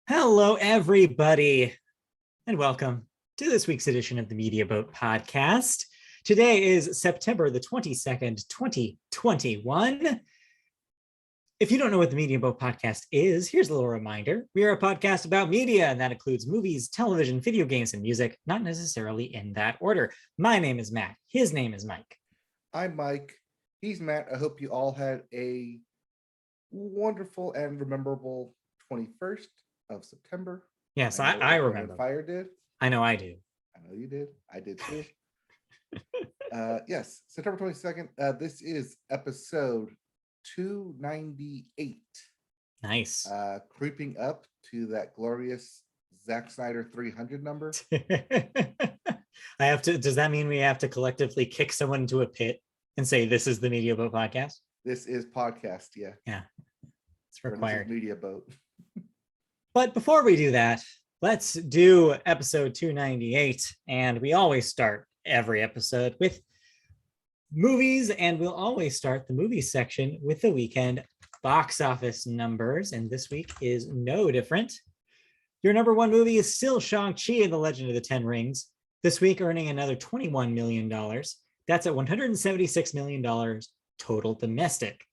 Hello, everybody, and welcome to this week's edition of the Media Boat Podcast. Today is September the 22nd, 2021. If you don't know what the Media Boat Podcast is, here's a little reminder. We are a podcast about media, and that includes movies, television, video games, and music, not necessarily in that order. My name is Matt. His name is Mike. I'm Mike. He's Matt. I hope you all had a wonderful and memorable 21st of September. Yes, I remember. Fire did. I know I do. I know you did. I did too. Yes, September 22nd. This is episode 298. Nice. Creeping up to that glorious Zack Snyder 300 number. Does that mean we have to collectively kick someone into a pit and say, this is the Media Boat Podcast? This is podcast, yeah. Yeah. It's required. Media Boat. But before we do that, let's do episode 298. And we always start every episode with movies, and we'll always start the movie section with the weekend box office numbers. And this week is no different. Your number one movie is still Shang-Chi and the Legend of the Ten Rings. This week earning another $21 million. That's at $176 million total domestic.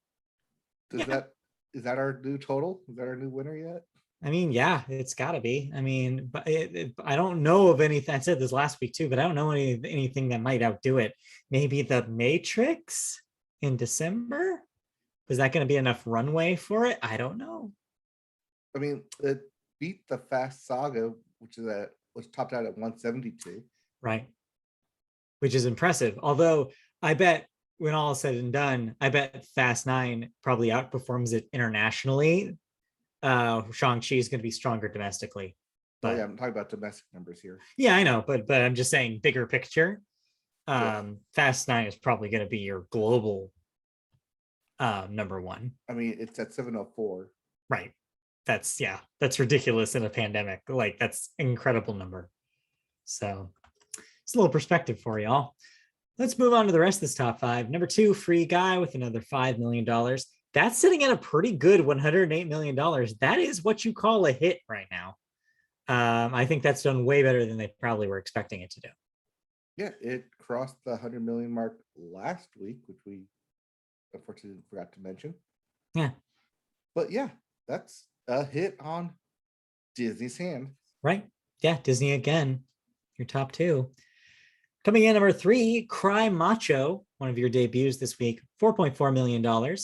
Is that our new total? Is that our new winner yet? I mean, yeah, it's got to be. I mean, but I don't know of anything. I said this last week too, but I don't know anything that might outdo it. Maybe The Matrix in December? Was that going to be enough runway for it? I don't know. I mean, it beat the Fast Saga, which topped out at 172. Right. Which is impressive. Although I bet when all is said and done, I bet Fast 9 probably outperforms it internationally. Shang-Chi is going to be stronger domestically. But I'm talking about domestic numbers here. Yeah, I know, but I'm just saying bigger picture. Fast 9 is probably going to be your global number one. I mean, it's at 704. Right. That's ridiculous in a pandemic. Like, that's an incredible number. So it's a little perspective for y'all. Let's move on to the rest of this top five. Number two, Free Guy with another $5 million. That's sitting at a pretty good $108 million. That is what you call a hit right now. I think that's done way better than they probably were expecting it to do. Yeah, it crossed the 100 million mark last week, which we unfortunately forgot to mention. Yeah. But yeah, that's a hit on Disney's hand. Right. Yeah, Disney again. Your top two. Coming in number three, Cry Macho, one of your debuts this week, $4.4 million.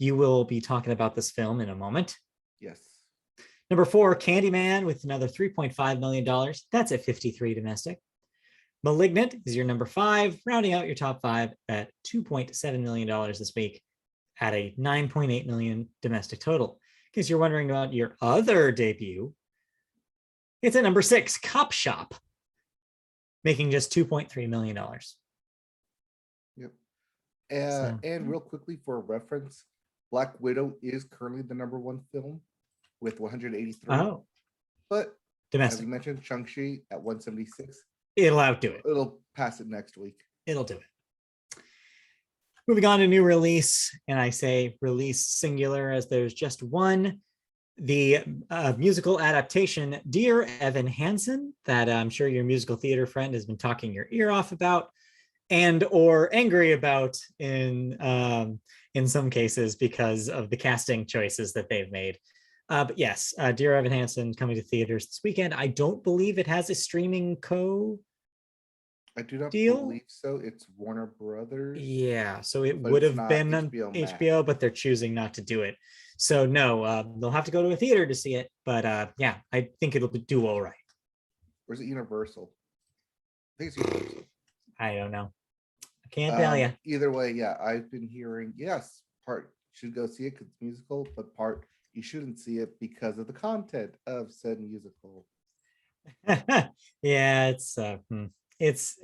You will be talking about this film in a moment. Yes. Number four, Candyman with another $3.5 million. That's at 53 domestic. Malignant is your number five, rounding out your top five at $2.7 million this week at a 9.8 million domestic total. In case you're wondering about your other debut, it's at number six, Cop Shop, making just $2.3 million. Yep. And real quickly for reference, Black Widow is currently the number one film with 183. Oh. But domestic. As you mentioned, Shang-Chi at 176. It'll outdo it. It'll pass it next week. It'll do it. Moving on to new release, and I say release singular as there's just one. The musical adaptation, Dear Evan Hansen, that I'm sure your musical theater friend has been talking your ear off about, and or angry about in some cases because of the casting choices that they've made. But yes, Dear Evan Hansen coming to theaters this weekend. I don't believe it has a streaming I do not deal? believe so. It's Warner Brothers. Yeah, so it would have been on HBO, but they're choosing not to do it. So no, they'll have to go to a theater to see it. But yeah, I think it'll do all right. Or is it Universal? I think it's Universal. I don't know. I can't tell you. Either way, yeah, I've been hearing, yes, part should go see it because it's musical, but part you shouldn't see it because of the content of said musical. Yeah, it's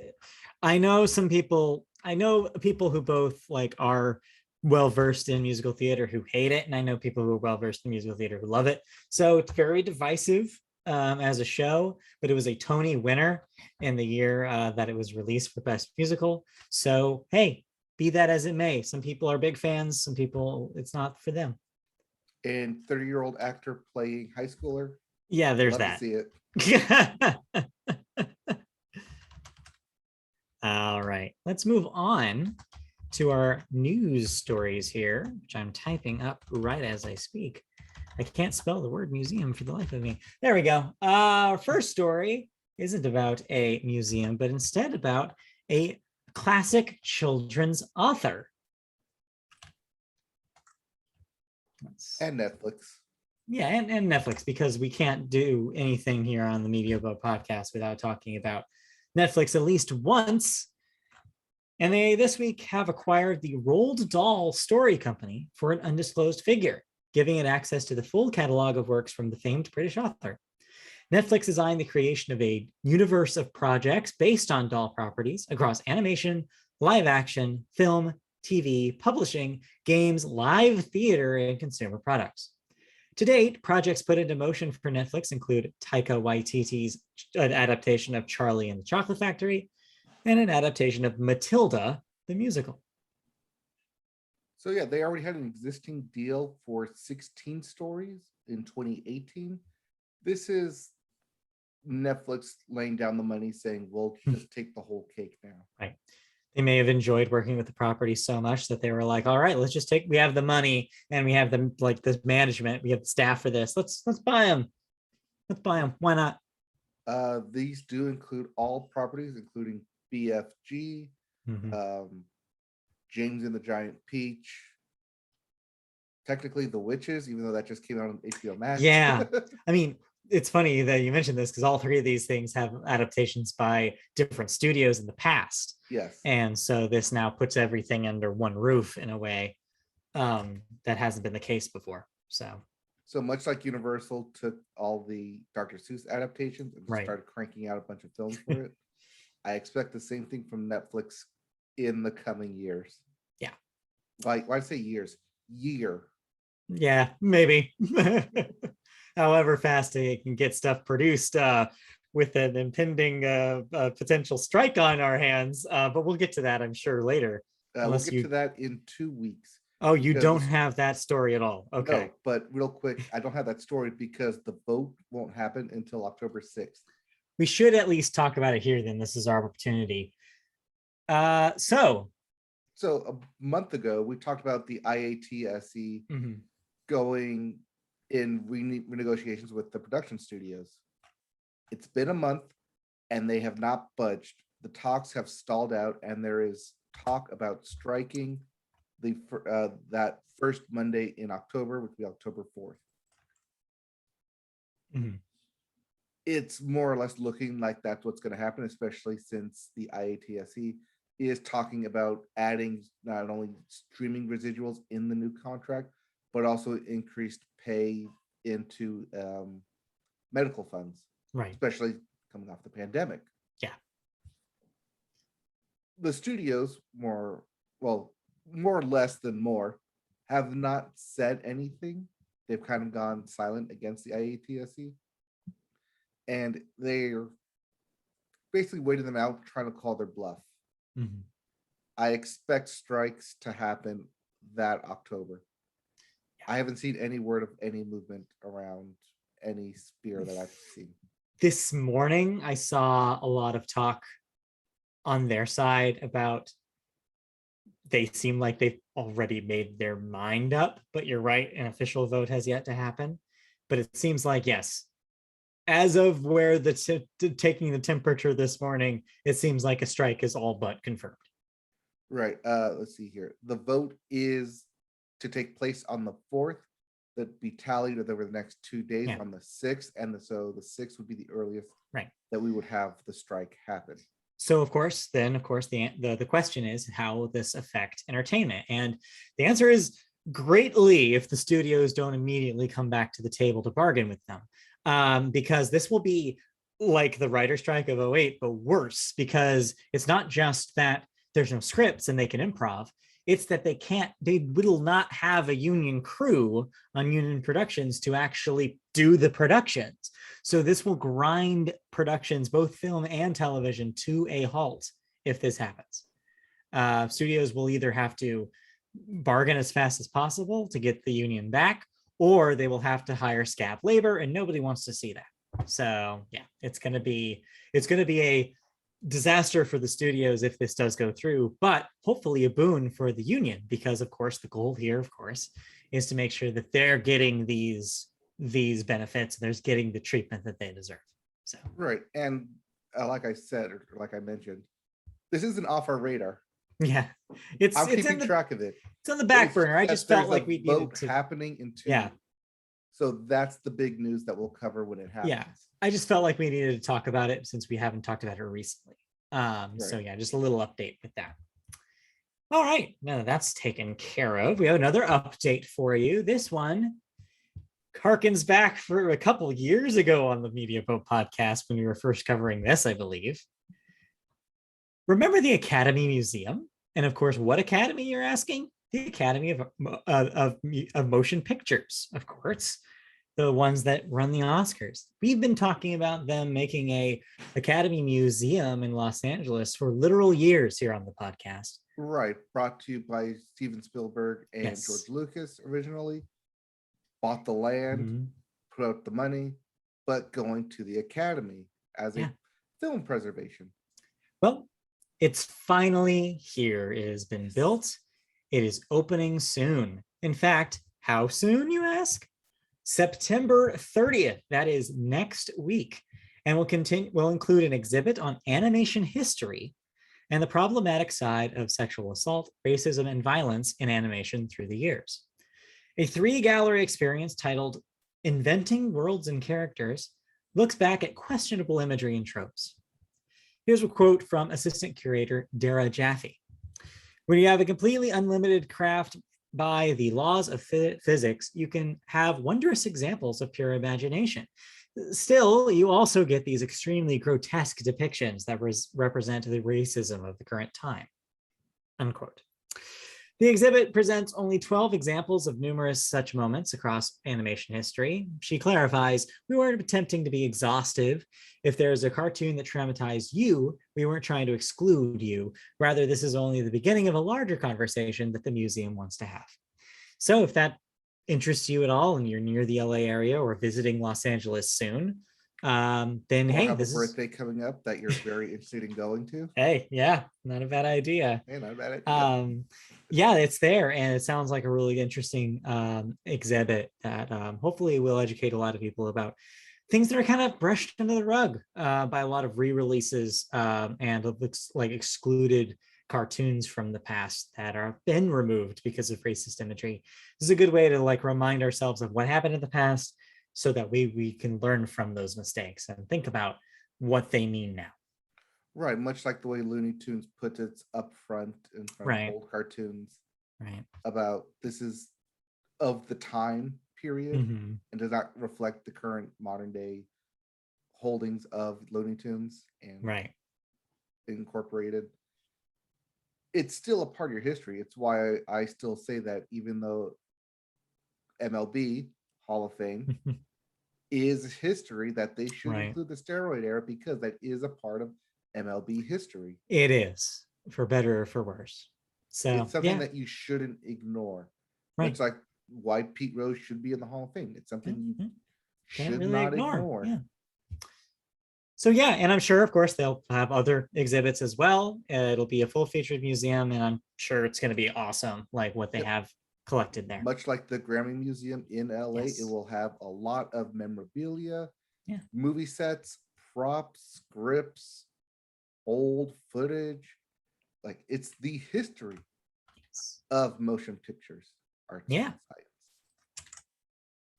I know people who both like are well versed in musical theater who hate it, and I know people who are well versed in musical theater who love it. So it's very divisive as a show, but it was a Tony winner in the year that it was released for Best Musical. So hey, be that as it may, some people are big fans, some people it's not for them. And 30-year-old actor playing high schooler. Yeah, there's Love to that. see it. All right, let's move on to our news stories here, which I'm typing up right as I speak. I can't spell the word museum for the life of me. There we go. Our first story isn't about a museum, but instead about a classic children's author. And Netflix. Yeah, and Netflix, because we can't do anything here on the Media Boat podcast without talking about Netflix at least once. And they this week have acquired the Roald Dahl Story Company for an undisclosed figure, giving it access to the full catalog of works from the famed British author. Netflix designed the creation of a universe of projects based on Dahl properties across animation, live action, film, TV, publishing, games, live theater, and consumer products. To date, projects put into motion for Netflix include Taika Waititi's adaptation of Charlie and the Chocolate Factory and an adaptation of Matilda, the musical. So yeah, they already had an existing deal for 16 stories in 2018. This is Netflix laying down the money saying, we'll just take the whole cake now. Right. They may have enjoyed working with the property so much that they were like, all right, let's just take, we have the money and we have them like the management, we have the staff for this. Let's buy them. Let's buy them. Why not? These do include all properties, including BFG, James and the Giant Peach, technically The Witches, even though that just came out on HBO Max. Yeah. I mean, it's funny that you mentioned this because all three of these things have adaptations by different studios in the past. Yes. And so this now puts everything under one roof in a way that hasn't been the case before. So much like Universal took all the Dr. Seuss adaptations and just started cranking out a bunch of films for it, I expect the same thing from Netflix in the coming years. Yeah. Like, why say years? Year. Yeah, maybe. However fast they can get stuff produced with an impending potential strike on our hands. But we'll get to that, I'm sure, later. We'll get to that in 2 weeks. Oh, you don't have that story at all. Okay. No, but real quick, I don't have that story because the vote won't happen until October 6th. We should at least talk about it here then. This is our opportunity. So a month ago, we talked about the IATSE going in renegotiations with the production studios. It's been a month and they have not budged. The talks have stalled out and there is talk about striking that first Monday in October, which would be October 4th. It's more or less looking like that's what's going to happen, especially since the IATSE is talking about adding not only streaming residuals in the new contract, but also increased pay into medical funds, especially coming off the pandemic. Yeah. The studios, more or less than more, have not said anything. They've kind of gone silent against the IATSE. And they're basically waiting them out, trying to call their bluff. I expect strikes to happen that October. I haven't seen any word of any movement around any sphere that I've seen. This morning, I saw a lot of talk on their side about they seem like they've already made their mind up, but you're right, an official vote has yet to happen. But it seems like, yes, as of where taking the temperature this morning, it seems like a strike is all but confirmed. Right. Let's see here. The vote is to take place on the 4th. That'd be tallied over the next 2 days on the 6th. And so the 6th would be the earliest that we would have the strike happen. So of course, the question is, how will this affect entertainment? And the answer is greatly if the studios don't immediately come back to the table to bargain with them. Because this will be like the writer strike of 2008, but worse, because it's not just that there's no scripts and they can improv. It's that they will not have a union crew on union productions to actually do the productions. So this will grind productions, both film and television, to a halt if this happens. Studios will either have to bargain as fast as possible to get the union back, or they will have to hire scab labor, and nobody wants to see that. So yeah, it's going to be a disaster for the studios if this does go through, but hopefully a boon for the union, because of course the goal here, of course, is to make sure that they're getting these benefits, and they're getting the treatment that they deserve. So Right. And like I said, or like I mentioned, this isn't off our radar. yeah, I'm it's keeping in the track of it. it's on the back It's burner. I that just felt there's like a we needed vote to. happening in 2 Yeah. weeks. So that's the big news that we'll cover when it happens. Yeah, I just felt like we needed to talk about it since we haven't talked about it recently. So Right. yeah, just a little update with that. All right, now that's taken care of. We have another update for you. This one harkens back for a couple years ago on the Media Boat podcast when we were first covering this, I believe. Remember the Academy Museum? And of course, what Academy, you're asking? The Academy of Motion Pictures, of course. The ones that run the Oscars. We've been talking about them making a Academy Museum in Los Angeles for literal years here on the podcast. Right. Brought to you by Steven Spielberg and Yes. George Lucas originally. Bought the land, Mhm. put out the money, but going to the Academy as Yeah. a film preservation. Well, it's finally here. It has been built. It is opening soon. In fact, how soon, you ask? September 30th. That is next week. And we'll include an exhibit on animation history and the problematic side of sexual assault, racism, and violence in animation through the years. A 3-gallery experience titled Inventing Worlds and Characters looks back at questionable imagery and tropes. Here's a quote from assistant curator Dara Jaffe. When you have a completely unlimited craft by the laws of physics, you can have wondrous examples of pure imagination. Still, you also get these extremely grotesque depictions that represent the racism of the current time. Unquote. The exhibit presents only 12 examples of numerous such moments across animation history. She clarifies, we weren't attempting to be exhaustive. If there's a cartoon that traumatized you, we weren't trying to exclude you. Rather, this is only the beginning of a larger conversation that the museum wants to have. So if that interests you at all and you're near the LA area or visiting Los Angeles soon, then Or hey, have this a birthday coming up that you're very interested in going to. Hey, yeah, not a bad idea. Hey, not a bad idea. Yeah, it's there, and it sounds like a really interesting exhibit that hopefully will educate a lot of people about things that are kind of brushed under the rug by a lot of re-releases and like excluded cartoons from the past that are been removed because of racist imagery. This is a good way to like remind ourselves of what happened in the past, so that we can learn from those mistakes and think about what they mean now. Right, much like the way Looney Tunes puts its up front in front Right. of old cartoons Right. about this is of the time period Mhm. and does not reflect the current modern day holdings of Looney Tunes and Right. Incorporated. It's still a part of your history. It's why I still say that even though MLB Hall of Fame is history, that they should Right. include the steroid era because that is a part of MLB history. It is, for better or for worse. So It's something yeah, that you shouldn't ignore. right. Much like why Pete Rose should be in the Hall of Fame. It's something you Can't should really not ignore. Yeah. So yeah, and I'm sure, of course, they'll have other exhibits as well. It'll be a full-featured museum, and I'm sure it's going to be awesome, like what they Yep. have collected there. Much like the Grammy Museum in LA, Yes. it will have a lot of memorabilia, Yeah. movie sets, props, scripts, old footage. Like it's the history Yes. of motion pictures. Arts Yeah. and science.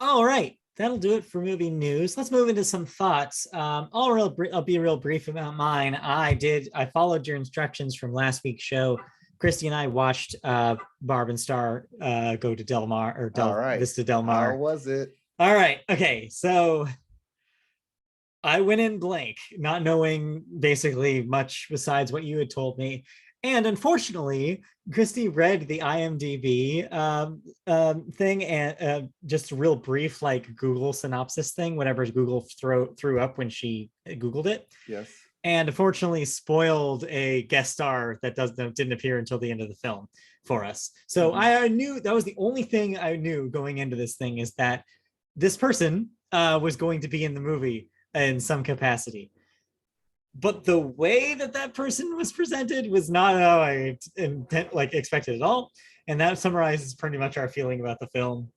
All right, that'll do it for movie news. Let's move into some thoughts. I'll be real brief about mine. I followed your instructions from last week's show. Christy and I watched Barb and Star go to Del Mar or All right. Vista Del How Mar. was it? All right. Okay. So I went in blank, not knowing basically much besides what you had told me. And unfortunately, Christy read the IMDb thing and just a real brief, like Google synopsis thing, whatever Google threw up when she Googled it. Yes. and unfortunately spoiled a guest star that didn't appear until the end of the film for us. So I knew that was the only thing I knew going into this thing, is that this person was going to be in the movie in some capacity. But the way that that person was presented was not how I expected at all. And that summarizes pretty much our feeling about the film.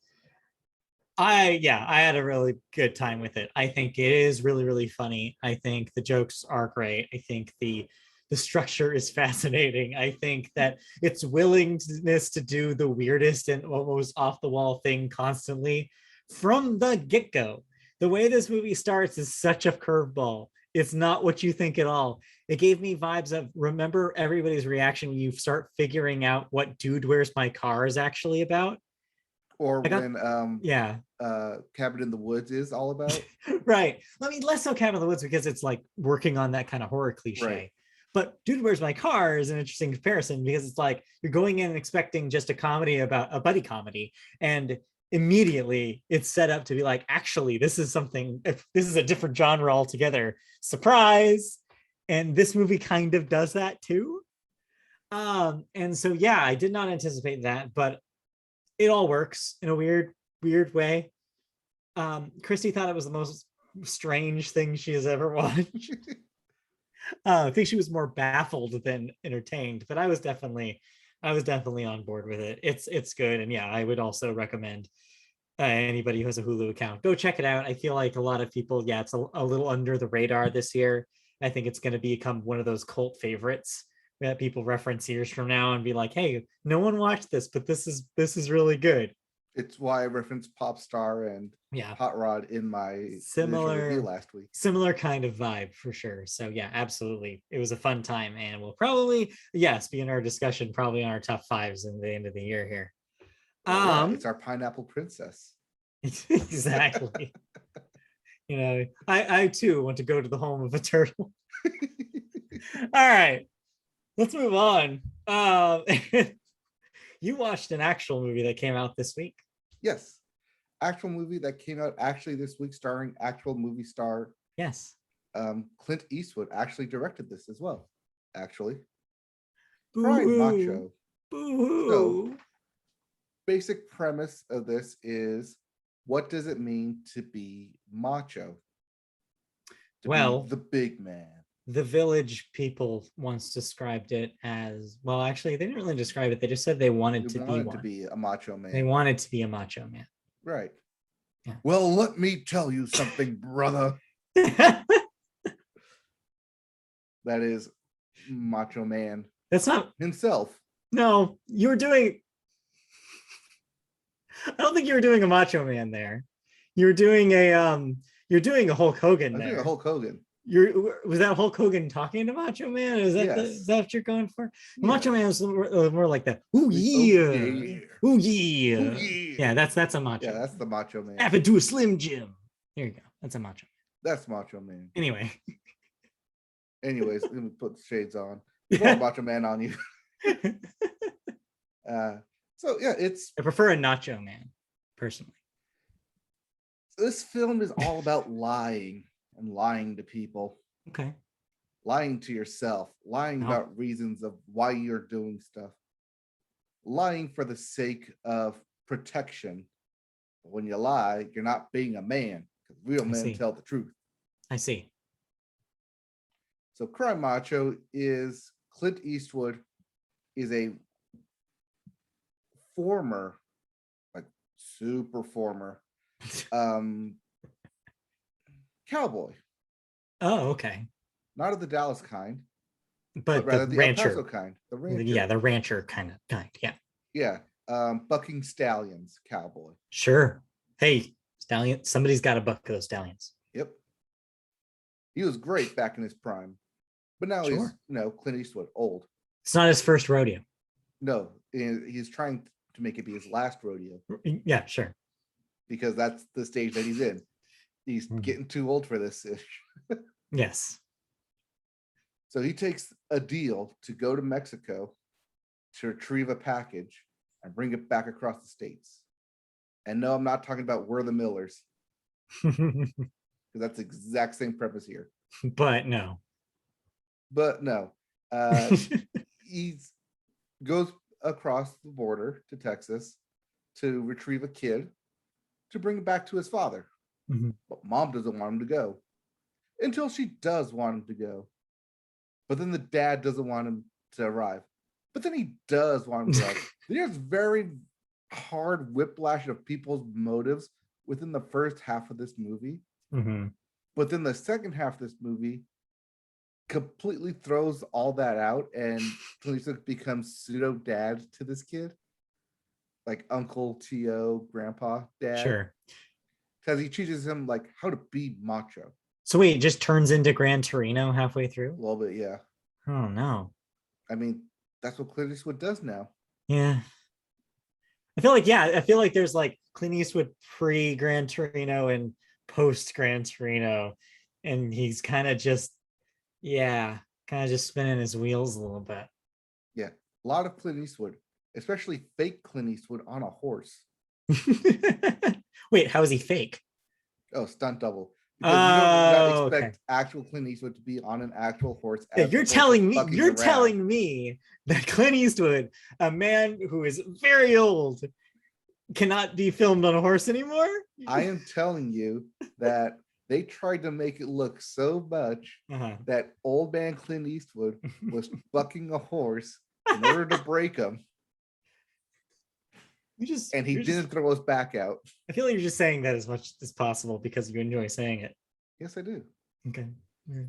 I had a really good time with it. I think it is really, really funny. I think the jokes are great. I think the structure is fascinating. I think that its willingness to do the weirdest and almost off the wall thing constantly from the get-go. The way this movie starts is such a curveball. It's not what you think at all. It gave me vibes of, remember everybody's reaction when you start figuring out what Dude, Where's My Car is actually about? Or when yeah, Cabin in the Woods is all about. right. I mean, less so Cabin in the Woods because it's like working on that kind of horror cliche. Right. But Dude, Where's My Car is an interesting comparison because it's like you're going in expecting just a comedy about a buddy comedy, and immediately it's set up to be like, actually, this is something, this is a different genre altogether. Surprise. And this movie kind of does that too. And so yeah, I did not anticipate that, but it all works in a weird way. Christy thought it was the most strange thing she has ever watched. I think she was more baffled than entertained, but I was definitely on board with it. It's good, and yeah, I would also recommend anybody who has a Hulu account, go check it out. I feel like a lot of people, yeah, it's a little under the radar this year. I think it's going to become one of those cult favorites that people reference years from now and be like, hey, no one watched this, but this is really good. It's why I referenced Pop Star and Hot Rod in my similar review last week. Similar kind of vibe for sure. So yeah, absolutely. It was a fun time, and we'll probably, yes, be in our discussion probably on our top fives in the end of the year here. Well, it's our Pineapple Princess. Exactly. You know, I too want to go to the home of a turtle. All right, let's move on. You watched an actual movie that came out this week. Yes, actual movie that came out actually this week, starring actual movie star. Yes. Clint Eastwood actually directed this as well. Actually, Cry Macho. Boo-hoo. So, basic premise of this is, what does it mean to be macho? To be the big man. The Village people once described it as, well, actually, they didn't really describe it. They just said they wanted to be a macho man. They wanted to be a macho man. Right. Yeah. Well, let me tell you something, brother. That is Macho Man. That's not himself. No, you were doing. I don't think you were doing a Macho Man there. You were doing a You're doing a Hulk Hogan. I'm doing a Hulk Hogan. Was that Hulk Hogan talking to Macho Man? Is that is that what you're going for? Yeah. Macho Man was more like that. Ooh yeah. Ooh yeah. Ooh yeah. Yeah, that's a Macho. Yeah, that's the Macho Man. Happen to a Slim Jim. There you go. That's a Macho Man. That's Macho Man. Anyway. Anyways, let me put the shades on. More Macho Man on you. So yeah, I prefer a Nacho Man, personally. This film is all about lying and lying to people. Okay. Lying to yourself, lying about reasons of why you're doing stuff. Lying for the sake of protection. When you lie, you're not being a man, because real men tell the truth. I see. So Cry Macho is Clint Eastwood is a former, like super former cowboy. Oh, okay. Not of the Dallas kind, but rather the rancher El Paso kind. The rancher. Yeah, the rancher kind. Yeah. Yeah. Bucking stallions cowboy. Sure. Hey, stallion, somebody's got to buck those stallions. Yep. He was great back in his prime. But now he's, Clint Eastwood, old. It's not his first rodeo. No, he's trying to make it be his last rodeo. Yeah, sure. Because that's the stage that he's in. He's getting too old for this. Yes. So he takes a deal to go to Mexico to retrieve a package and bring it back across the states. And no, I'm not talking about We're the Millers. Because that's the exact same premise here. But no. But no, he goes across the border to Texas to retrieve a kid to bring it back to his father. Mhm. But mom doesn't want him to go until she does want him to go. But then the dad doesn't want him to arrive. But then he does want him to arrive. There's very hard whiplash of people's motives within the first half of this movie. Mhm. But then the second half of this movie completely throws all that out, and Clint Eastwood becomes pseudo dad to this kid, like Uncle T.O. Grandpa Dad, Sure. because he teaches him like how to be macho. So wait, it just turns into Gran Torino halfway through? A little bit, yeah. Oh no. I mean, that's what Clint Eastwood does now. Yeah. I feel like there's like Clint Eastwood pre Gran Torino and post Gran Torino, and he's kind of just spinning his wheels a little bit. Yeah, a lot of Clint Eastwood, especially fake Clint Eastwood on a horse. Wait, how is he fake? Oh, stunt double. Because you don't Oh, expect okay. actual Clint Eastwood to be on an actual horse. Yeah, as the horse is bucking around. telling me that Clint Eastwood, a man who is very old, cannot be filmed on a horse anymore? I am telling you that they tried to make it look so much that old man Clint Eastwood was bucking a horse in order to break him. And he didn't throw his back out. I feel like you're just saying that as much as possible because you enjoy saying it. Yes, I do. Okay. I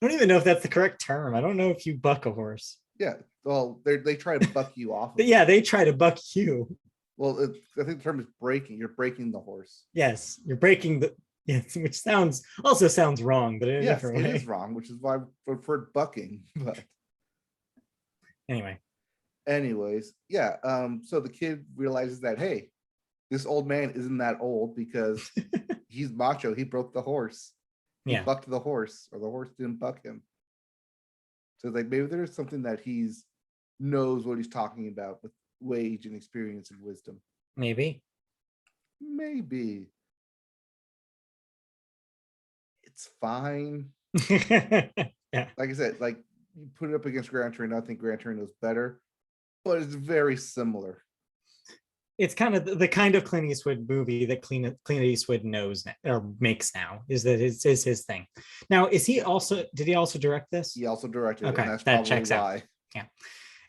don't even know if that's the correct term. I don't know if you buck a horse. Yeah. Well, they try to buck you off. But yeah, they try to buck you. Well, I think the term is breaking. You're breaking the horse. Yes, you're breaking the. Yes, which sounds wrong, but in a different way. It is wrong, which is why I preferred bucking. But anyways, yeah. So the kid realizes that, hey, this old man isn't that old because he's macho. He broke the horse. He bucked the horse, or the horse didn't buck him. So like maybe there's something that he's knows what he's talking about with age and experience and wisdom. Maybe. It's fine. Yeah. Like I said, like you put it up against Gran Torino, I think Gran Torino is better, but it's very similar. It's kind of the kind of Clint Eastwood movie that Clint Eastwood knows or makes now. Is that is his thing? Now, did he also direct this? He also directed it. Okay, and that's that probably checks why. out. Yeah.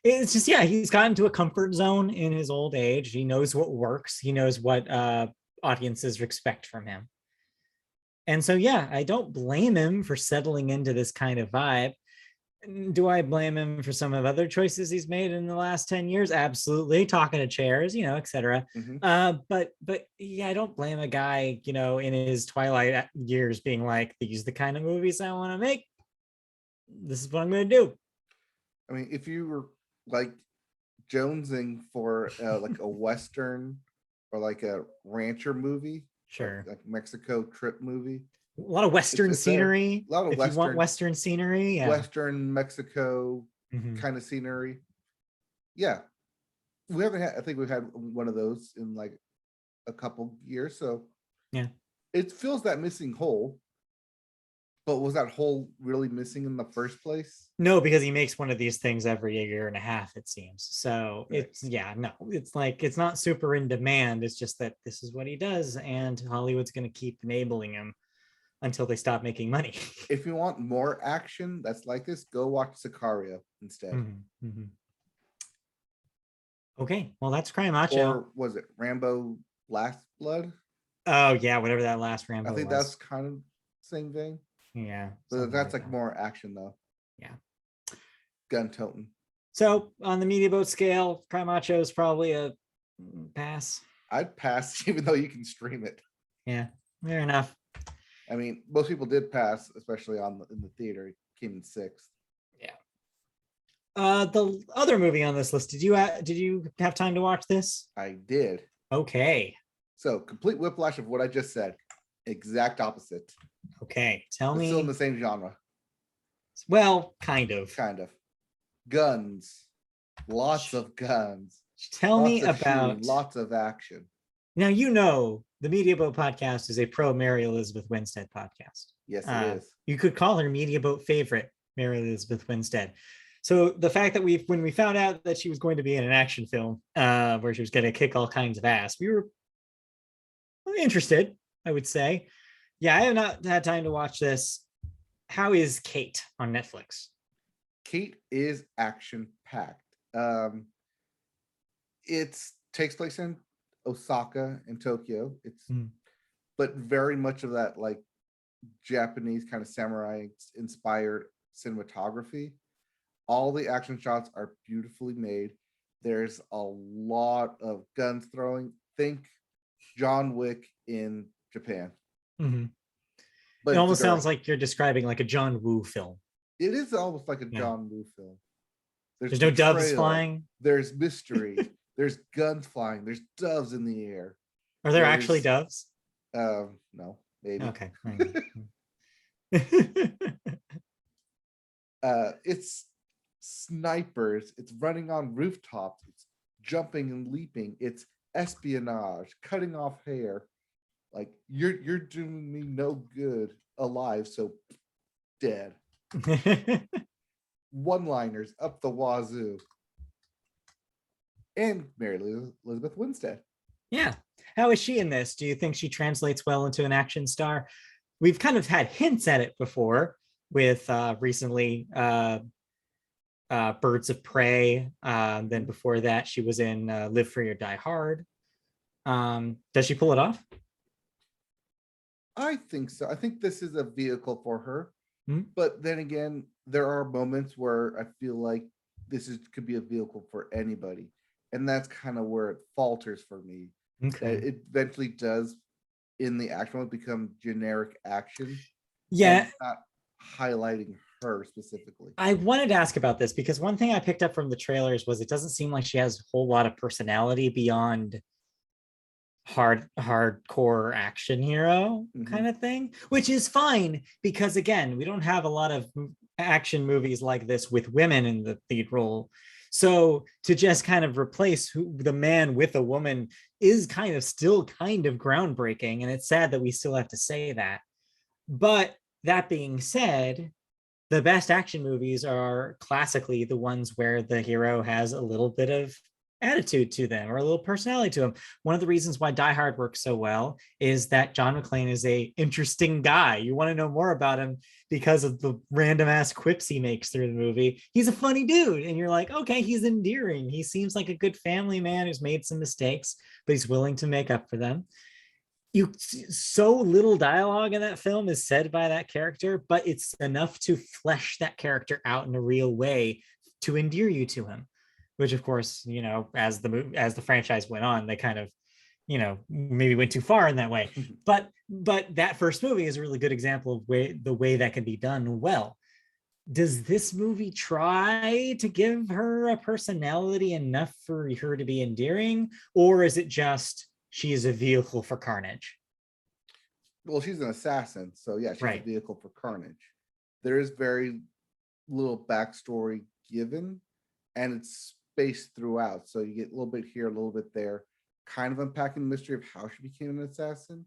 It's just, he's gotten to a comfort zone in his old age. He knows what works. He knows what audiences expect from him. And so, I don't blame him for settling into this kind of vibe. Do I blame him for some of other choices he's made in the last 10 years? Absolutely. Talking to chairs, etc. But I don't blame a guy, in his twilight years being like, these are the kind of movies I want to make. This is what I'm going to do. I mean, if you were like jonesing for like a Western or like a rancher movie, sure, like Mexico trip movie, a lot of Western scenery. A lot of Western, you want Western scenery, Western Mexico kind of scenery. Yeah, we haven't had. I think we've had one of those in like a couple years. So it fills that missing hole. But was that hole really missing in the first place? No, because he makes one of these things every year and a half, it seems. So it's like it's not super in demand. It's just that this is what he does, and Hollywood's going to keep enabling him until they stop making money. If you want more action that's like this, go watch Sicario instead. Okay, well, that's Cry Macho. Or was it Rambo Last Blood? Oh yeah, whatever that last Rambo I think was. That's kind of same thing. Yeah. But that's like more action though. Yeah. Gun toting. So on the media boat scale, Cry Macho is probably a pass. I'd pass even though you can stream it. Yeah, fair enough. I mean, most people did pass, especially in the theater. It came in 6th. Yeah. The other movie on this list, did you have time to watch this? I did. Okay. So complete whiplash of what I just said. Exact opposite. Okay, tell me. Still in the same genre. Well, kind of. Guns. Lots of guns. Tell me about shooting, lots of action. Now, the Media Boat Podcast is a pro Mary Elizabeth Winstead podcast. Yes, it is. You could call her Media Boat favorite, Mary Elizabeth Winstead. So the fact that when we found out that she was going to be in an action film where she was going to kick all kinds of ass, we were interested, I would say. Yeah, I have not had time to watch this. How is Kate on Netflix? Kate is action packed. It takes place in Osaka and Tokyo. But very much of that like Japanese kind of samurai inspired cinematography. All the action shots are beautifully made. There's a lot of guns throwing. Think John Wick in Japan. Mm-hmm. But it almost sounds like you're describing like a John Woo film. It is almost like a John Woo film. There's no doves flying. There's mystery. There's guns flying. There's doves in the air. Are there actually doves? No, maybe. Okay. It's snipers. It's running on rooftops. It's jumping and leaping. It's espionage, cutting off hair. Like you're doing me no good alive, so dead. One-liners up the wazoo. And Mary Elizabeth Winstead. Yeah. How is she in this? Do you think she translates well into an action star? We've kind of had hints at it before with recently Birds of Prey. Then before that, she was in Live Free or Die Hard. Does she pull it off? I think so. I think this is a vehicle for her. But then again, there are moments where I feel like could be a vehicle for anybody. And that's kind of where it falters for me. Okay. It eventually does in the action mode become generic action. Yeah. Not highlighting her specifically. I wanted to ask about this because one thing I picked up from the trailers was it doesn't seem like she has a whole lot of personality beyond hardcore action hero kind of thing, which is fine because again, we don't have a lot of action movies like this with women in the lead role. So to just kind of replace the man with a woman is still groundbreaking. And it's sad that we still have to say that. But that being said, the best action movies are classically the ones where the hero has a little bit of attitude to them or a little personality to them. One of the reasons why Die Hard works so well is that John McClane is a interesting guy. You want to know more about him because of the random ass quips he makes through the movie. He's a funny dude and you're like, okay, he's endearing. He seems like a good family man who's made some mistakes, but he's willing to make up for them. So little dialogue in that film is said by that character, but it's enough to flesh that character out in a real way to endear you to him. Which, of course, as the franchise went on, they kind of, maybe went too far in that way. But that first movie is a really good example of the way that can be done well. Does this movie try to give her a personality enough for her to be endearing, or is it just she's a vehicle for carnage? Well, she's an assassin, so yeah, she's a vehicle for carnage. There is very little backstory given, and it's spaced throughout. So you get a little bit here, a little bit there, kind of unpacking the mystery of how she became an assassin,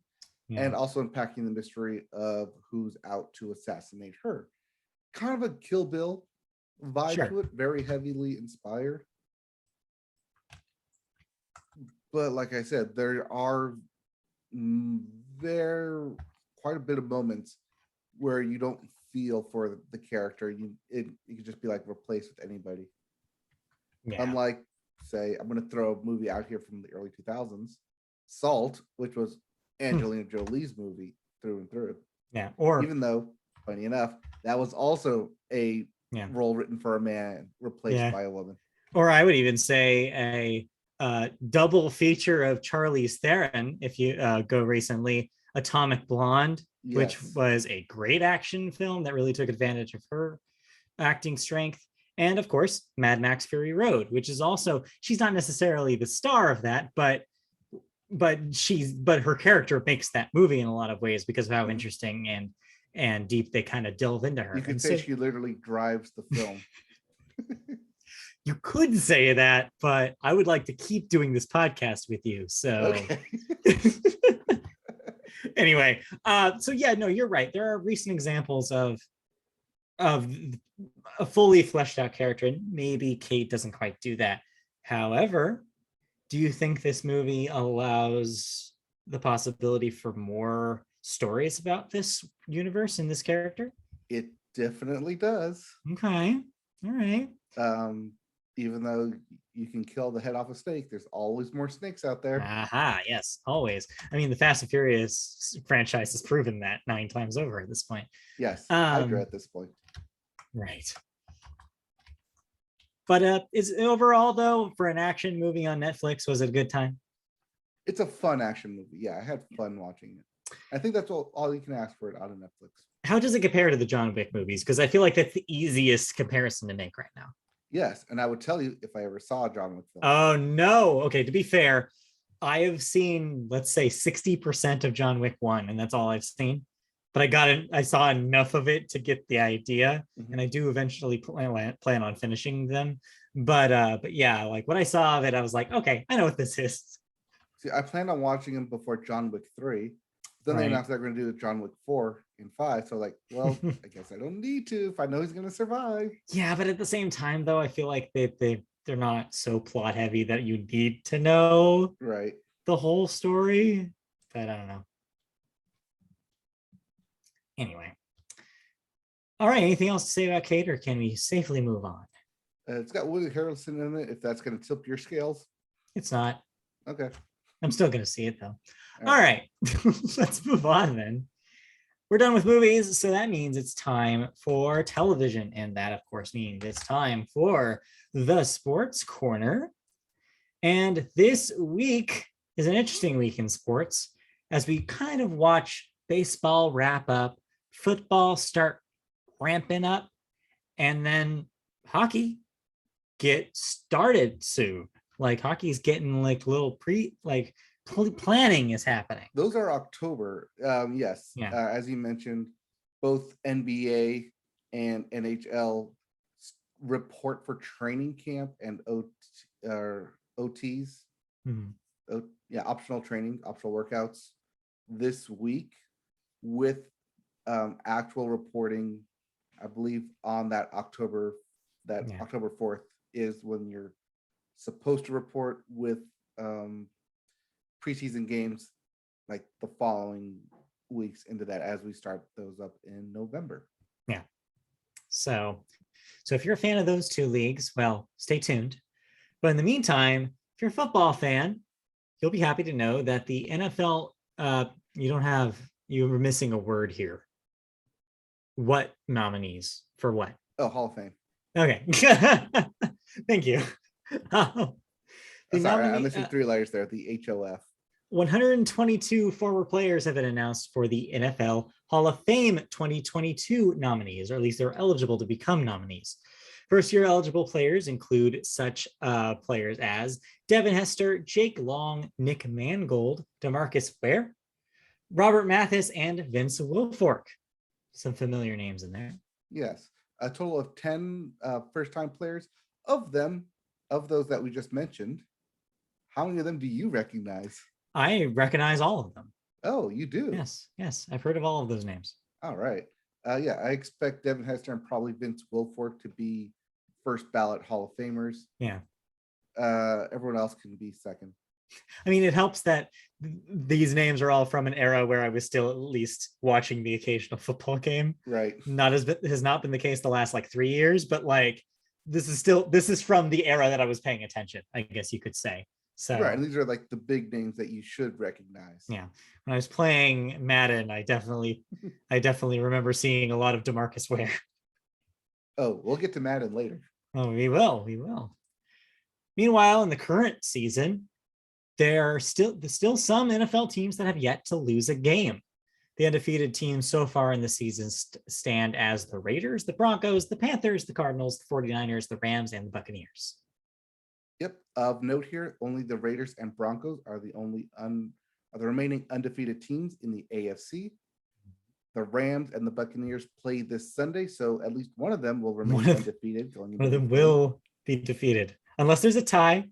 and also unpacking the mystery of who's out to assassinate her. Kind of a Kill Bill vibe to it, very heavily inspired. But like I said, there are quite a bit of moments where you don't feel for the character. You could just be like replaced with anybody. Yeah. Unlike, say, I'm going to throw a movie out here from the early 2000s, Salt, which was Angelina Jolie's movie through and through. Yeah. Even though, funny enough, that was also a role written for a man replaced by a woman. Or I would even say a double feature of Charlize Theron, if you go recently, Atomic Blonde, which was a great action film that really took advantage of her acting strength. And of course, Mad Max Fury Road, which is also, she's not necessarily the star of that, but her character makes that movie in a lot of ways because of how interesting and deep they kind of delve into her. You could say she literally drives the film. You could say that, but I would like to keep doing this podcast with you. So anyway, so yeah, no, you're right. There are recent examples of of a fully fleshed out character. And maybe Kate doesn't quite do that. However, do you think this movie allows the possibility for more stories about this universe and this character? It definitely does. Okay. All right. Even though you can kill the head off a snake, there's always more snakes out there. Aha, yes, always. I mean, the Fast and Furious franchise has proven that 9 times over at this point. Yes, Hydra at this point. Right. But is overall though, for an action movie on Netflix, was it a good time? It's a fun action movie. Yeah, I had fun watching it. I think that's all you can ask for it out of Netflix. How does it compare to the John Wick movies? Because I feel like that's the easiest comparison to make right now. Yes, and I would tell you if I ever saw a John Wick film. Oh no. Okay, to be fair, I have seen, let's say, 60% of John Wick 1, and that's all I've seen. But I saw enough of it to get the idea, and I do eventually plan on finishing them. But yeah, like what I saw of it, I was like, okay, I know what this is. See, I planned on watching him before John Wick 3. Then they announced they're going to do John Wick 4 and 5. So like, well, I guess I don't need to if I know he's going to survive. Yeah, but at the same time, though, I feel like they're not so plot heavy that you need to know the whole story. But I don't know. Anyway. All right. Anything else to say about Kate, or can we safely move on? It's got Woody Harrelson in it, if that's going to tip your scales. It's not. Okay. I'm still going to see it, though. All right. Let's move on then. We're done with movies, so that means it's time for television. And that, of course, means it's time for the Sports Corner. And this week is an interesting week in sports as we kind of watch baseball wrap up, football start ramping up, and then hockey get started soon. Like hockey's getting like little planning is happening. Those are October. Yes. Yeah. As you mentioned, both NBA and NHL report for training camp and OTs. Optional training, optional workouts this week with actual reporting. I believe on that October 4th is when you're supposed to report with preseason games like the following weeks into that as we start those up in November. Yeah. So if you're a fan of those two leagues, well, stay tuned. But in the meantime, if you're a football fan, you'll be happy to know that the NFL, you were missing a word here. What nominees for what? Oh, Hall of Fame. Okay. Thank you. Sorry, I'm missing 3 letters there. The HOF. 122 former players have been announced for the NFL Hall of Fame 2022 nominees, or at least they're eligible to become nominees. First-year eligible players include such players as Devin Hester, Jake Long, Nick Mangold, DeMarcus Ware, Robert Mathis, and Vince Wilfork. Some familiar names in there. Yes. A total of 10 first-time players. Of those that we just mentioned, how many of them do you recognize? I recognize all of them. Oh, you do? Yes. I've heard of all of those names. All right. I expect Devin Hester and probably Vince Wilfork to be first ballot Hall of Famers. Yeah. Everyone else can be second. I mean, it helps that these names are all from an era where I was still at least watching the occasional football game. Right. Has not been the case the last 3 years, but this is from the era that I was paying attention, I guess you could say. So right, and these are the big names that you should recognize. Yeah. When I was playing Madden, I definitely remember seeing a lot of DeMarcus Ware. Oh, we'll get to Madden later. Oh, we will. Meanwhile, in the current season, there are still some NFL teams that have yet to lose a game. The undefeated teams so far in the season stand as the Raiders, the Broncos, the Panthers, the Cardinals, the 49ers, the Rams, and the Buccaneers. Yep. Of note here, only the Raiders and Broncos are the remaining undefeated teams in the AFC. The Rams and the Buccaneers play this Sunday, so at least one of them will remain undefeated. One of them will be defeated. Unless there's a tie.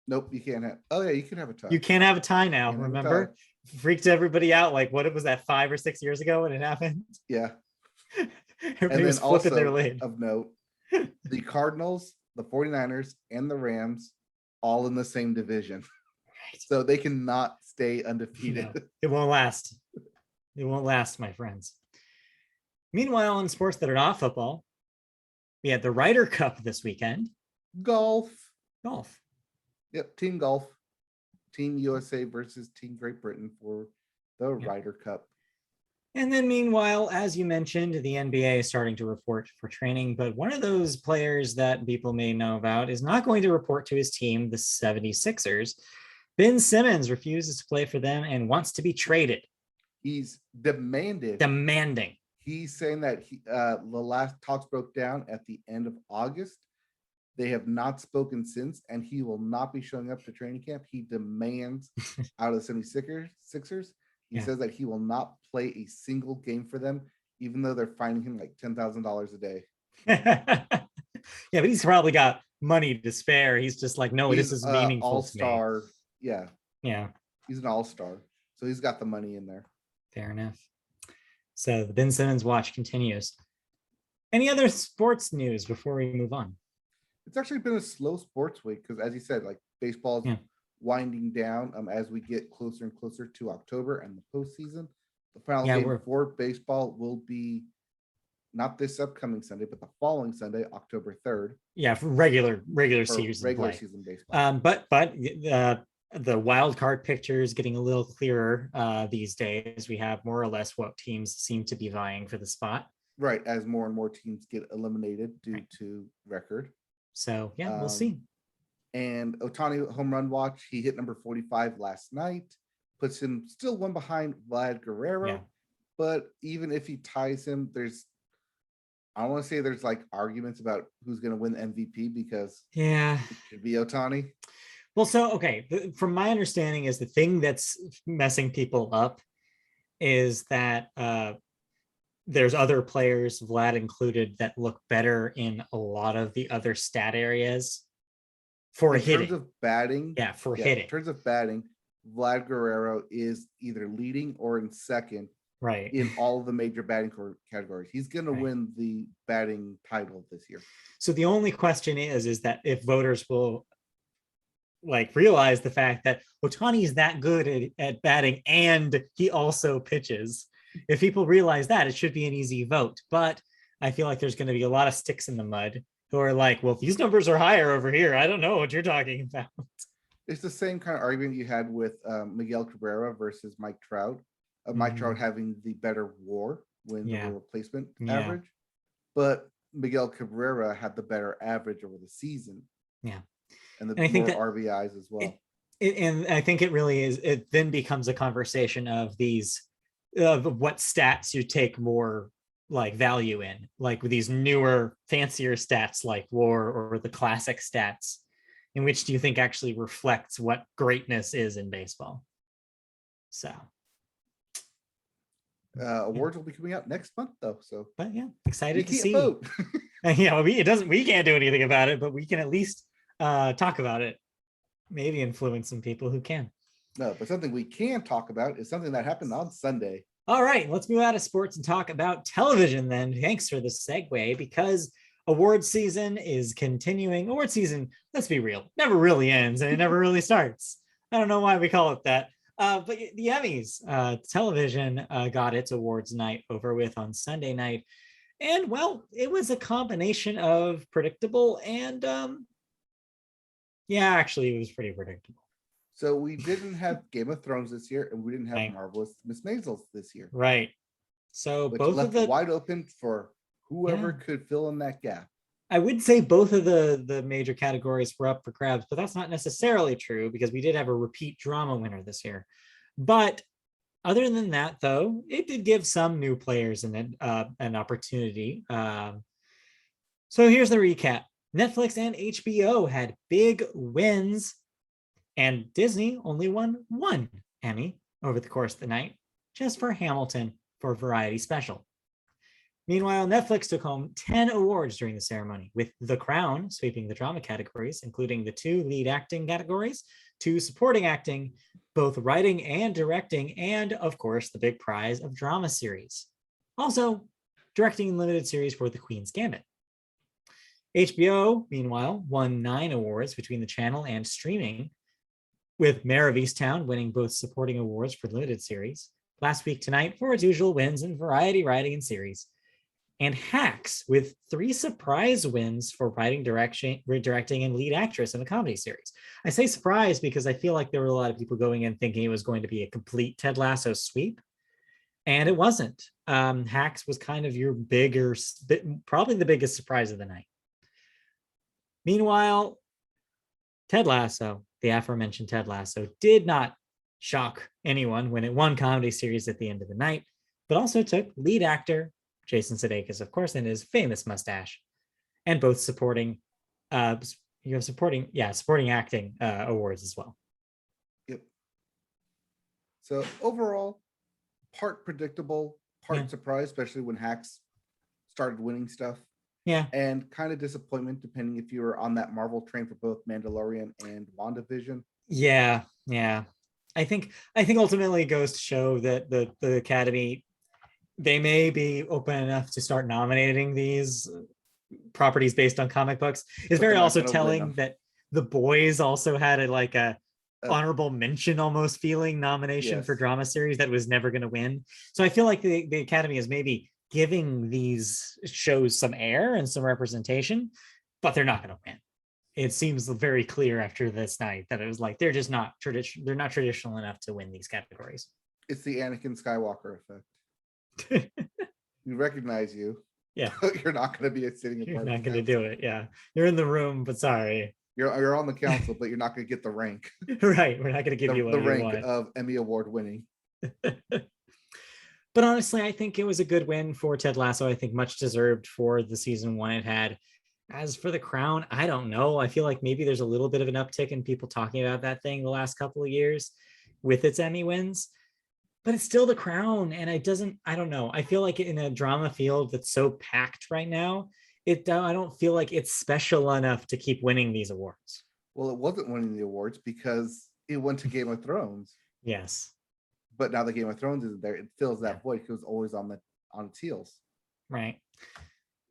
Nope, you can't have. Oh, yeah, you can have a tie. You can't have a tie now, remember? Freaked everybody out. What was that, 5 or 6 years ago when it happened? Yeah. Everybody And then was flipping their also lid. of note, the Cardinals, the 49ers, and the Rams all in the same division. Right. So they cannot stay undefeated. No, it won't last. It won't last, my friends. Meanwhile, in sports that are not football, we had the Ryder Cup this weekend. Golf. Golf. Yep, team golf. Team USA versus Team Great Britain for the Ryder Cup. And then meanwhile, as you mentioned, the NBA is starting to report for training, but one of those players that people may know about is not going to report to his team, the 76ers. Ben Simmons refuses to play for them and wants to be traded. He's demanding. He's saying that the last talks broke down at the end of August. They have not spoken since, and he will not be showing up to training camp. He demands out of the 76ers. He says that he will not play a single game for them, even though they're fining him like $10,000 a day. Yeah, but he's probably got money to spare. He's just like, no, this is meaningful all-star. to me. Yeah. He's an all-star. So he's got the money in there. Fair enough. So the Ben Simmons watch continues. Any other sports news before we move on? It's actually been a slow sports week because, as you said, like baseball's winding down as we get closer and closer to October and the postseason. The final game for baseball will be not this upcoming Sunday, but the following Sunday, October 3rd. Yeah, for regular season baseball. But the wild card picture is getting a little clearer these days. We have more or less what teams seem to be vying for the spot. Right, as more and more teams get eliminated due to record. So yeah, we'll see. And Ohtani home run watch, he hit number 45 last night, puts him still one behind Vlad Guerrero. Yeah. But even if he ties him, I don't want to say there's like arguments about who's going to win the MVP because it should be Ohtani. Well, so, okay, from my understanding is the thing that's messing people up is that there's other players, Vlad included, that look better in a lot of the other stat areas for hitting. In terms of batting. Yeah, for hitting. In terms of batting, Vlad Guerrero is either leading or in second. Right. In all of the major batting categories. He's going to win the batting title this year. So the only question is that if voters will like realize the fact that Ohtani is that good at batting and he also pitches. If people realize that, it should be an easy vote. But I feel like there's going to be a lot of sticks in the mud who are like, well, these numbers are higher over here. I don't know what you're talking about. It's the same kind of argument you had with Miguel Cabrera versus Mike Trout. Mike Trout having the better WAR wins over replacement average, but Miguel Cabrera had the better average over the season. Yeah, and I think more RBIs as well. And I think it really is. It then becomes a conversation of what stats you take more like value in, like with these newer, fancier stats like WAR or the classic stats. In which do you think actually reflects what greatness is in baseball? So. Awards will be coming out next month though, but excited to see. Vote. We can't do anything about it, but we can at least talk about it, maybe influence some people who can. No, but something we can talk about is something that happened on Sunday. All right, let's move out of sports and talk about television then. Thanks for the segue, because award season is continuing. Award season, let's be real, never really ends and it never really starts. I don't know why we call it that. But the Emmys, television got its awards night over with on Sunday night. And, well, it was a combination of predictable and, actually, it was pretty predictable. So we didn't have Game of Thrones this year, and we didn't have Marvelous Miss Maisel this year. Right. So both left of the wide open for whoever could fill in that gap. I would say both of the major categories were up for grabs, but that's not necessarily true because we did have a repeat drama winner this year. But other than that, though, it did give some new players an opportunity. So here's the recap. Netflix and HBO had big wins, and Disney only won one Emmy over the course of the night, just for Hamilton for Variety Special. Meanwhile, Netflix took home 10 awards during the ceremony, with The Crown sweeping the drama categories, including the 2 lead acting categories, 2 supporting acting, both writing and directing, and, of course, the big prize of drama series. Also, directing limited series for The Queen's Gambit. HBO, meanwhile, won 9 awards between the channel and streaming, with Mare of Easttown winning both supporting awards for limited series, Last Week Tonight for its usual wins in variety writing and series, and Hacks with 3 surprise wins for writing, directing, and lead actress in a comedy series. I say surprise because I feel like there were a lot of people going in thinking it was going to be a complete Ted Lasso sweep, and it wasn't. Hacks was kind of your probably the biggest surprise of the night. Meanwhile, Ted Lasso, the aforementioned Ted Lasso, did not shock anyone when it won comedy series at the end of the night, but also took lead actor Jason Sudeikis, of course, and his famous mustache, and both supporting acting awards as well. Yep. So overall, part predictable, part surprise, especially when Hacks started winning stuff. Yeah. And kind of disappointment depending if you were on that Marvel train for both Mandalorian and WandaVision. Yeah. I think ultimately it goes to show that the Academy, they may be open enough to start nominating these properties based on comic books. It's very also telling that The Boys also had a honorable mention almost feeling nomination for drama series that was never going to win. So I feel like the Academy is maybe giving these shows some air and some representation, but they're not going to win. It seems very clear after this night that it was like they're just not traditional. They're not traditional enough to win these categories. It's the Anakin Skywalker effect. We recognize you. Yeah, but you're not going to be sitting. You're not going to do it. Yeah, you're in the room, but sorry. You're on the council, but you're not going to get the rank. Right, we're not going to give you the rank of Emmy Award winning. But honestly, I think it was a good win for Ted Lasso. I think much deserved for the season 1 it had. As for The Crown, I don't know. I feel like maybe there's a little bit of an uptick in people talking about that thing the last couple of years with its Emmy wins, but it's still The Crown. And I don't know. I feel like in a drama field that's so packed right now, I don't feel like it's special enough to keep winning these awards. Well, it wasn't winning the awards because it went to Game of Thrones. Yes. But now the Game of Thrones is there. It fills that void because it was always on its heels. Right.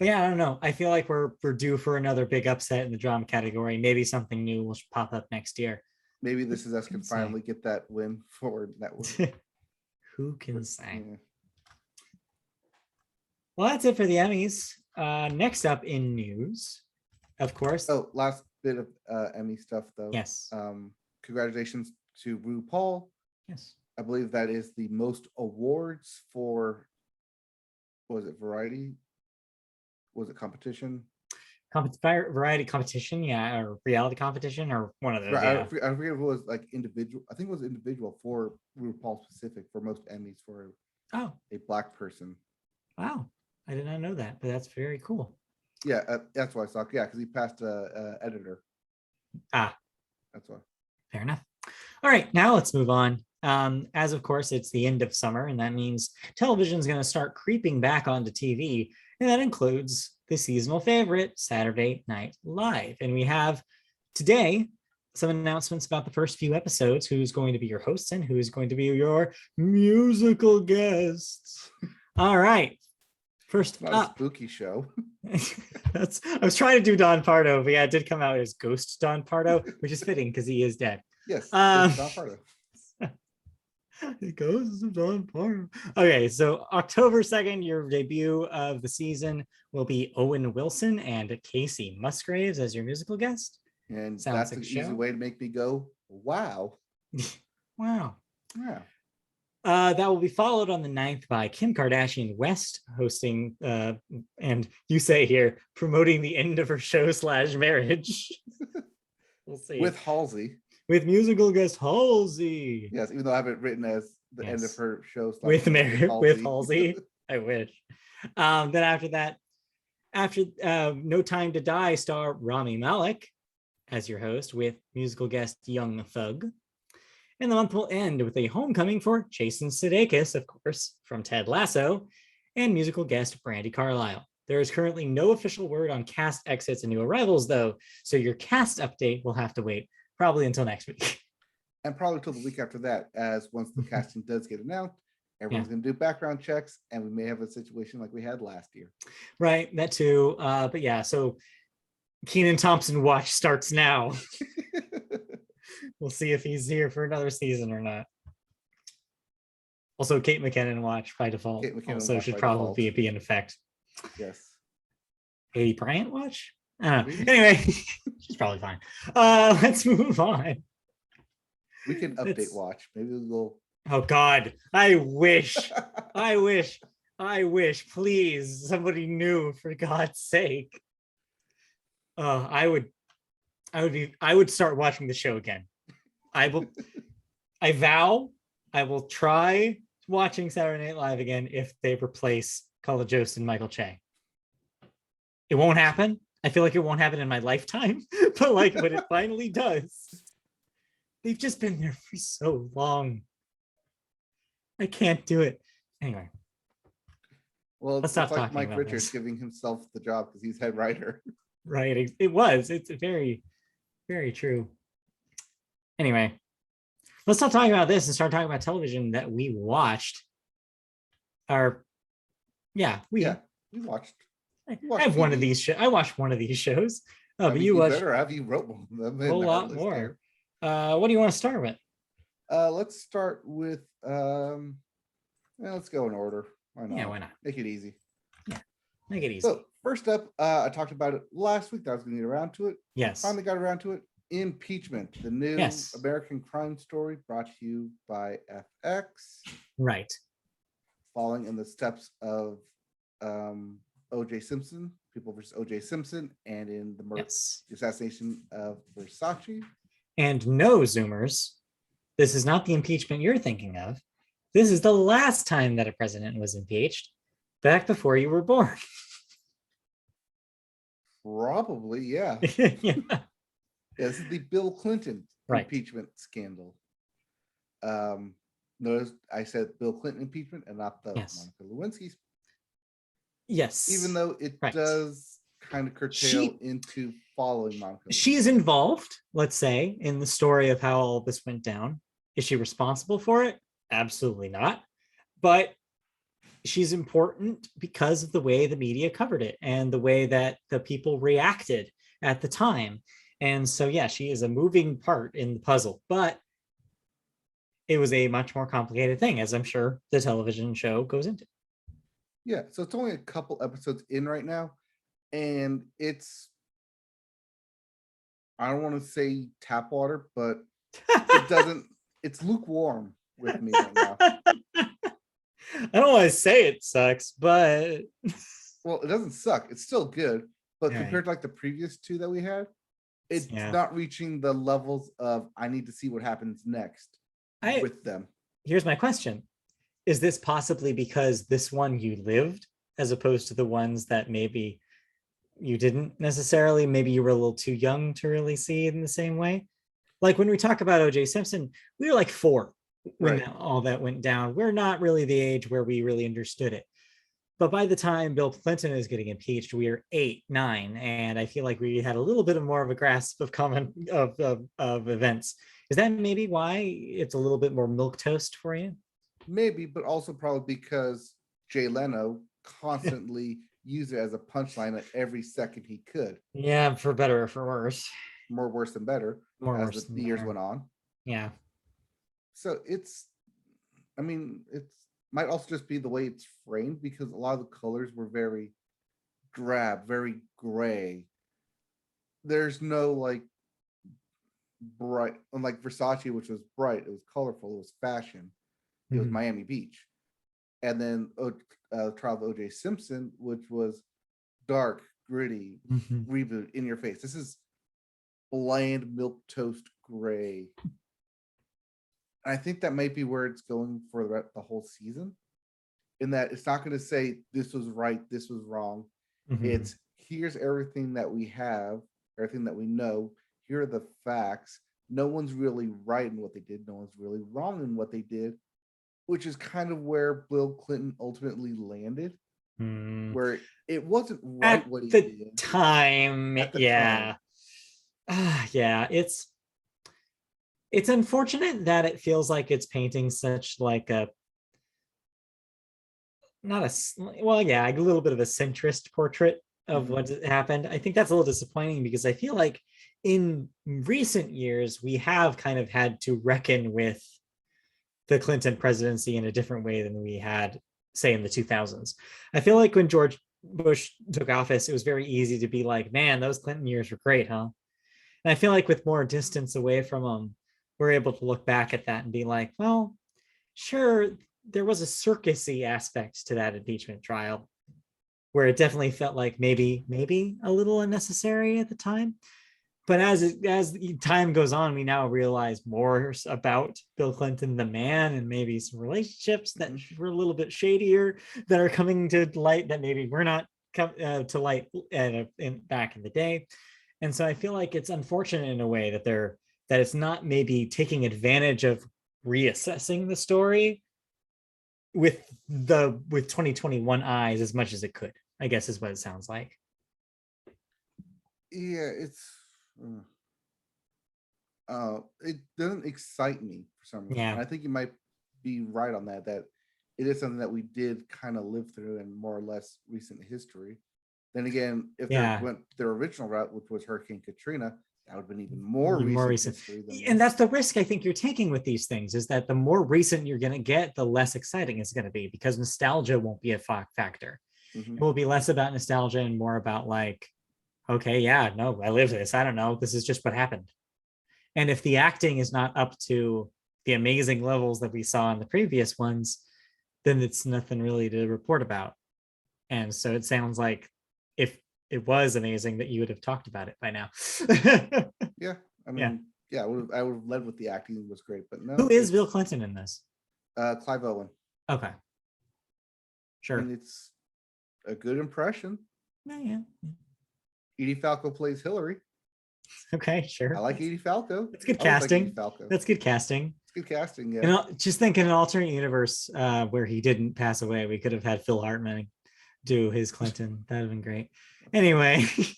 But yeah, I don't know. I feel like we're due for another big upset in the drama category. Maybe something new will pop up next year. Maybe This Is Us can finally get that win for network. Who can say? Yeah. Well, that's it for the Emmys. Next up in news, of course. Oh, last bit of Emmy stuff though. Yes. Congratulations to RuPaul. Yes. I believe that is the most awards for, was it variety? Was it competition? Variety competition, yeah, or reality competition, or one of those. I forget if it was like individual. I think it was individual for RuPaul specific for most Emmys for a Black person. Wow, I did not know that, but that's very cool. Yeah, that's why I saw. Yeah, because he passed editor. That's why. Fair enough. All right, now let's move on. As of course, it's the end of summer, and that means television is going to start creeping back onto TV, and that includes the seasonal favorite, Saturday Night Live. And we have today some announcements about the first few episodes, who's going to be your hosts and who's going to be your musical guests. All right. First Not up, a spooky show. I was trying to do Don Pardo, but yeah, it did come out as Ghost Don Pardo, which is fitting because he is dead. Yes, Don Pardo. It goes to Don Pardo. Okay, so October 2nd, your debut of the season will be Owen Wilson and Casey Musgraves as your musical guest. And Sounds that's like an a show. easy way to make me go, wow. Wow. Yeah. That will be followed on the 9th by Kim Kardashian West hosting, and you say here, promoting the end of her show / marriage. We'll see. With Halsey. With musical guest Halsey. Yes, even though I have it written as the end of her show / with Halsey. I wish. Then after that, after No Time to Die star Rami Malek as your host with musical guest Young Thug. And the month will end with a homecoming for Jason Sudeikis, of course, from Ted Lasso, and musical guest Brandi Carlile. There is currently no official word on cast exits and new arrivals, though, so your cast update will have to wait probably until next week. And probably till the week after that, as once the casting does get announced, Everyone's going to do background checks, and we may have a situation like we had last year. Right, that too. But yeah, so Kenan Thompson watch starts now. We'll see if he's here for another season or not. Also, Kate McKinnon watch by default. Also should probably be in effect. Yes. Katie Bryant watch? I don't know. Anyway, she's probably fine. Let's move on. We can update watch. Maybe we'll. Oh God, I wish, please, somebody knew, for God's sake. I would start watching the show again. I vow I will try watching Saturday Night Live again if they replace Cullen Jost and Michael Che. It won't happen. I feel like it won't happen in my lifetime, but like when it finally does, they've just been there for so long. I can't do it. Anyway. Well, let's stop like talking Mike about Richards this. giving himself the job because he's head writer. Right. It's very, very true. Anyway, let's stop talking about this and start talking about television that we watched. We watched. I have one of these shows. I watched one of these shows. But you watched better have you wrote one of them. A whole lot more. What do you want to start with? Let's start with let's go in order. Why not? Yeah, why not? Make it easy. Yeah, make it easy. So first up, I talked about it last week. That I was going to get around to it. Yes. Finally got around to it. Impeachment, the new American crime story brought to you by FX. Right. Following in the steps of O.J. Simpson, People versus O.J. Simpson, and in the assassination of Versace. And no, Zoomers, this is not the impeachment you're thinking of. This is the last time that a president was impeached, back before you were born. Probably, yeah. Yeah. This is the Bill Clinton impeachment scandal. Notice I said Bill Clinton impeachment and not the Monica Lewinsky's. Yes. Even though it does kind of curtail into following Monica. She's involved, let's say, in the story of how all this went down. Is she responsible for it? Absolutely not. But she's important because of the way the media covered it and the way that the people reacted at the time. And so, yeah, she is a moving part in the puzzle, but it was a much more complicated thing, as I'm sure the television show goes into. Yeah, so it's only a couple episodes in right now, and it's, I don't want to say tap water, but it's lukewarm with me right now. I don't want to say it sucks, but... Well, it doesn't suck. It's still good, but compared to like the previous two that we had, it's not reaching the levels of I need to see what happens next with them. Here's my question. Is this possibly because this one you lived as opposed to the ones that maybe you didn't necessarily, maybe you were a little too young to really see it in the same way? Like when we talk about O.J. Simpson, we were like 4 when all that went down. We're not really the age where we really understood it. But by the time Bill Clinton is getting impeached, we are 8, 9, and I feel like we had a little bit more of a grasp of of events. Is that maybe why it's a little bit more milquetoast for you? Maybe, but also probably because Jay Leno constantly used it as a punchline at every second he could. Yeah, for better or for worse. More worse than better. As the years went on. Yeah. So it might also just be the way it's framed because a lot of the colors were very drab, very gray. There's no like bright, unlike Versace, which was bright, it was colorful, it was fashion, it was Miami Beach. And then Trial of O.J. Simpson, which was dark, gritty, reboot, in your face. This is bland milquetoast gray. I think that might be where it's going for the whole season, in that it's not going to say this was right, this was wrong. It's here's everything that we have, everything that we know. Here are the facts. No one's really right in what they did. No one's really wrong in what they did, which is kind of where Bill Clinton ultimately landed, where it wasn't right what he did. At the time. Yeah, it's unfortunate that it feels like it's painting such like a not well, yeah, a little bit of a centrist portrait of Mhm. what happened. I think that's a little disappointing because I feel like in recent years we have kind of had to reckon with the Clinton presidency in a different way than we had, say, in the 2000s. I feel like when George Bush took office, it was very easy to be like, man, those Clinton years were great, huh? And I feel like with more distance away from them, we're able to look back at that and be like, well, sure, there was a circusy aspect to that impeachment trial where it definitely felt like maybe a little unnecessary at the time. But as time goes on, we now realize more about Bill Clinton, the man, and maybe some relationships that were a little bit shadier that are coming to light that maybe we're not to light back in the day. And so I feel like it's unfortunate in a way that it's not maybe taking advantage of reassessing the story with 2021 eyes as much as it could, I guess is what it sounds like. Yeah, it doesn't excite me for some reason. Yeah. And I think you might be right on that, that it is something that we did kind of live through in more or less recent history. Then again, if they went their original route, which was Hurricane Katrina, that would have been even more recent history than and that's the risk I think you're taking with these things, is that the more recent you're going to get, the less exciting it's going to be, because nostalgia won't be a factor. It will be less about nostalgia and more about like, okay, yeah, no, I lived this, I don't know, this is just what happened. And if the acting is not up to the amazing levels that we saw in the previous ones, then it's nothing really to report about. And so it sounds like if it was amazing, that you would have talked about it by now. Yeah, I mean, I would have led with the acting was great, but no. Who is Bill Clinton in this? Clive Owen. Okay, sure. I mean, it's a good impression. Yeah. Edie Falco plays Hillary. Okay, sure. I like Edie Falco. That's good casting. Like That's good casting. It's good casting. Yeah. And I'll just think in an alternate universe where he didn't pass away, we could have had Phil Hartman do his Clinton. That'd have been great. Anyway. He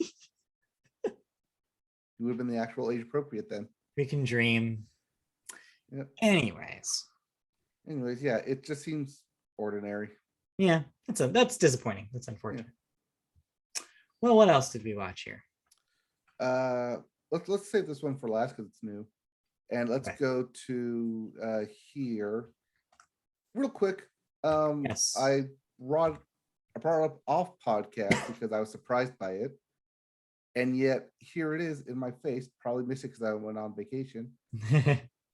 would have been the actual age appropriate then. We can dream. Yep. Anyways, yeah, it just seems ordinary. Yeah, that's disappointing. That's unfortunate. Yeah. Well, what else did we watch here? Let's save this one for last because it's new, and let's go to here real quick. Yes, I brought up off podcast because I was surprised by it, and yet here it is in my face. Probably missed it because I went on vacation,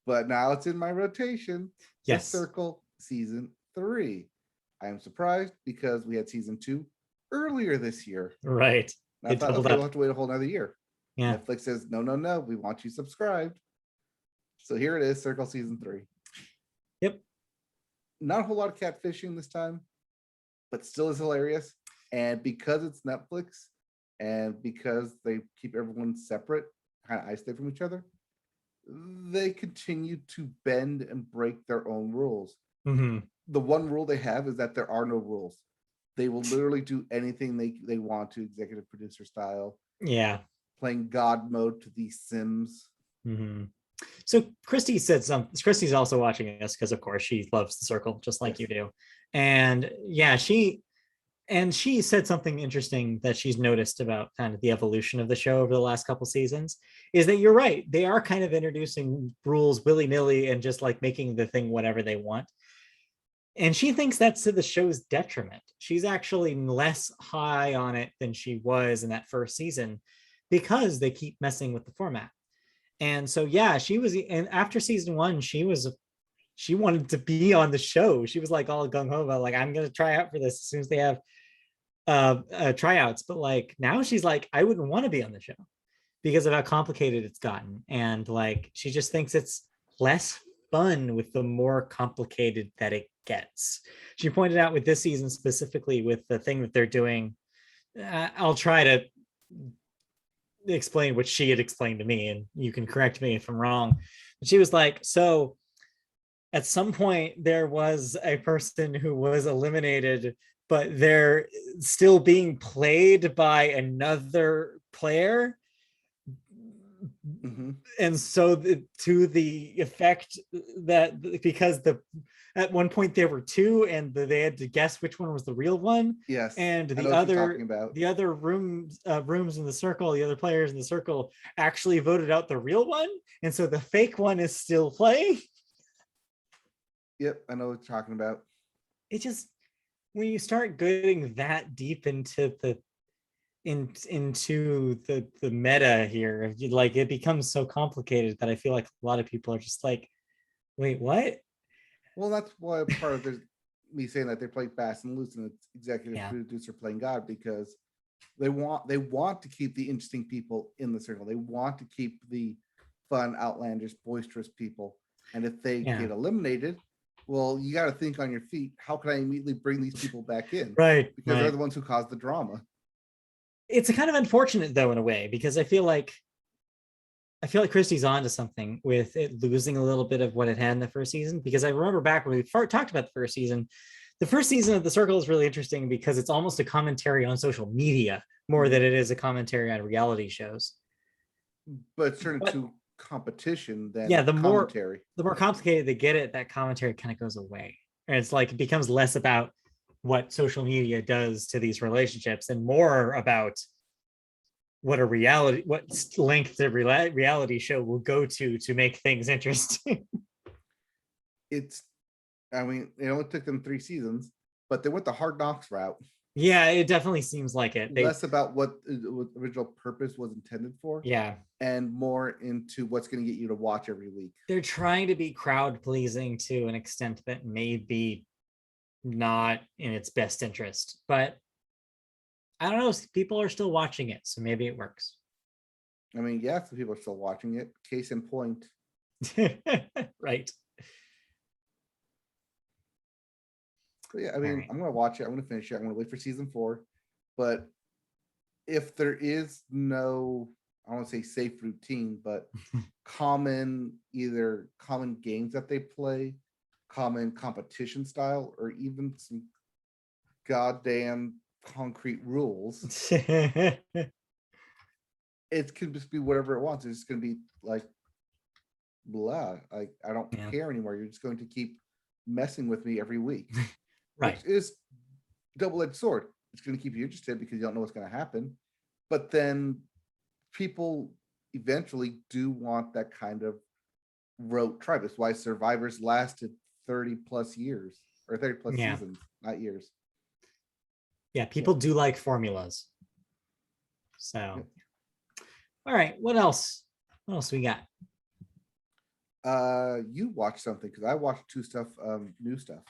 but now it's in my rotation. Yes, The Circle season 3. I am surprised because we had season 2 earlier this year. Right. I thought, okay, we'll have to wait a whole nother year. Yeah. Netflix says, no, we want you subscribed. So here it is, Circle season 3. Yep. Not a whole lot of catfishing this time, but still is hilarious. And because it's Netflix and because they keep everyone separate, kind of isolate from each other, they continue to bend and break their own rules. Mm-hmm. The one rule they have is that there are no rules. They will literally do anything they want to, executive producer style. Yeah. Playing God mode to these Sims. Mm-hmm. So Christy said Christy's also watching this because, of course, she loves The Circle just like you do. And yeah, she said something interesting that she's noticed about kind of the evolution of the show over the last couple seasons, is that you're right. They are kind of introducing rules willy-nilly and just like making the thing whatever they want. And she thinks that's to the show's detriment. She's actually less high on it than she was in that first season because they keep messing with the format. And so, yeah, and after season 1, she wanted to be on the show. She was like all gung ho about like, I'm going to try out for this as soon as they have tryouts. But like now she's like, I wouldn't want to be on the show because of how complicated it's gotten. And like, she just thinks it's less fun with the more complicated that it gets. She pointed out with this season specifically with the thing that they're doing, I'll try to explain what she had explained to me, and you can correct me if I'm wrong. But she was like, so at some point there was a person who was eliminated, but they're still being played by another player. Mm-hmm. And so to the effect that because at one point there were two, and they had to guess which one was the real one. Yes. And I know what you're talking about. the other rooms in the circle, the other players in the circle actually voted out the real one, and so the fake one is still playing. Yep, I know what you're talking about. It just, when you start getting that deep into the meta here, like, it becomes so complicated that I feel like a lot of people are just like, wait, what? Well, that's why part of me saying that they play fast and loose, and it's executive Yeah. producer playing God, because they want to keep the interesting people in the circle. They want to keep the fun, outlandish, boisterous people. And if they get eliminated, well, you got to think on your feet. How can I immediately bring these people back in? Right. Because they're the ones who caused the drama. It's a kind of unfortunate though, in a way, because I feel like Christie's onto something with it losing a little bit of what it had in the first season. Because I remember back when we talked about the first season of The Circle is really interesting because it's almost a commentary on social media more than it is a commentary on reality shows. But it's turned into competition than the commentary. more complicated they get it, that commentary kind of goes away. And it's like, it becomes less about what social media does to these relationships and more about what length the reality show will go to make things interesting. It only took them 3 seasons, but they went the Hard Knocks route. Yeah, it definitely seems like it. Less about what the original purpose was intended for. Yeah. And more into what's going to get you to watch every week. They're trying to be crowd pleasing to an extent that may be not in its best interest, but I don't know, people are still watching it, so maybe it works. I mean, yeah, some people are still watching it. Case in point. Right. So yeah, I mean, I'm going to watch it. I'm going to finish it. I'm going to wait for season 4. But if there is no, I don't want to say safe routine, but either common games that they play, common competition style, or even some goddamn concrete rules, it could just be whatever it wants. It's just going to be like, blah. Like, I don't care anymore. You're just going to keep messing with me every week. Right. Which is double-edged sword. It's going to keep you interested because you don't know what's going to happen. But then people eventually do want that kind of rote tribe. That's why Survivors lasted 30 plus years or 30 plus seasons, not years. Yeah, people do like formulas. So, all right, what else? What else we got? You watched something because I watched new stuff.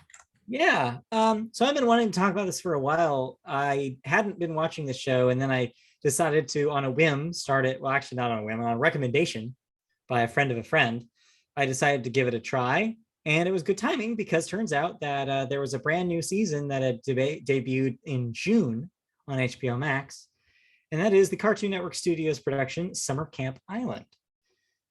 Yeah. So I've been wanting to talk about this for a while. I hadn't been watching the show, and then I decided to, on a whim, start it. Well, actually, not on a whim, on a recommendation by a friend of a friend. I decided to give it a try, and it was good timing because turns out that there was a brand new season that had debuted in June on HBO Max, and that is the Cartoon Network Studios production Summer Camp Island.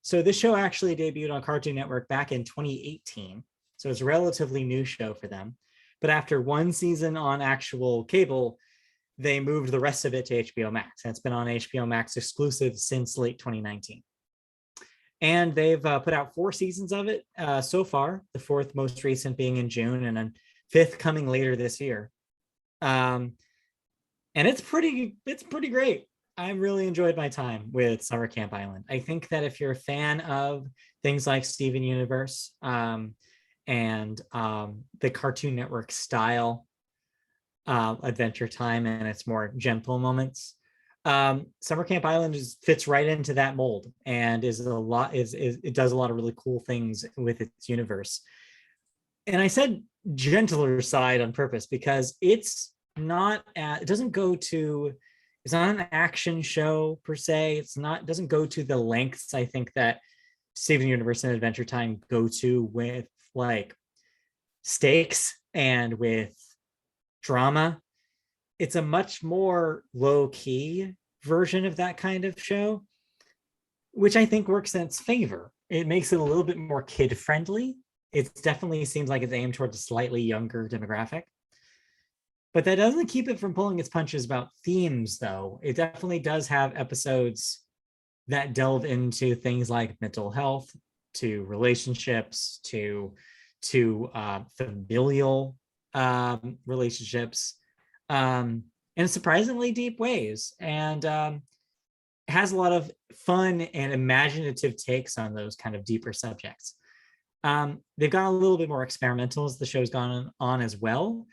So this show actually debuted on Cartoon Network back in 2018. So it's a relatively new show for them. But after one season on actual cable, they moved the rest of it to HBO Max. And it's been on HBO Max exclusive since late 2019. And they've put out 4 seasons of it so far, the 4th most recent being in June, and then 5th coming later this year. And it's pretty great. I really enjoyed my time with Summer Camp Island. I think that if you're a fan of things like Steven Universe, and the Cartoon Network style Adventure Time and its more gentle moments, Summer Camp Island fits right into that mold and it does a lot of really cool things with its universe. And I said gentler side on purpose because it's not an action show per se. It doesn't go to the lengths I think that Steven Universe and Adventure Time go to with like stakes and with drama. It's a much more low-key version of that kind of show, which I think works in its favor. It makes it a little bit more kid-friendly. It definitely seems like it's aimed towards a slightly younger demographic. But that doesn't keep it from pulling its punches about themes, though. It definitely does have episodes that delve into things like mental health, to relationships, to to familial relationships in surprisingly deep ways, and has a lot of fun and imaginative takes on those kind of deeper subjects. They've gone a little bit more experimental as the show's gone on as well.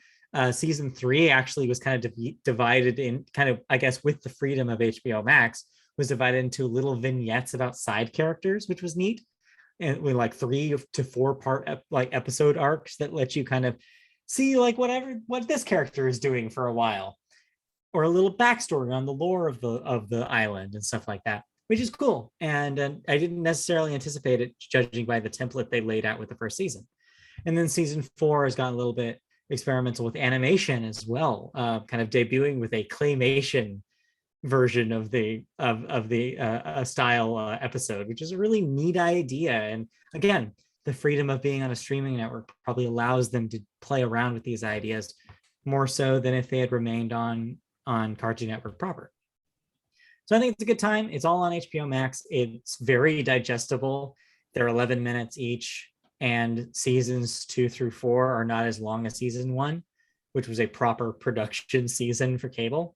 Season 3 actually was kind of divided in kind of, I guess, with the freedom of HBO Max, was divided into little vignettes about side characters, which was neat. And with like 3 to 4 part like episode arcs that let you kind of see like what this character is doing for a while, or a little backstory on the lore of the island and stuff like that, which is cool. And I didn't necessarily anticipate it, judging by the template they laid out with the first season. And then season 4 has gotten a little bit experimental with animation as well, kind of debuting with a claymation version of the style episode, which is a really neat idea. And again, the freedom of being on a streaming network probably allows them to play around with these ideas more so than if they had remained on Cartoon Network proper. So I think it's a good time. It's all on HBO Max. It's very digestible. They're 11 minutes each, and seasons 2 through 4 are not as long as season 1, which was a proper production season for cable.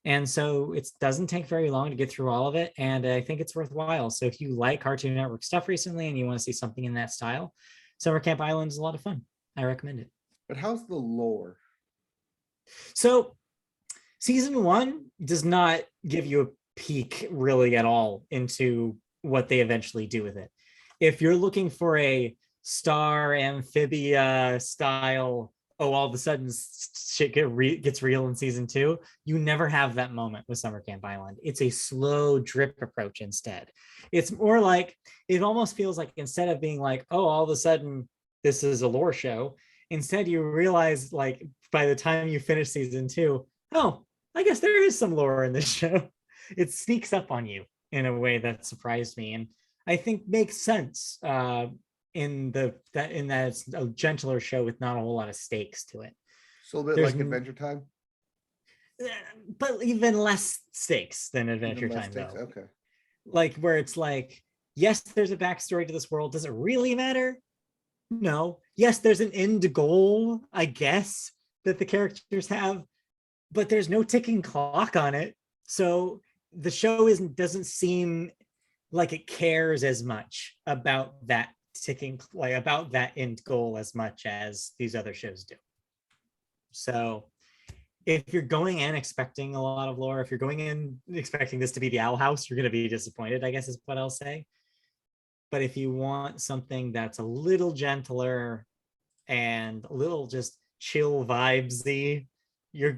And so it doesn't take very long to get through all of it, and I think it's worthwhile. So if you like Cartoon Network stuff recently and you want to see something in that style, Summer Camp Island is a lot of fun. I recommend it. But how's the lore? So season 1 does not give you a peek really at all into what they eventually do with it. If you're looking for a Star Amphibia style, oh, all of a sudden shit gets real in season 2, you never have that moment with Summer Camp Island. It's a slow drip approach instead. It's more like, it almost feels like, instead of being like, oh, all of a sudden this is a lore show, instead you realize, like, by the time you finish season 2, oh, I guess there is some lore in this show. It sneaks up on you in a way that surprised me, and I think makes sense in that it's a gentler show with not a whole lot of stakes to it. So a bit like Adventure Time, but even less stakes than Adventure Time, though. Okay. Like, where it's like, yes, there's a backstory to this world. Does it really matter? No. Yes, there's an end goal, I guess, that the characters have, but there's no ticking clock on it. So the show doesn't seem like it cares as much about that about that end goal as much as these other shows do. So if you're going in expecting a lot of lore, if you're going in expecting this to be the Owl House, you're going to be disappointed, I guess is what I'll say. But if you want something that's a little gentler and a little just chill vibesy,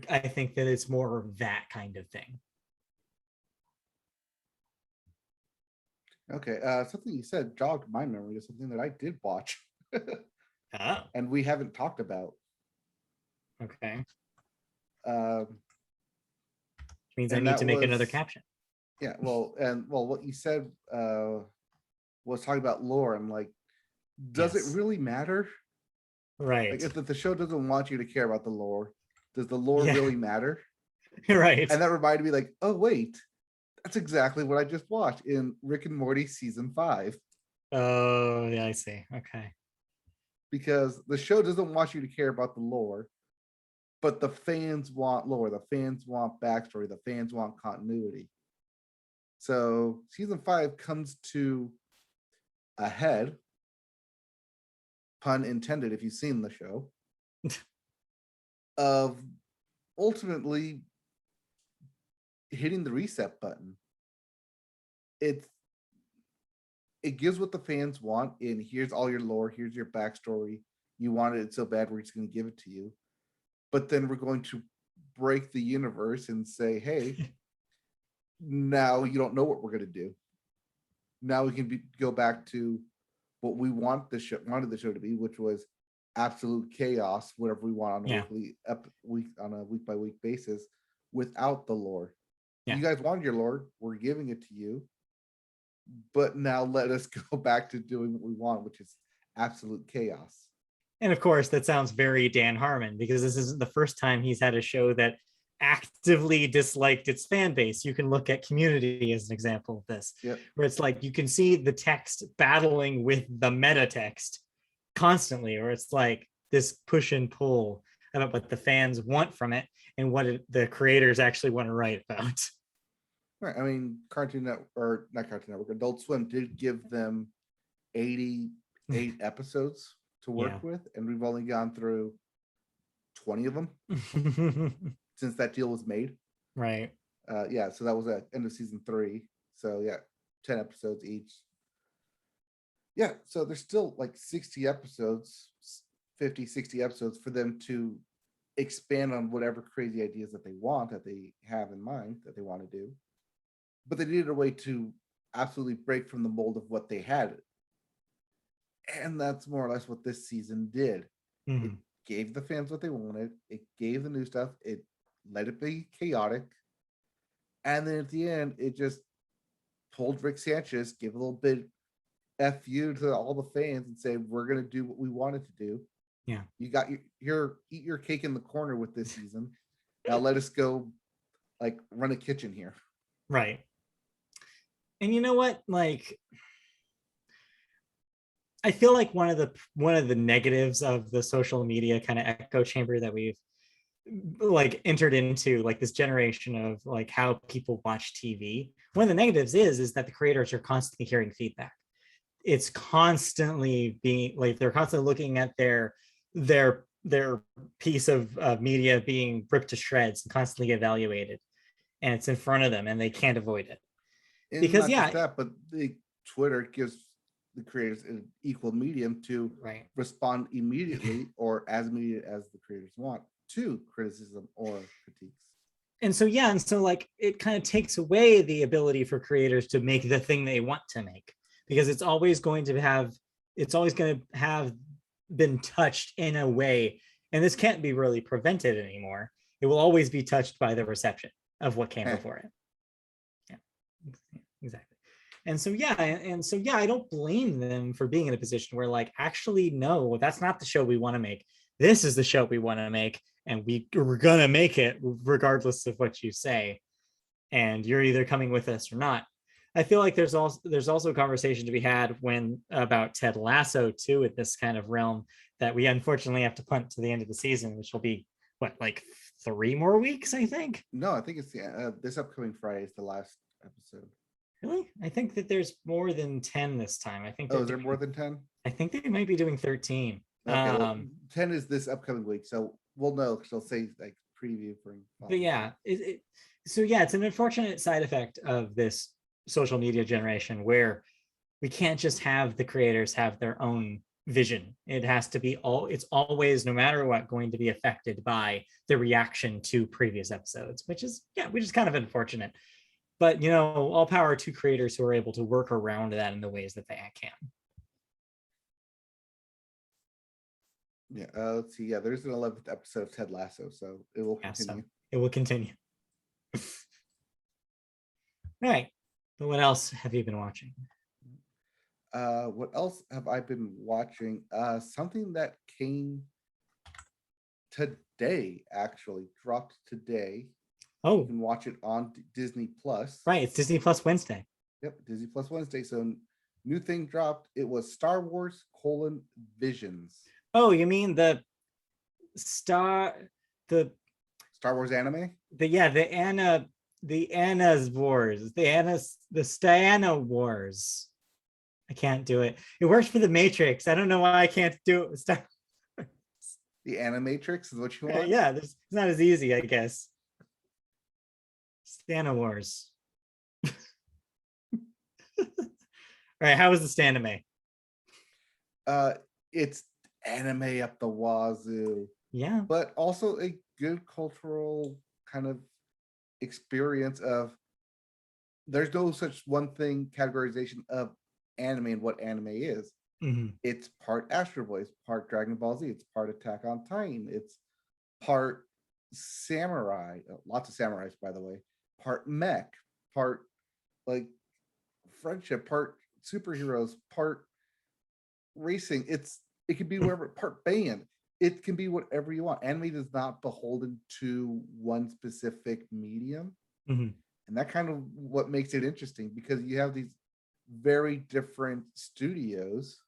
I think that it's more of that kind of thing. Okay, something you said jogged my memory of something that I did watch. Oh. And we haven't talked about. Okay. Which means I need to make another caption. Yeah, well, what you said was talking about lore, and like, does it really matter? Right. Like, if the show doesn't want you to care about the lore, does the lore really matter? Right. And that reminded me, like, oh wait, that's exactly what I just watched in Rick and Morty season 5. Oh, yeah, I see. Okay. Because the show doesn't want you to care about the lore, but the fans want lore. The fans want backstory. The fans want continuity. So season 5 comes to a head, pun intended if you've seen the show, of ultimately hitting the reset button. It gives what the fans want, and here's all your lore, here's your backstory. You wanted it so bad, we're just going to give it to you. But then we're going to break the universe and say, hey, now you don't know what we're going to do. Now we can go back to what we wanted the show to be, which was absolute chaos, whatever we want on a week by week basis, without the lore. Yeah. You guys wanted your lore, we're giving it to you, but now let us go back to doing what we want, which is absolute chaos. And of course, that sounds very Dan Harmon, because this isn't the first time he's had a show that actively disliked its fan base. You can look at Community as an example of this, where it's like you can see the text battling with the meta text constantly, or it's like this push and pull about what the fans want from it and what the creators actually want to write about. Right. I mean, Cartoon Network, or not Cartoon Network, Adult Swim did give them 88 episodes to Yeah. work with, and we've only gone through 20 of them since that deal was made. Right. Yeah, so that was at end of season 3. So yeah, 10 episodes each. Yeah, so there's still like 60 episodes, 50, 60 episodes for them to expand on whatever crazy ideas that they want, that they have in mind, that they want to do. But they needed a way to absolutely break from the mold of what they had. And that's more or less what this season did. It Mm-hmm. gave the fans what they wanted, it gave the new stuff, it let it be chaotic. And then at the end, it just told Rick Sanchez, give a little bit F you to all the fans and say, we're going to do what we wanted to do. Yeah. You got your eat your cake in the corner with this season. Now let us go like run a kitchen here. Right. And you know what? Like, I feel like one of the negatives of the social media kind of echo chamber that we've like entered into, like this generation of like how people watch TV. One of the negatives is that the creators are constantly hearing feedback. It's constantly being like they're constantly looking at their piece of media being ripped to shreds and constantly evaluated, and it's in front of them and they can't avoid it. And Because not just yeah, that, but the Twitter gives the creators an equal medium to right. respond immediately or as immediate as the creators want to criticism or critiques. And so yeah, and so like it kind of takes away the ability for creators to make the thing they want to make, because it's always going to have been touched in a way, and this can't be really prevented anymore. It will always be touched by the reception of what came before it. Yeah, exactly. And so yeah, I don't blame them for being in a position where like, actually, no, that's not the show we want to make. This is the show we want to make, and we're gonna make it regardless of what you say. And you're either coming with us or not. I feel like there's also a conversation to be had when about Ted Lasso too, at this kind of realm, that we unfortunately have to punt to the end of the season, which will be what, like 3 more weeks, I think. No, I think it's this upcoming Friday is the last episode. Really? I think that there's more than 10 this time. Oh, is there more than 10? I think they might be doing 13. Okay, well, 10 is this upcoming week, so we'll know because they'll say like preview for. But yeah, so yeah, it's an unfortunate side effect of this social media generation where we can't just have the creators have their own vision. It has to be it's always, no matter what, going to be affected by the reaction to previous episodes, which is kind of unfortunate. But all power to creators who are able to work around that in the ways that they can. Yeah, let's see. Yeah, there's an 11th episode of Ted Lasso, so it will continue. So it will continue. All right. But what else have you been watching? What else have I been watching? Something that came today, actually dropped today. Oh, you can watch it on Disney Plus. Right, it's Disney Plus Wednesday. Yep, Disney Plus Wednesday. So new thing dropped. It was Star Wars: Visions. Oh, you mean the Star Wars anime? The Anna's Wars. The Stana Wars. I can't do it. It works for the Matrix. I don't know why I can't do it. The Animatrix is what you want? Yeah, it's not as easy, I guess. Stana Wars. All right, how was the Stanime? It's anime up the wazoo. Yeah. But also a good cultural kind of experience of there's no such one thing categorization of anime and what anime is. Mm-hmm. It's part Astro Boy, it's part Dragon Ball Z, it's part Attack on Titan, it's part samurai, lots of samurais by the way, part mech, part like friendship, part superheroes, part racing. It can be wherever, part band. It can be whatever you want. Anime is not beholden to one specific medium. Mm-hmm. And that kind of what makes it interesting, because you have these very different studios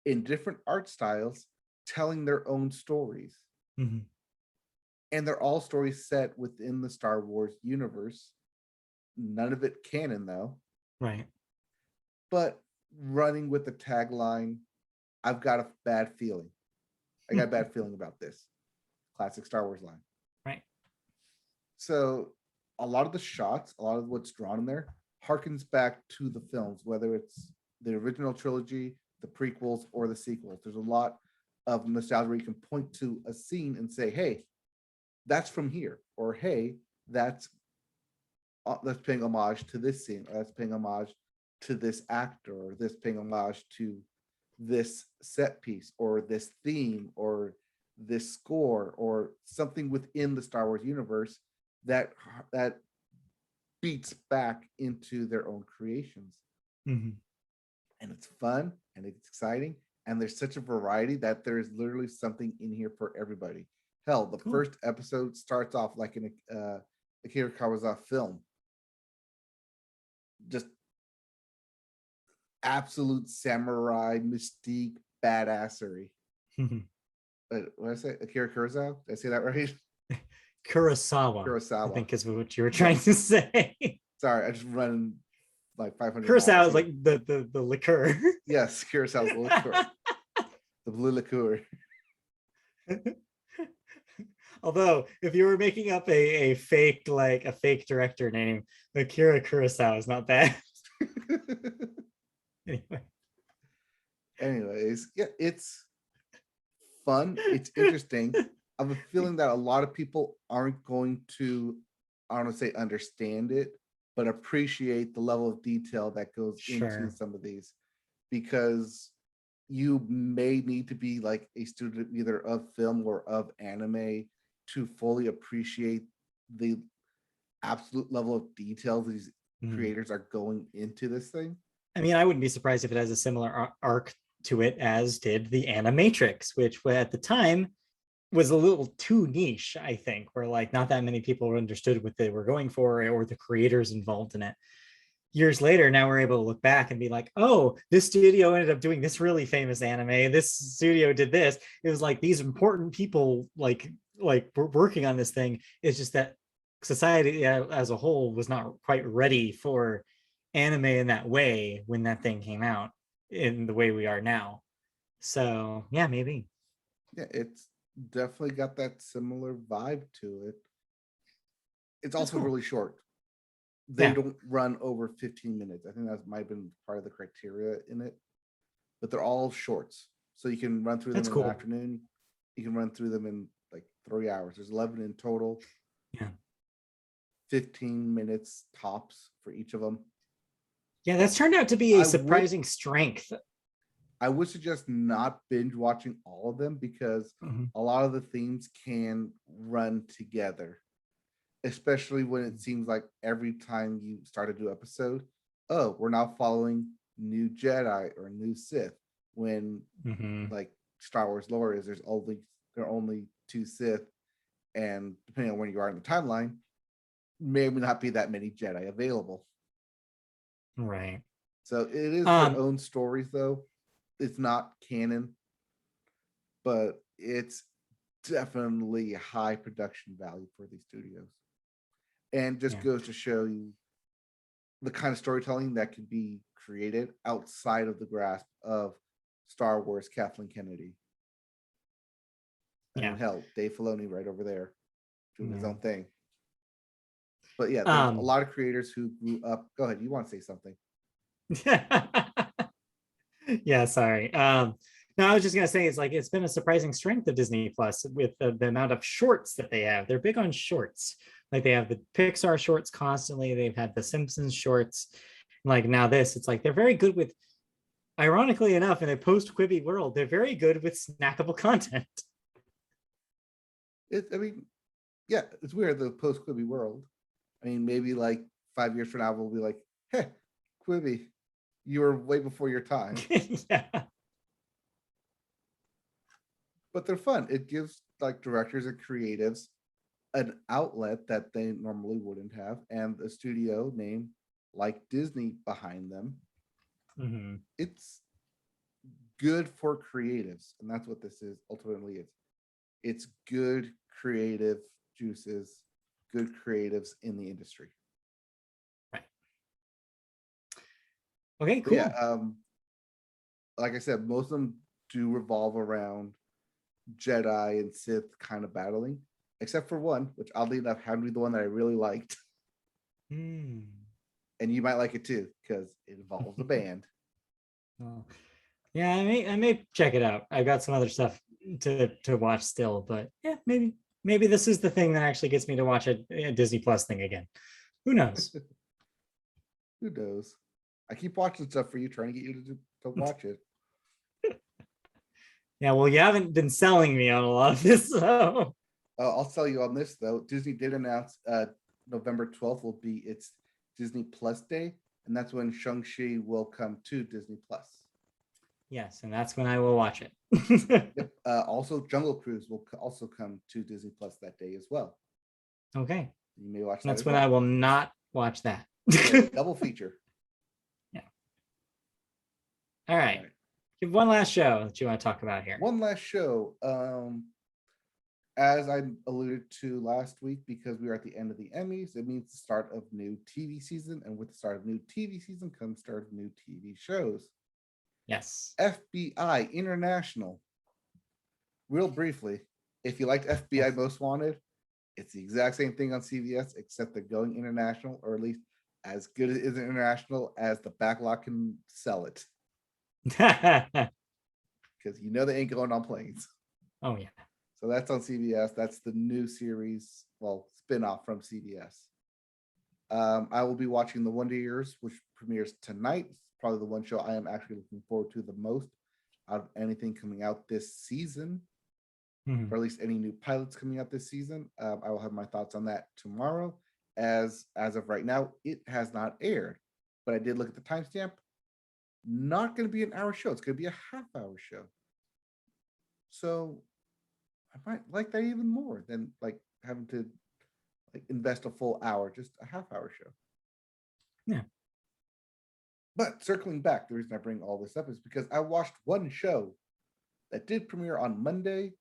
in different art styles, telling their own stories. Mhm. And they're all stories set within the Star Wars universe. None of it canon, though. Right. But running with the tagline, I've got a bad feeling. I got a bad feeling about this. Classic Star Wars line. Right. So a lot of the shots, a lot of what's drawn in there harkens back to the films, whether it's the original trilogy, the prequels, or the sequels. There's a lot of nostalgia where you can point to a scene and say, hey, that's from here, or hey, that's paying homage to this scene, or that's paying homage to this actor, or this paying homage to this set piece, or this theme, or this score, or something within the Star Wars universe that beats back into their own creations. Mhm. And it's fun and it's exciting, and there's such a variety that there's literally something in here for everybody. Hell, the Cool. first episode starts off like an Akira Kurosawa film, just absolute samurai mystique badassery. Mhm. What did I say? Akira Kurosawa? Did I say that right? Kurosawa, I Kurosawa. think is what you were trying to say. Sorry, I just run like 500 Kurosawa miles is like the liqueur. Yes, Kurosawa's the liqueur. The blue liqueur. Although, if you were making up a fake director name, Akira Kurosawa is not bad. Anyway, Anyways, yeah, it's fun. It's interesting. I have a feeling that a lot of people aren't going to, I don't want to say understand it, but appreciate the level of detail that goes into Sure. some of these, because you may need to be like a student either of film or of anime to fully appreciate the absolute level of detail these Mhm. creators are going into this thing. I mean, I wouldn't be surprised if it has a similar arc to it as did the Animatrix, which at the time was a little too niche, I think, where like not that many people understood what they were going for or the creators involved in it. Years later, now we're able to look back and be like, oh, this studio ended up doing this really famous anime. This studio did this. It was like these important people like working on this thing. It's just that society as a whole was not quite ready for anime in that way when that thing came out in the way we are now. So yeah, maybe. Yeah, it's definitely got that similar vibe to it. It's That's also cool. really short. They Yeah. don't run over 15 minutes. I think that might have been part of the criteria in it, but they're all shorts. So you can run through them That's in an cool. afternoon. You can run through them in like 3 hours. There's 11 in total. Yeah. 15 minutes tops for each of them. Yeah, that's turned out to be a surprising strength. I would suggest not binge watching all of them, because a lot of the themes can run together, especially when it seems like every time you start a new episode, oh, we're now following new Jedi or new Sith, when like Star Wars lore is there are only two Sith, and depending on where you are in the timeline, may not be that many Jedi available. Right. So it is their own stories, though. It's not canon, but it's definitely a high production value for these studios, and just goes to show you the kind of storytelling that can be created outside of the grasp of Star Wars Kathleen Kennedy. I mean, hell, Dave Filoni right over there doing his own thing. But yeah, there's a lot of creators who grew up. Go ahead, you want to say something? Yeah, sorry. No, I was just gonna say it's been a surprising strength of Disney Plus with the amount of shorts that they have. They're big on shorts. Like they have the Pixar shorts constantly. They've had the Simpsons shorts. Like now it's like they're very good with, ironically enough, in a post-Quibi world, they're very good with snackable content. I mean, yeah, it's weird, the post-Quibi world. I mean, maybe like 5 years from now, we'll be like, hey, Quibi, you were way before your time. Yeah. But they're fun. It gives like directors and creatives an outlet that they normally wouldn't have, and a studio name like Disney behind them. It's good for creatives, and that's what this is ultimately. It's good creative juices, good creatives in the industry. Right. Okay, But cool. yeah, like I said, most of them do revolve around Jedi and Sith kind of battling, except for one, which oddly enough happened to be the one that I really liked. Hmm. And you might like it too, because it involves a band. Well, yeah, I may check it out. I've got some other stuff to watch still, but yeah, maybe this is the thing that actually gets me to watch a Disney Plus thing again. Who knows? Who knows? I keep watching stuff for you, trying to get you to watch it. Yeah, well, you haven't been selling me on a lot of this, so I'll tell you on this though. Disney did announce November 12th will be its Disney Plus Day, and that's when Shang-Chi will come to Disney Plus. yes, and that's when I will watch it. Yep. Also, Jungle Cruise will also come to Disney Plus that day as well. Okay, You may watch that. that's as when well. I will not watch that. Double feature. Yeah. All right. Give one last show that you want to talk about here. One last show. As I alluded to last week, because we are at the end of the Emmys, it means the start of new TV season, and with the start of new TV season comes start of new TV shows. Yes. FBI International. Real briefly, if you liked FBI Most Wanted, it's the exact same thing on CBS, except they're going international, or at least as good as international as the backlog can sell it. Because you know they ain't going on planes. Oh yeah. So that's on CBS. That's the new series, well, spinoff from CBS. I will be watching The Wonder Years, which premieres tonight. It's probably the one show I am actually looking forward to the most out of anything coming out this season, or at least any new pilots coming out this season. I will have my thoughts on that tomorrow. As of right now, it has not aired, but I did look at the timestamp. Not going to be an hour show. It's going to be a half-hour show. So I might like that even more than like having to like invest a full hour, just a half-hour show. Yeah. But circling back, the reason I bring all this up is because I watched one show that did premiere on Monday.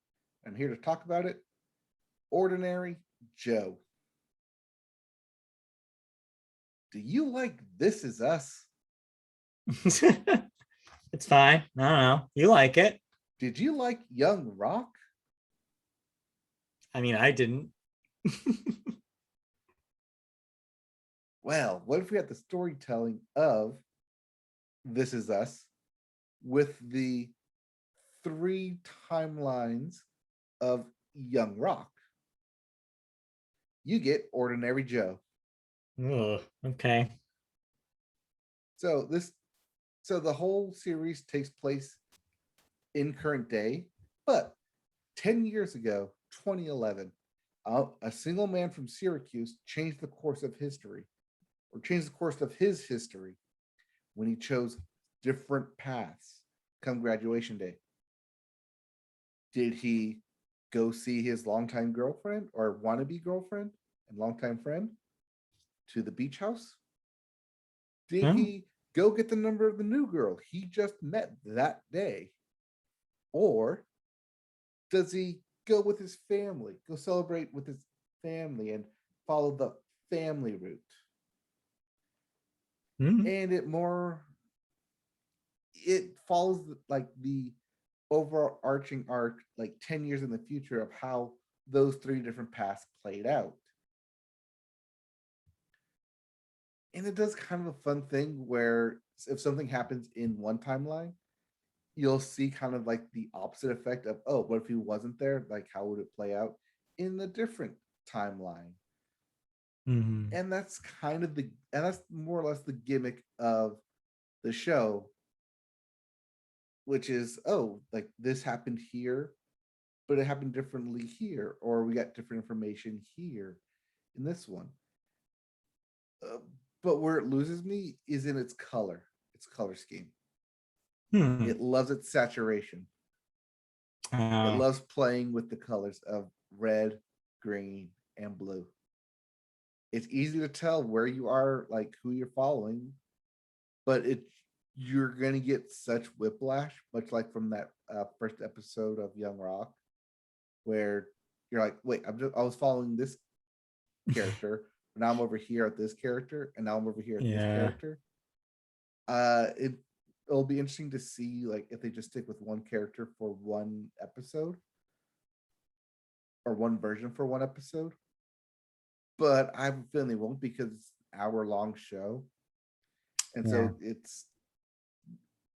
I'm here to talk about it. Ordinary Joe. Do you like This Is Us? It's fine. I don't know. You like it. Did you like Young Rock? I mean, I didn't. Well, what if we had the storytelling of This Is Us with the 3 timelines of Young Rock? You get Ordinary Joe. Ugh, okay. So the whole series takes place in current day, but 10 years ago, 2011, a single man from Syracuse changed the course of history, or changed the course of his history, when he chose different paths come graduation day. Did he go see his longtime girlfriend or wannabe girlfriend and longtime friend to the beach house? Did he go get the number of the new girl he just met that day? Or does he go with his family, go celebrate with his family and follow the family route? And it follows like the overarching arc, like 10 years in the future, of how those 3 different paths played out. And it does kind of a fun thing where if something happens in one timeline, you'll see kind of like the opposite effect of, oh, what if he wasn't there? Like, how would it play out in the different timeline? And that's that's more or less the gimmick of the show, which is, oh, like this happened here, but it happened differently here, or we got different information here in this one. But where it loses me is in its color scheme. It loves its saturation. It loves playing with the colors of red, green, and blue. It's easy to tell where you are, like who you're following, but you're gonna get such whiplash, much like from that first episode of Young Rock, where you're like, wait, I was following this character, but now I'm over here at this character, and now I'm over here at this Yeah. character. It'll be interesting to see like if they just stick with one character for one episode or one version for one episode. But I have a feeling they won't because it's an hour-long show. And so it's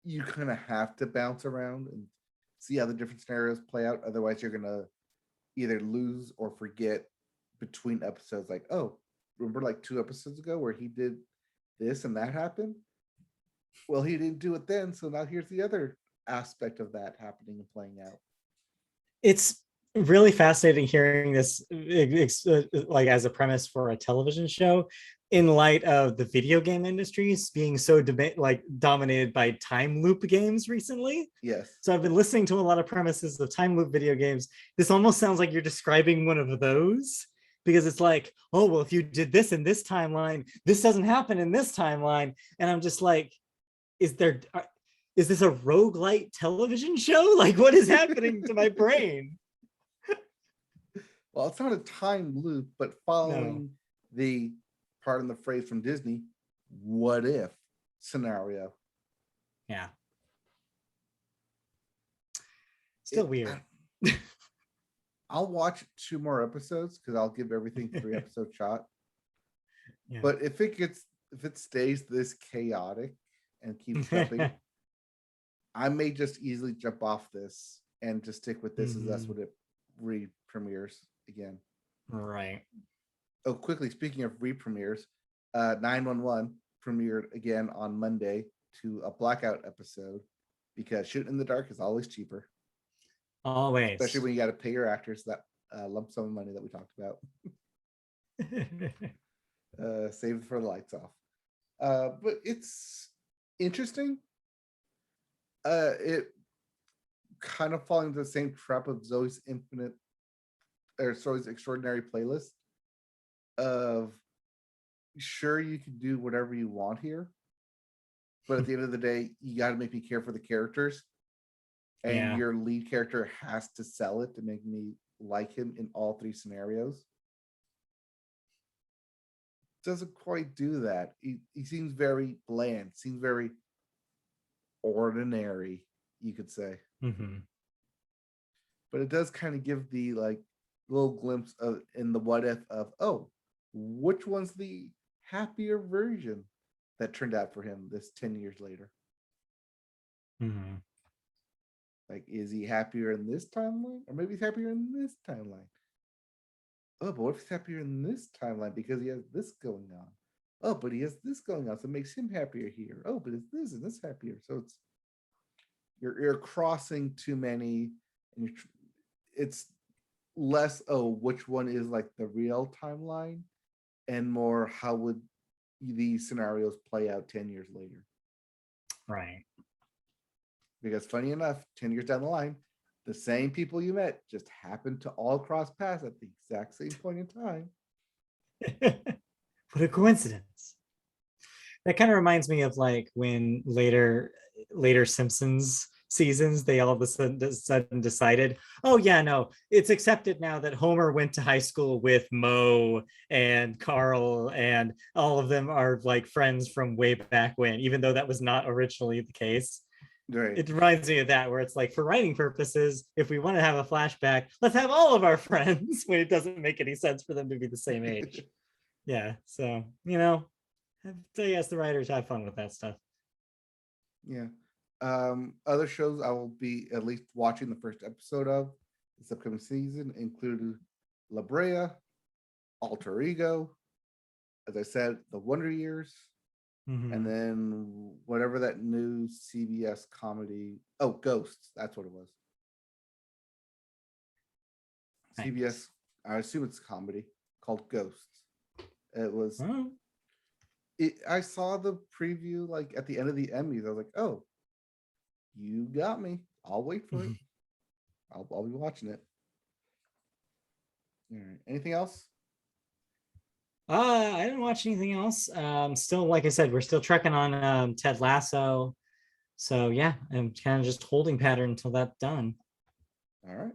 you kind of have to bounce around and see how the different scenarios play out. Otherwise, you're gonna either lose or forget between episodes. Like, oh, remember like 2 episodes ago where he did this and that happened? Well, he didn't do it then, so now here's the other aspect of that happening and playing out. It's really fascinating hearing this like as a premise for a television show in light of the video game industries being so dominated by time loop games recently. Yes. So I've been listening to a lot of premises of time loop video games. This almost sounds like you're describing one of those, because it's like, oh, well, if you did this in this timeline, this doesn't happen in this timeline. And I'm just like, is this a roguelite television show? Like, what is happening to my brain? Well, it's not a time loop, but following the part in the phrase from Disney, what if scenario. Yeah. Still weird. I'll watch 2 more episodes because I'll give everything 3 episode shot. Yeah. But if it stays this chaotic and keeps jumping, I may just easily jump off this and just stick with this as that's what it re-premieres again. Right. Oh, quickly, speaking of re-premieres, 911 premiered again on Monday to a blackout episode because shooting in the dark is always cheaper. Always. Especially when you got to pay your actors that lump sum of money that we talked about. Save it for the lights off. But it's interesting. It kind of falling into the same trap of Zoe's extraordinary playlist of sure you can do whatever you want here, but at the end of the day, you got to make me care for the characters, and your lead character has to sell it to make me like him in all 3 scenarios. Doesn't quite do that. He seems very bland, seems very ordinary, you could say. But it does kind of give the like little glimpse of in the what if of, oh, which one's the happier version that turned out for him this 10 years later. Like, is he happier in this timeline, or maybe he's happier in this timeline? Oh, but what if he's happier in this timeline because he has this going on? Oh, but he has this going on, so it makes him happier here. Oh, but it's this and this happier. So it's you're crossing too many, and it's less, oh, which one is like the real timeline, and more how would these scenarios play out 10 years later. Right. Because funny enough, 10 years down the line, the same people you met just happened to all cross paths at the exact same point in time. What a coincidence. That kind of reminds me of like when later Simpsons seasons, they all of a sudden decided, oh yeah, no, it's accepted now that Homer went to high school with Moe and Carl, and all of them are like friends from way back when, even though that was not originally the case. Right. It reminds me of that, where it's like, for writing purposes, if we want to have a flashback, let's have all of our friends, when it doesn't make any sense for them to be the same age. Yeah, so I guess the writers have fun with that stuff. Yeah. Other shows I will be at least watching the first episode of this upcoming season include La Brea, Alter Ego, as I said, The Wonder Years, and then whatever that new CBS comedy, Ghosts, that's what it was. Nice. CBS, I assume it's a comedy called Ghosts. It was. I saw the preview like at the end of the Emmys. I was like, oh, you got me. I'll wait for it. I'll be watching it. All right. Anything else? I didn't watch anything else. Still, like I said, we're still trekking on Ted Lasso. So yeah, I'm kind of just holding pattern until that's done. All right.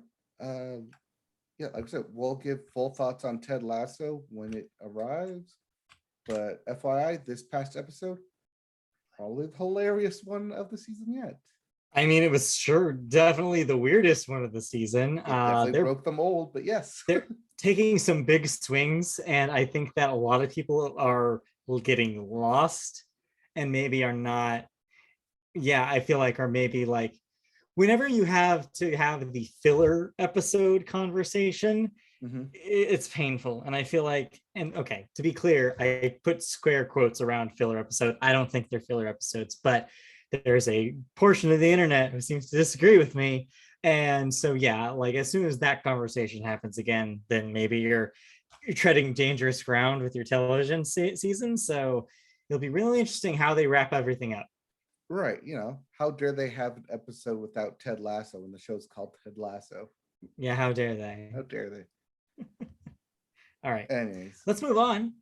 Yeah, like I said, we'll give full thoughts on Ted Lasso when it arrives. But FYI, this past episode, probably the hilarious one of the season yet. I mean, it was sure definitely the weirdest one of the season. It definitely They're broke the mold, but yes. they're taking some big swings, and I think that a lot of people are getting lost and maybe are not. Yeah, I feel like are maybe like whenever you have to have the filler episode conversation, Mhm. it's painful. And I feel like, and okay, to be clear, I put square quotes around filler episode. I don't think they're filler episodes, but there's a portion of the internet who seems to disagree with me. And so, yeah, like as soon as that conversation happens again, then maybe you're treading dangerous ground with your television season. So it'll be really interesting how they wrap everything up. Right. How dare they have an episode without Ted Lasso when the show's called Ted Lasso? Yeah, how dare they? How dare they? All right, Anyways. let's move on.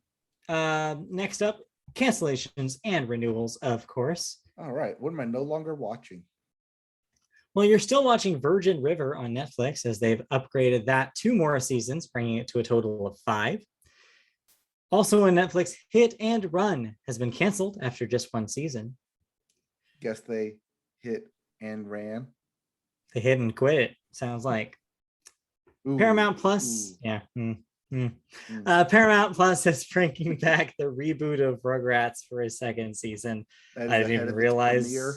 Next up, cancellations and renewals, of course. All right. What am I no longer watching? Well, you're still watching Virgin River on Netflix as they've upgraded that 2 more seasons, bringing it to a total of 5. Also on Netflix, Hit and Run has been canceled after just 1 season. Guess they hit and ran. They hit and quit it, sounds like. Ooh, Paramount Plus, yeah. Paramount Plus is bringing back the reboot of Rugrats for a 2nd season. that is I ahead didn't of its realize. premiere.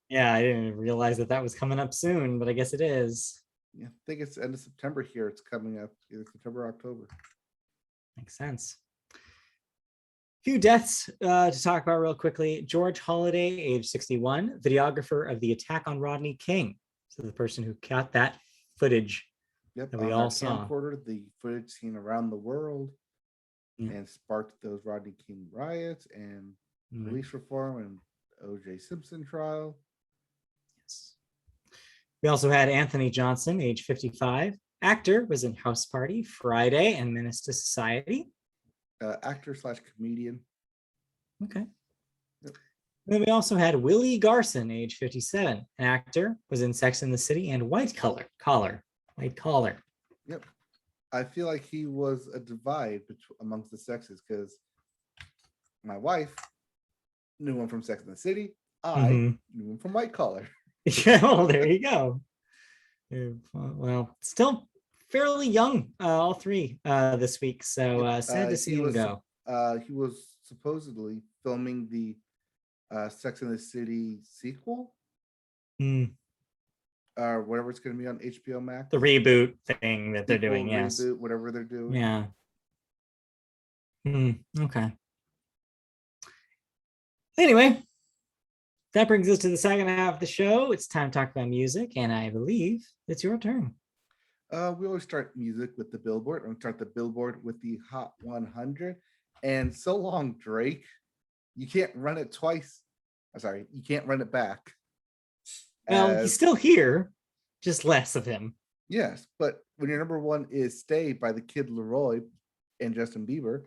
Yeah, I didn't realize that was coming up soon, but I guess it is. Yeah, I think it's end of September here. It's coming up either September or October. Makes sense. Few deaths to talk about real quickly. George Holliday, age 61, videographer of the attack on Rodney King. So the person who caught that footage. Yep, that we all saw. Camcorder, the footage seen around the world and sparked those Rodney King riots and police reform and O.J. Simpson trial. Yes. We also had Anthony Johnson, age 55. Actor, was in House Party, Friday, and Menace to Society. Actor / comedian. Okay. Yep. Then we also had Willie Garson, age 57. An actor, was in Sex and the City and White Collar. Yep. I feel like he was a divide amongst the sexes because my wife knew him from Sex and the City. I knew him from White Collar. Yeah, well, there you go. Well, still fairly young, all 3 this week. So sad to see him go. He was supposedly filming the Sex and the City sequel. Or whatever it's going to be on HBO Max. The reboot thing that they're doing, yes. Reboot, whatever they're doing. Yeah. Okay. Anyway, that brings us to the second half of the show. It's time to talk about music, and I believe it's your turn. We always start music with the Billboard. I'm going to start the Billboard with the Hot 100. And so long, Drake. You can't run it twice. I'm sorry, you can't run it back. Well, he's still here, just less of him. Yes, but when your number 1 is Stay by the Kid Laroi and Justin Bieber,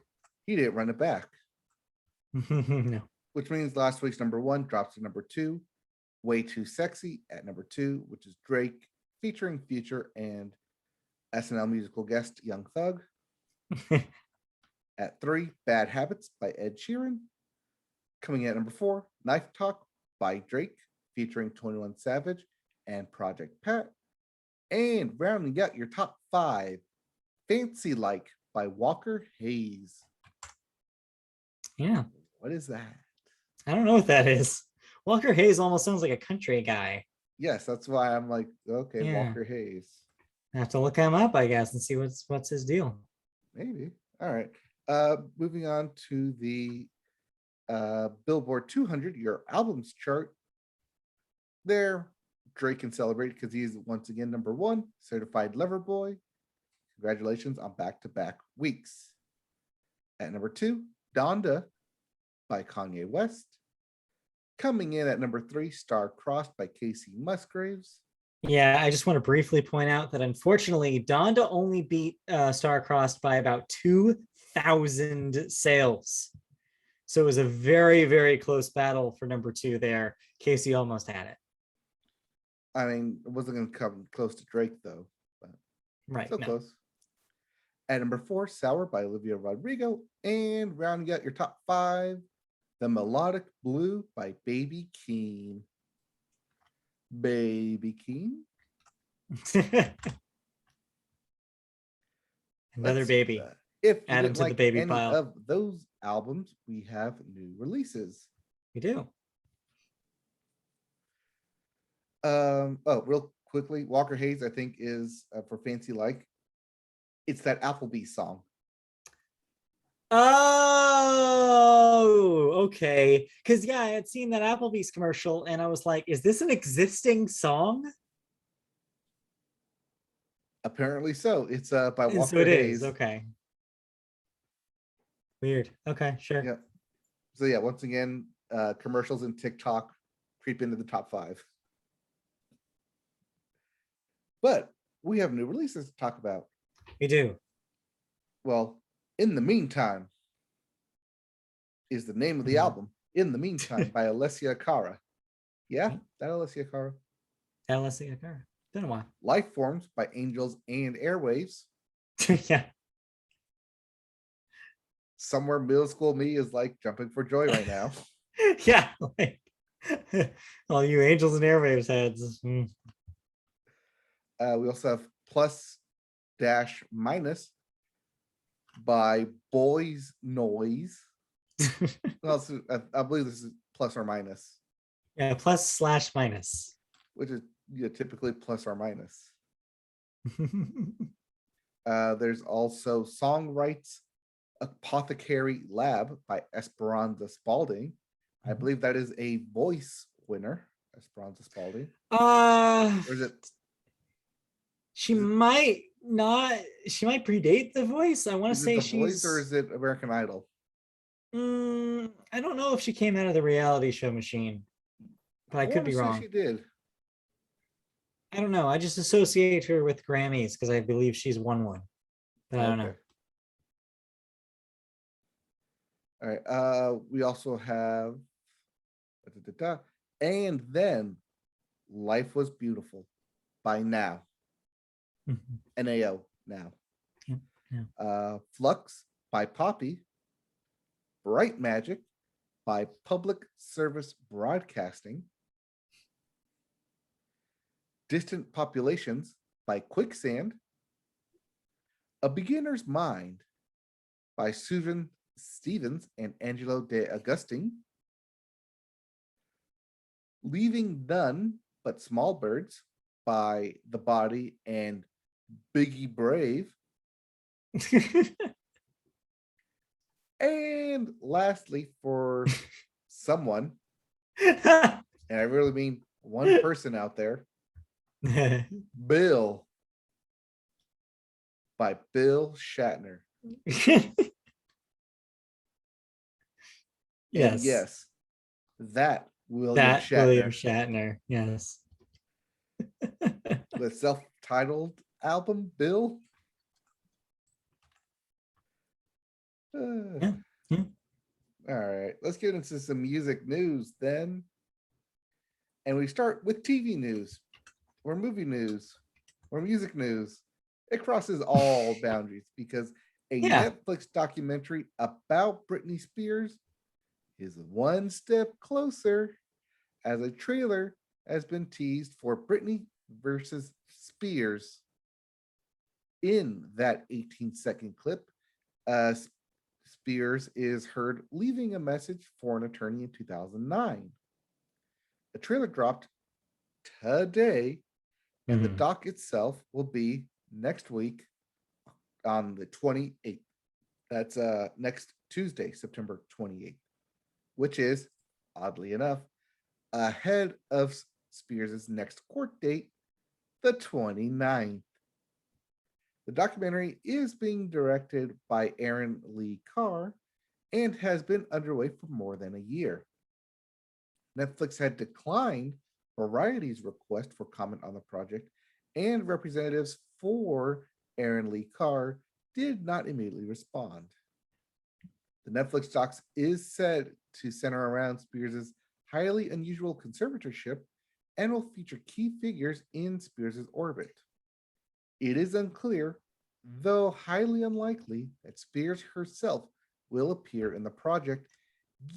he didn't run it back. No. Which means last week's number 1 drops to number 2. Way Too Sexy at number 2, which is Drake featuring Future and SNL musical guest Young Thug. At 3, Bad Habits by Ed Sheeran. Coming in at number 4, Knife Talk by Drake featuring 21 Savage and Project Pat. And rounding out your top 5, Fancy Like by Walker Hayes. Yeah. What is that? I don't know what that is. Walker Hayes almost sounds like a country guy. Yes, that's why I'm like, okay, Yeah. Walker Hayes. I have to look him up, I guess, and see what's his deal. Maybe. All right. Moving on to the Billboard 200, your albums chart. There, Drake can celebrate because he's once again number 1, Certified Lover Boy. Congratulations on back-to-back weeks. At number 2, Donda by Kanye West. Coming in at number 3, Star Crossed by Casey Musgraves. Yeah, I just want to briefly point out that unfortunately, Donda only beat Star Crossed by about 2,000 sales. So it was a very, very close battle for number 2 there. Casey almost had it. I mean, it wasn't going to come close to Drake, though. But Right. so No. close. At number 4, Sour by Olivia Rodrigo. And rounding out your top 5, The Melodic Blue by Baby Keem. Baby Keem. Another baby. If you Add him didn't to the like baby any pile. of those albums, we have new releases. We do. Real quickly, Walker Hayes, I think, is for Fancy Like. It's that Applebee's song. Oh, okay. Because yeah, I had seen that Applebee's commercial and I was like, is this an existing song? Apparently so. It's by And Walker so it Hayes. is. Okay. Weird. Okay, sure. Yeah. So yeah, once again, commercials and TikTok creep into the top 5. But we have new releases to talk about. We do. Well, In the Meantime is the name of the album. In the Meantime by Alessia Cara. Yeah, that Alessia Cara. Alessia Cara. Been a while. Life Forms by Angels and Airwaves. Yeah. Somewhere middle school me is like jumping for joy right now. Yeah. Like, all you Angels and Airwaves heads. We also have Plus Dash Minus by Boys Noise. Also, I believe this is plus or minus. Yeah, plus/minus. Which is typically plus or minus. There's also Songwrites Apothecary Lab by Esperanza Spalding. I believe that is a voice winner, Esperanza Spalding. Or is it? She might not. She might predate The Voice. I want to say The she's. Voice, or is it American Idol? I don't know if she came out of the reality show machine, but I could be wrong. She did. I don't know. I just associate her with Grammys because I believe she's won one, but I don't know. All right. We also have And Then Life Was Beautiful by Now. NAO Now. Yeah. Flux by Poppy. Bright Magic by Public Service Broadcasting. Distant Populations by Quicksand. A Beginner's Mind by Susan Stevens and Angelo De Agustin. Leaving None But Small Birds by The Body and Biggie Brave. And lastly, for someone, and I really mean one person out there, Bill by Bill Shatner. Yes. And yes, that William Shatner. Yes. The self-titled album, Bill. Yeah. All right, let's get into some music news then. And we start with TV news, or movie news, or music news. It crosses all boundaries because a Netflix documentary about Britney Spears is one step closer, as a trailer has been teased for Britney versus Spears. In that 18-second clip, Spears is heard leaving a message for an attorney in 2009. The trailer dropped today, and the doc itself will be next week on the 28th. That's next Tuesday, September 28th, which is, oddly enough, ahead of Spears' next court date, the 29th. The documentary is being directed by Aaron Lee Carr and has been underway for more than a year. Netflix had declined Variety's request for comment on the project, and representatives for Aaron Lee Carr did not immediately respond. The Netflix docs is said to center around Spears' highly unusual conservatorship and will feature key figures in Spears' orbit. It is unclear, though highly unlikely, that Spears herself will appear in the project,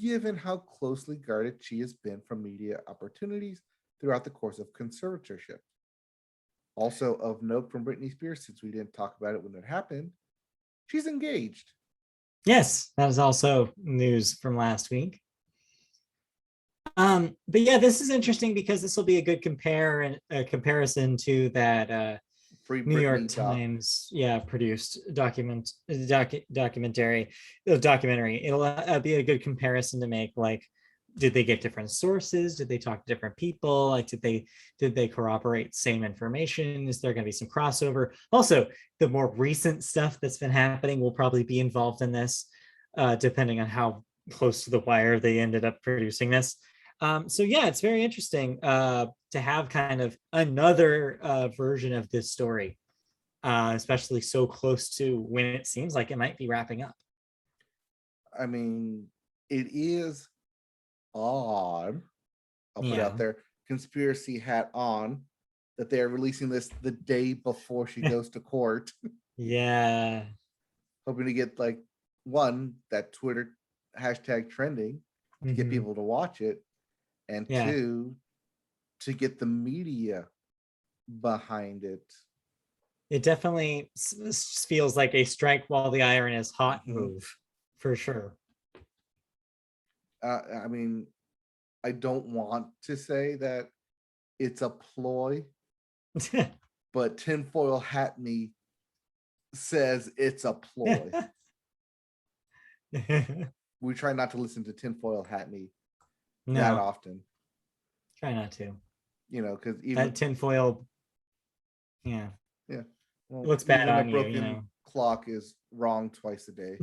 given how closely guarded she has been from media opportunities throughout the course of conservatorship. Also of note from Britney Spears, since we didn't talk about it when it happened, she's engaged. Yes, that is also news from last week. But yeah, this is interesting because this will be a good comparison to that Free New York Britney doc. Times, produced documentary. It'll be a good comparison to make. Like, did they get different sources? Did they talk to different people? Like, did they corroborate same information? Is there going to be some crossover? Also, the more recent stuff that's been happening will probably be involved in this, depending on how close to the wire they ended up producing this. So yeah, it's very interesting to have kind of another version of this story, especially so close to when it seems like it might be wrapping up. I mean, it is odd. I'll put it out there, conspiracy hat on, that they're releasing this the day before she goes to court. Yeah. Hoping to get like that Twitter hashtag trending to get people to watch it, and two, to get the media behind it. It definitely feels like a strike while the iron is hot move, for sure. I mean, I don't want to say that it's a ploy, but tinfoil hat me says it's a ploy. We try not to listen to tinfoil hat me that often. Try not to. Because even that tinfoil, well, it looks bad on you. Broken clock is wrong twice a day.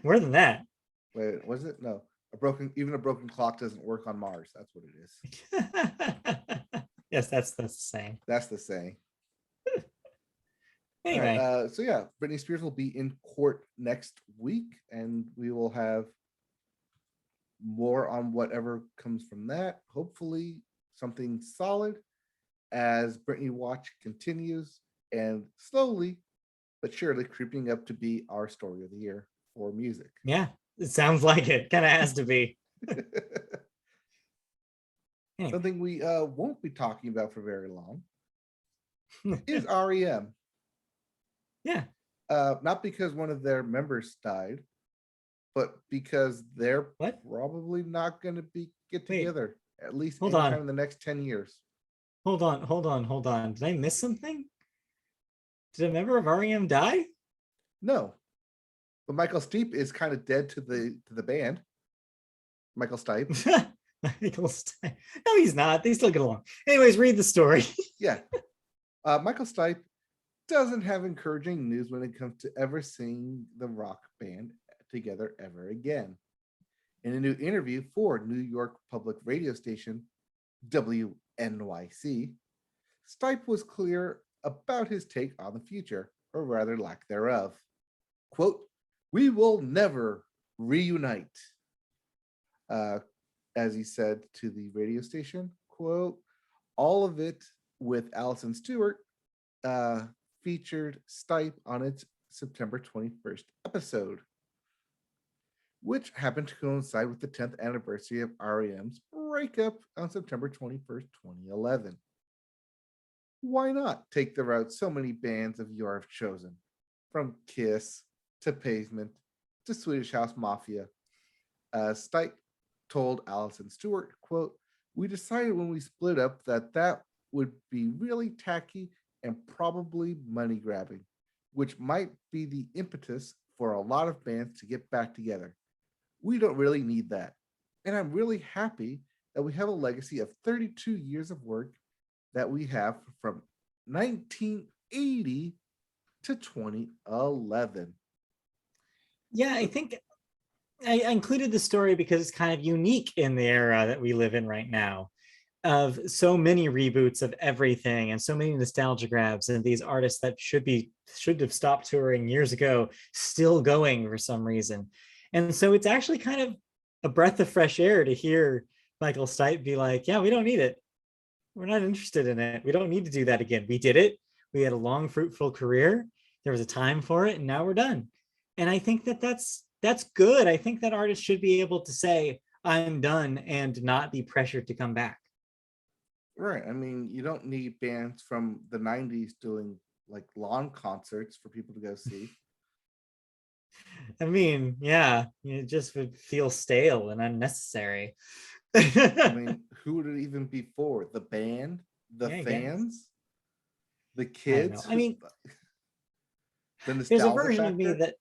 More than that. Wait, was it? No, a broken clock doesn't work on Mars. That's what it is. Yes, that's the saying. That's the saying. Anyway, right, so yeah, Britney Spears will be in court next week, and we will have more on whatever comes from that. Hopefully, something solid as Britney Watch continues, and slowly but surely creeping up to be our story of the year for music. Yeah, it sounds like it. Kind of has to be. Anyway. Something we won't be talking about for very long is R.E.M. Yeah. Not because one of their members died, but because they're probably not going to get together, at least anytime in the next 10 years. Hold on. Did I miss something? Did a member of R.E.M. die? No. But Michael Stipe is kind of dead to the band. Michael Stipe. Michael Stipe. No, he's not. They still get along. Anyways, read the story. Yeah. Michael Stipe doesn't have encouraging news when it comes to ever seeing the rock band together ever again. In a new interview for New York public radio station WNYC, Stipe was clear about his take on the future, or rather lack thereof. Quote, "We will never reunite." As he said to the radio station, quote, "All of it with Alison Stewart featured Stipe on its September 21st episode, which happened to coincide with the 10th anniversary of R.E.M's breakup on September 21st, 2011. Why not take the route so many bands of yore have chosen, from Kiss to Pavement to Swedish House Mafia?" Stipe told Alison Stewart, quote, "We decided when we split up that would be really tacky and probably money grabbing, which might be the impetus for a lot of bands to get back together. We don't really need that. And I'm really happy that we have a legacy of 32 years of work that we have from 1980 to 2011. Yeah, I think I included the story because it's kind of unique in the era that we live in right now. of so many reboots of everything and so many nostalgia grabs, and these artists that should have stopped touring years ago still going for some reason. And so it's actually kind of a breath of fresh air to hear Michael Stipe be like, yeah, we don't need it, we're not interested in it, we don't need to do that again, we did it, we had a long fruitful career, there was a time for it, and now we're done. And I think that that's good. I think that artists should be able to say I'm done and not be pressured to come back. Right. I mean, you don't need bands from the 90s doing like lawn concerts for people to go see. I mean, yeah, it just would feel stale and unnecessary. I mean, who would it even be for? The band, the Yeah, I guess. fans, the I don't know. kids, I mean, the there's a nostalgia version of me factor. that,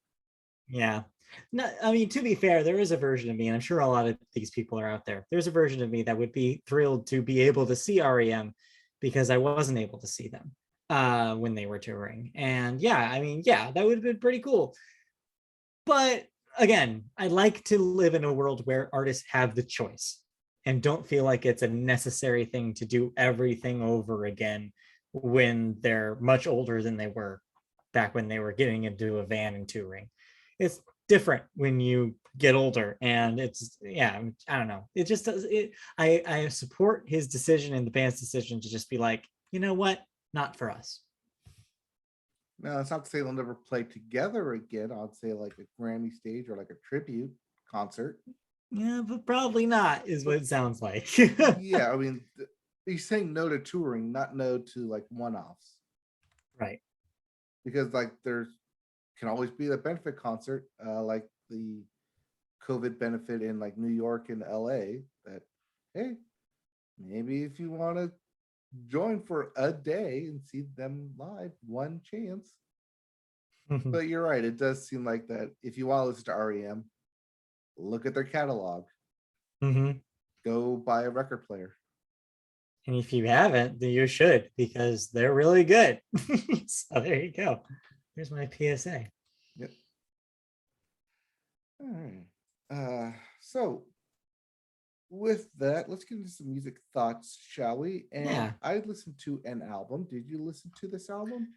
yeah. No, I mean, to be fair, there is a version of me, and I'm sure a lot of these people are out there. There's a version of me that would be thrilled to be able to see REM because I wasn't able to see them when they were touring. And yeah, I mean, yeah, that would have been pretty cool. But again, I like to live in a world where artists have the choice and don't feel like it's a necessary thing to do everything over again when they're much older than they were back when they were getting into a van and touring. It's different when you get older, and it's, yeah, I don't know, it just does it. I support his decision and the band's decision to just be like, you know what, not for us. Now, it's not to say they'll never play together again. I'd say like a Grammy stage or like a tribute concert. Yeah, but probably not is what it sounds like. Yeah, I mean, he's saying no to touring, not no to like one-offs. Right. Because like there's can always be a benefit concert, like the COVID benefit in like New York and LA. That, hey, maybe if you want to join for a day and see them live, one chance. But you're right, it does seem like that. If you want to listen to REM, look at their catalog. Mm-hmm. Go buy a record player. And if you haven't, then you should, because they're really good. So there you go. Here's my PSA. Yep. All right. So with that, let's get into some music thoughts, shall we? And Yeah. I listened to an album. Did you listen to this album?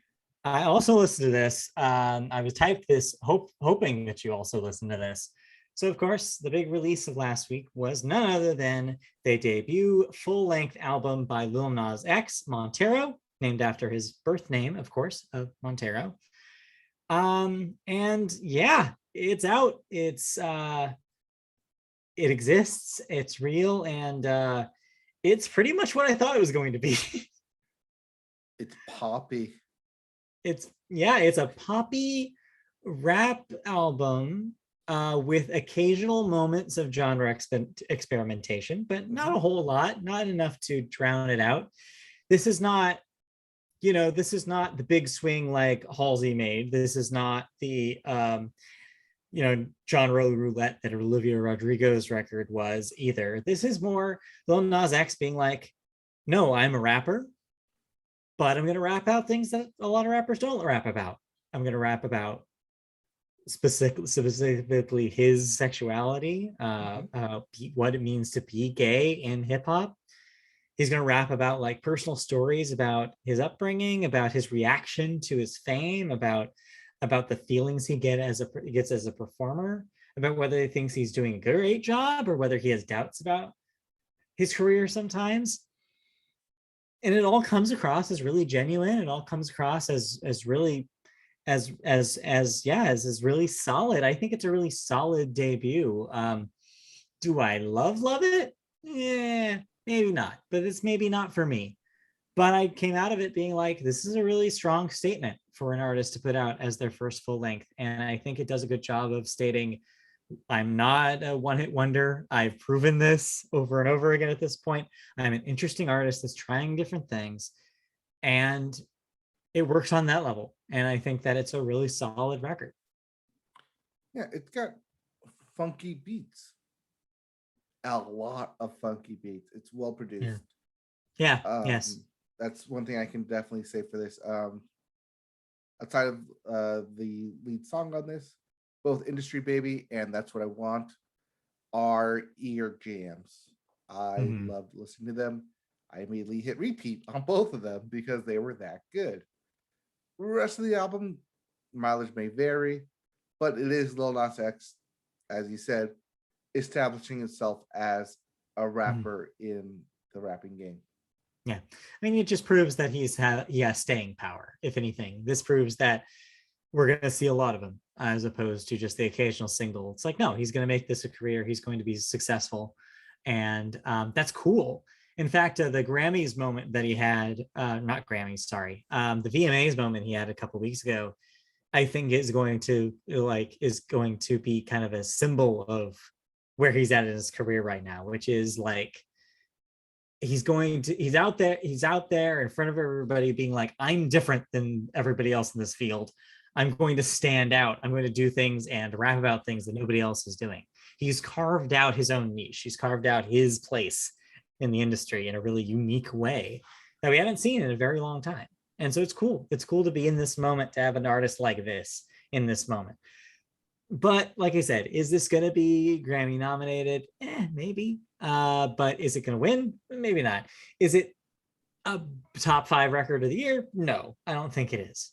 I also listened to this. I was typed this hoping that you also listened to this. So, of course, the big release of last week was none other than the debut full-length album by Lil Nas X, Montero, named after his birth name, of course, of Montero. And yeah, it's out. It exists. It's real, and it's pretty much what I thought it was going to be. It's poppy. It's a poppy rap album with occasional moments of genre experimentation, but not a whole lot, not enough to drown it out. This is not, this is not the big swing like Halsey made. This is not the genre roulette that Olivia Rodrigo's record was either. This is more Lil Nas X being like, no, I'm a rapper, but I'm going to rap out things that a lot of rappers don't rap about. I'm going to rap about specifically his sexuality, what it means to be gay in hip hop. He's going to rap about like personal stories about his upbringing, about his reaction to his fame, about the feelings he gets as a performer, about whether he thinks he's doing a great job or whether he has doubts about his career sometimes. And it all comes across as really genuine. It all comes across as really as really solid. I think it's a really solid debut. Do I love it? Yeah, maybe not, but it's maybe not for me. But I came out of it being like, this is a really strong statement for an artist to put out as their first full length. And I think it does a good job of stating, I'm not a one-hit wonder. I've proven this over and over again at this point. I'm an interesting artist that's trying different things. And it works on that level. And I think that it's a really solid record. Yeah, it's got funky beats. A lot of funky beats. It's well produced. Yeah. Yes. That's one thing I can definitely say for this. Outside of the lead song on this, both Industry Baby and That's What I Want are ear jams. I loved listening to them. I immediately hit repeat on both of them because they were that good. The rest of the album, mileage may vary, but it is Lil Nas X, as you said, establishing itself as a rapper in the rapping game. Yeah, I mean, it just proves that he has staying power. If anything, this proves that we're going to see a lot of him as opposed to just the occasional single. It's like, no, he's going to make this a career. He's going to be successful, and that's cool. In fact, the Grammys moment that he had, not Grammys, sorry, the VMAs moment he had a couple weeks ago, I think is going to be kind of a symbol of where he's at in his career right now, which is like he's out there in front of everybody being like, I'm different than everybody else in this field. I'm going to stand out. I'm going to do things and rap about things that nobody else is doing. He's carved out his own niche. He's carved out his place in the industry in a really unique way that we haven't seen in a very long time. And so it's cool. It's cool to be in this moment, to have an artist like this in this moment. But like I said, is this going to be Grammy nominated? Maybe. But is it going to win? Maybe not. Is it a top 5 record of the year? No, I don't think it is.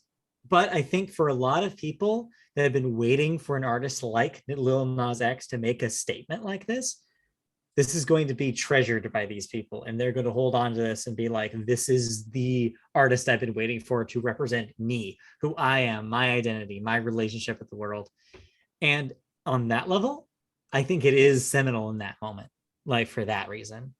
But I think for a lot of people that have been waiting for an artist like Lil Nas X to make a statement like this is going to be treasured by these people. And they're going to hold on to this and be like, this is the artist I've been waiting for to represent me, who I am, my identity, my relationship with the world. And on that level, I think it is seminal in that moment, like for that reason.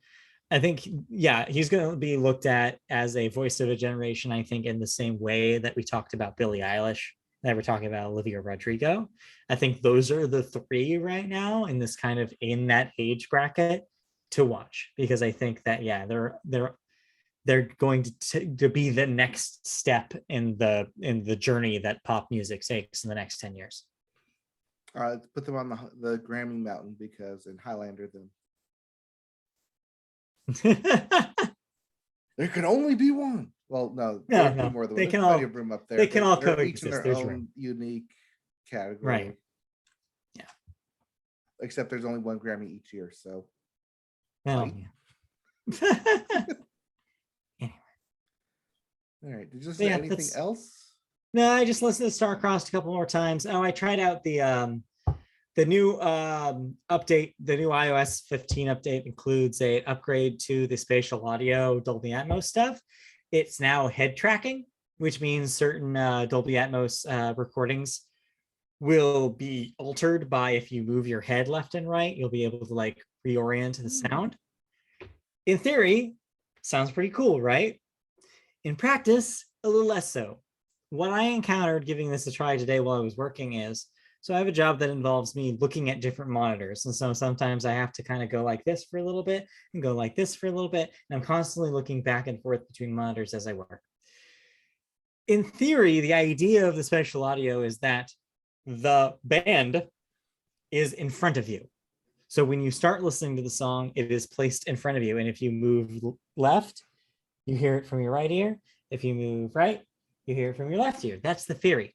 I think, yeah, he's going to be looked at as a voice of a generation, I think, in the same way that we talked about Billie Eilish, that we're talking about Olivia Rodrigo. I think those are the 3 right now in this kind of in that age bracket to watch, because I think that, yeah, they're going to be the next step in the journey that pop music takes in the next 10 years. Let's put them on the Grammy mountain, because in Highlander them. There can only be one. Well, no, there can be more than one. There's plenty of room up there. They can all coexist. Each in their own unique category. Right. Yeah. Except there's only one Grammy each year, so. Well, yeah. Anyway. All right. Did you listen to anything else? No, I just listened to Star-Crossed a couple more times. Oh, I tried out the new update. The new iOS 15 update includes an upgrade to the spatial audio Dolby Atmos stuff. It's now head tracking, which means certain Dolby Atmos recordings will be altered by, if you move your head left and right, you'll be able to like reorient the sound. In theory, sounds pretty cool, right? In practice, a little less so. What I encountered giving this a try today while I was working is, so I have a job that involves me looking at different monitors. And so sometimes I have to kind of go like this for a little bit and go like this for a little bit. And I'm constantly looking back and forth between monitors as I work. In theory, the idea of the spatial audio is that the band is in front of you. So when you start listening to the song, it is placed in front of you. And if you move left, you hear it from your right ear. If you move right, you hear it from your left ear. That's the theory.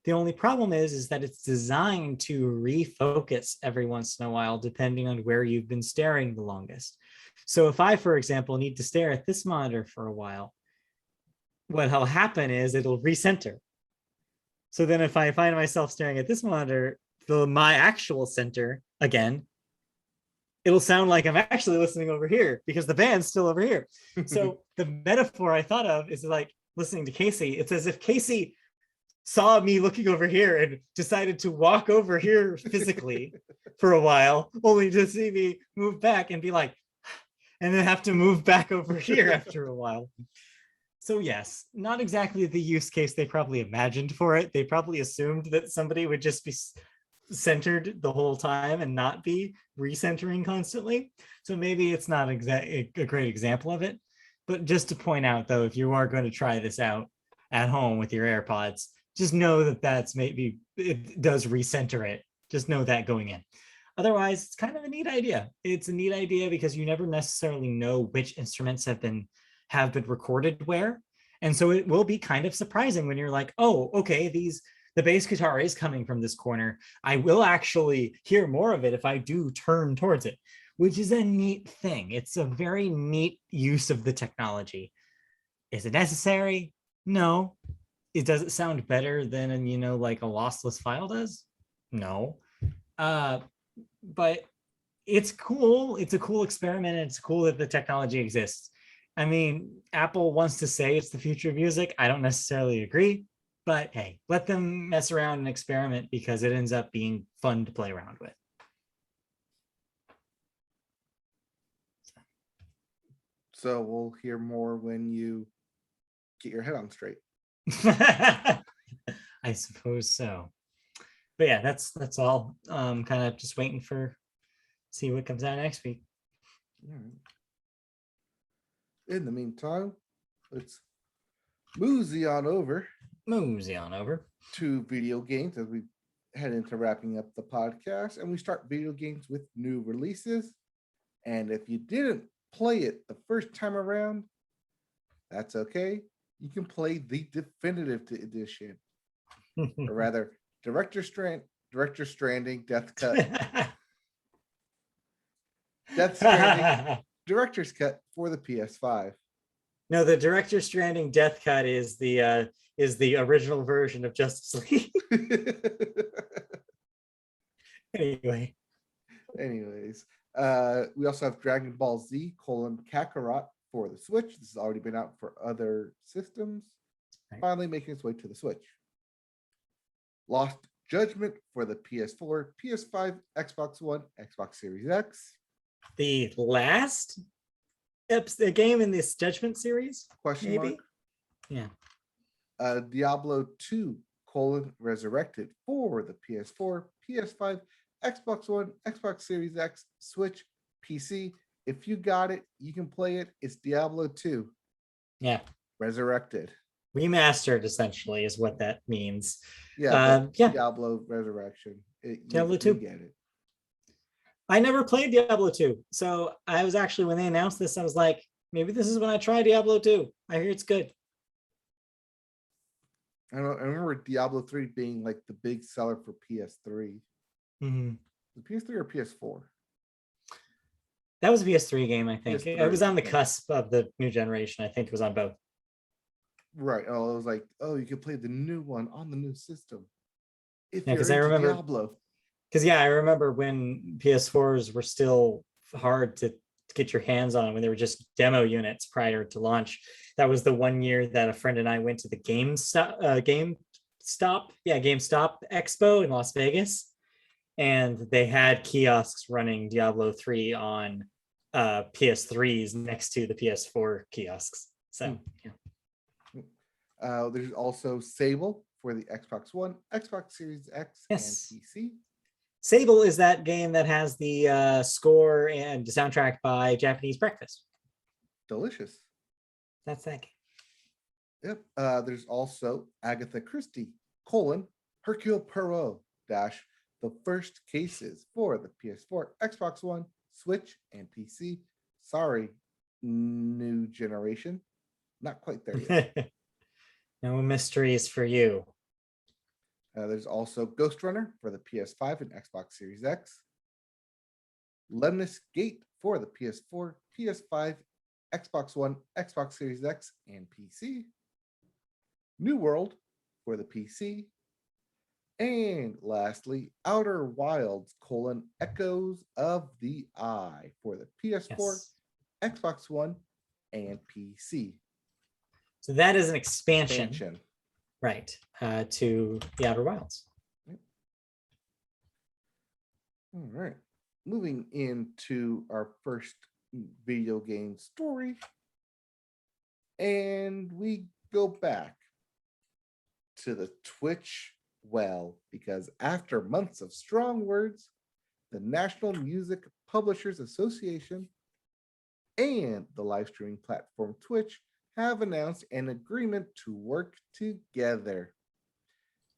The only problem is that it's designed to refocus every once in a while, depending on where you've been staring the longest. So if I, for example, need to stare at this monitor for a while, what'll happen is it'll recenter. So then if I find myself staring at this monitor, my actual center again, it'll sound like I'm actually listening over here because the band's still over here. So the metaphor I thought of is like listening to Casey. It's as if Casey saw me looking over here and decided to walk over here physically for a while, only to see me move back and be like, and then have to move back over here after a while. So yes, not exactly the use case they probably imagined for it. They probably assumed that somebody would just be centered the whole time and not be recentering constantly. So maybe it's not a great example of it. But just to point out, though, if you are going to try this out at home with your AirPods, just know that that's maybe, it does recenter it. Just know that going in. Otherwise, it's kind of a neat idea. It's a neat idea because you never necessarily know which instruments have been recorded where. And so it will be kind of surprising when you're like, oh, okay, the bass guitar is coming from this corner. I will actually hear more of it if I do turn towards it. which is a neat thing. It's a very neat use of the technology. Is it necessary? No. Does it sound better than, like a lossless file does? No. Uh, but it's cool. It's a cool experiment, and it's cool that the technology exists. I mean, Apple wants to say it's the future of music. I don't necessarily agree, but hey, let them mess around and experiment because it ends up being fun to play around with. So we'll hear more when you get your head on straight. I suppose so. But yeah, that's all. Kind of just waiting for see what comes out next week. In the meantime, let's mosey on over to video games as we head into wrapping up the podcast, and we start video games with new releases. And if you didn't play it the first time around, that's okay. You can play the definitive edition, or rather, Director Stranding, Death Stranding, Director's Cut for the PS5. No, the Director Stranding Death Cut is the original version of Justice League. Anyways, we also have Dragon Ball Z: Kakarot for the Switch. This has already been out for other systems. Right. Finally making its way to the Switch. Lost Judgment for the PS4, PS5, Xbox One, Xbox Series X. The last game in this Judgment series? Question mark? Yeah. Diablo 2: Resurrected for the PS4, PS5, Xbox One, Xbox Series X, Switch, PC. If you got it, you can play it. It's Diablo 2. Yeah. Resurrected. Remastered, essentially, is what that means. Yeah. Diablo Resurrection. Diablo 2. Get it. I never played Diablo 2. So I was actually, when they announced this, I was like, maybe this is when I try Diablo 2. I hear it's good. I remember Diablo 3 being like the big seller for PS3. Mm-hmm. PS3 or PS4? That was a PS3 game, I think. PS3, it was on the cusp of the new generation. I think it was on both. Right. Oh, it was like, you can play the new one on the new system. Because I remember Diablo. Because I remember when PS4s were still hard to get your hands on, when they were just demo units prior to launch. That was the one year that a friend and I went to the GameStop Expo in Las Vegas, and they had kiosks running Diablo 3 on PS3s next to the PS4 kiosks. So there's also Sable for the Xbox One, Xbox Series X, and PC. Sable is that game that has the score and the soundtrack by Japanese Breakfast. Delicious. That's that game. Yep. There's also Agatha Christie: Hercule Poirot - The First Cases for the PS4, Xbox One, Switch, and PC. Sorry, new generation. Not quite there yet. No mysteries for you. There's also Ghost Runner for the PS5 and Xbox Series X. Lemnis Gate for the PS4, PS5, Xbox One, Xbox Series X, and PC. New World for the PC. And lastly, Outer Wilds: Echoes of the Eye for the PS4, Xbox One, and PC. So that is an expansion. Right, to the Outer Wilds. All right. Moving into our first video game story. And we go back to the Twitch well, because after months of strong words, the National Music Publishers Association and the live streaming platform Twitch have announced an agreement to work together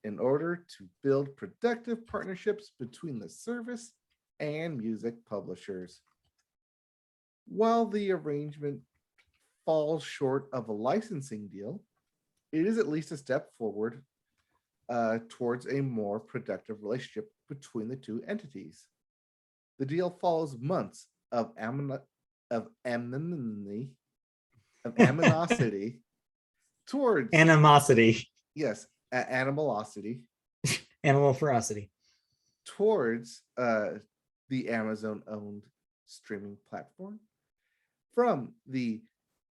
in order to build productive partnerships between the service and music publishers. While the arrangement falls short of a licensing deal, it is at least a step forward towards a more productive relationship between the two entities. The deal follows months of of aminosity of aminosity towards Animosity, yes, animosity animal ferocity. towards the Amazon owned streaming platform from the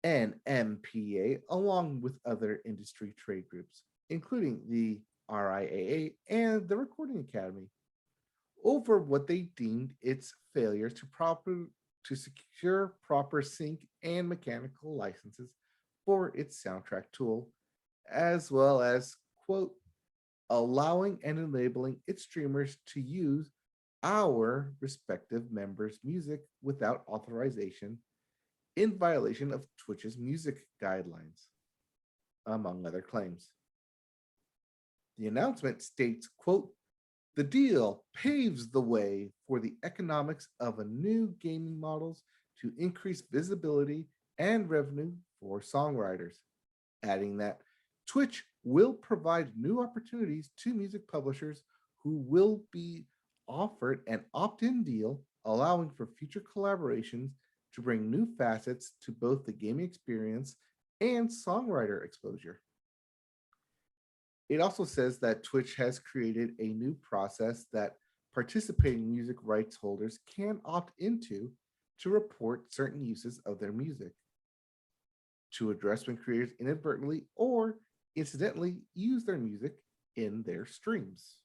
NMPA, along with other industry trade groups, including the RIAA and the Recording Academy, over what they deemed its failure to secure proper sync and mechanical licenses for its soundtrack tool, as well as, quote, allowing and enabling its streamers to use our respective members' music without authorization in violation of Twitch's music guidelines, among other claims. The announcement states, quote, the deal paves the way for the economics of a new gaming models to increase visibility and revenue for songwriters, adding that Twitch will provide new opportunities to music publishers who will be offered an opt-in deal, allowing for future collaborations to bring new facets to both the gaming experience and songwriter exposure. It also says that Twitch has created a new process that participating music rights holders can opt into to report certain uses of their music, to address when creators inadvertently or incidentally use their music in their streams.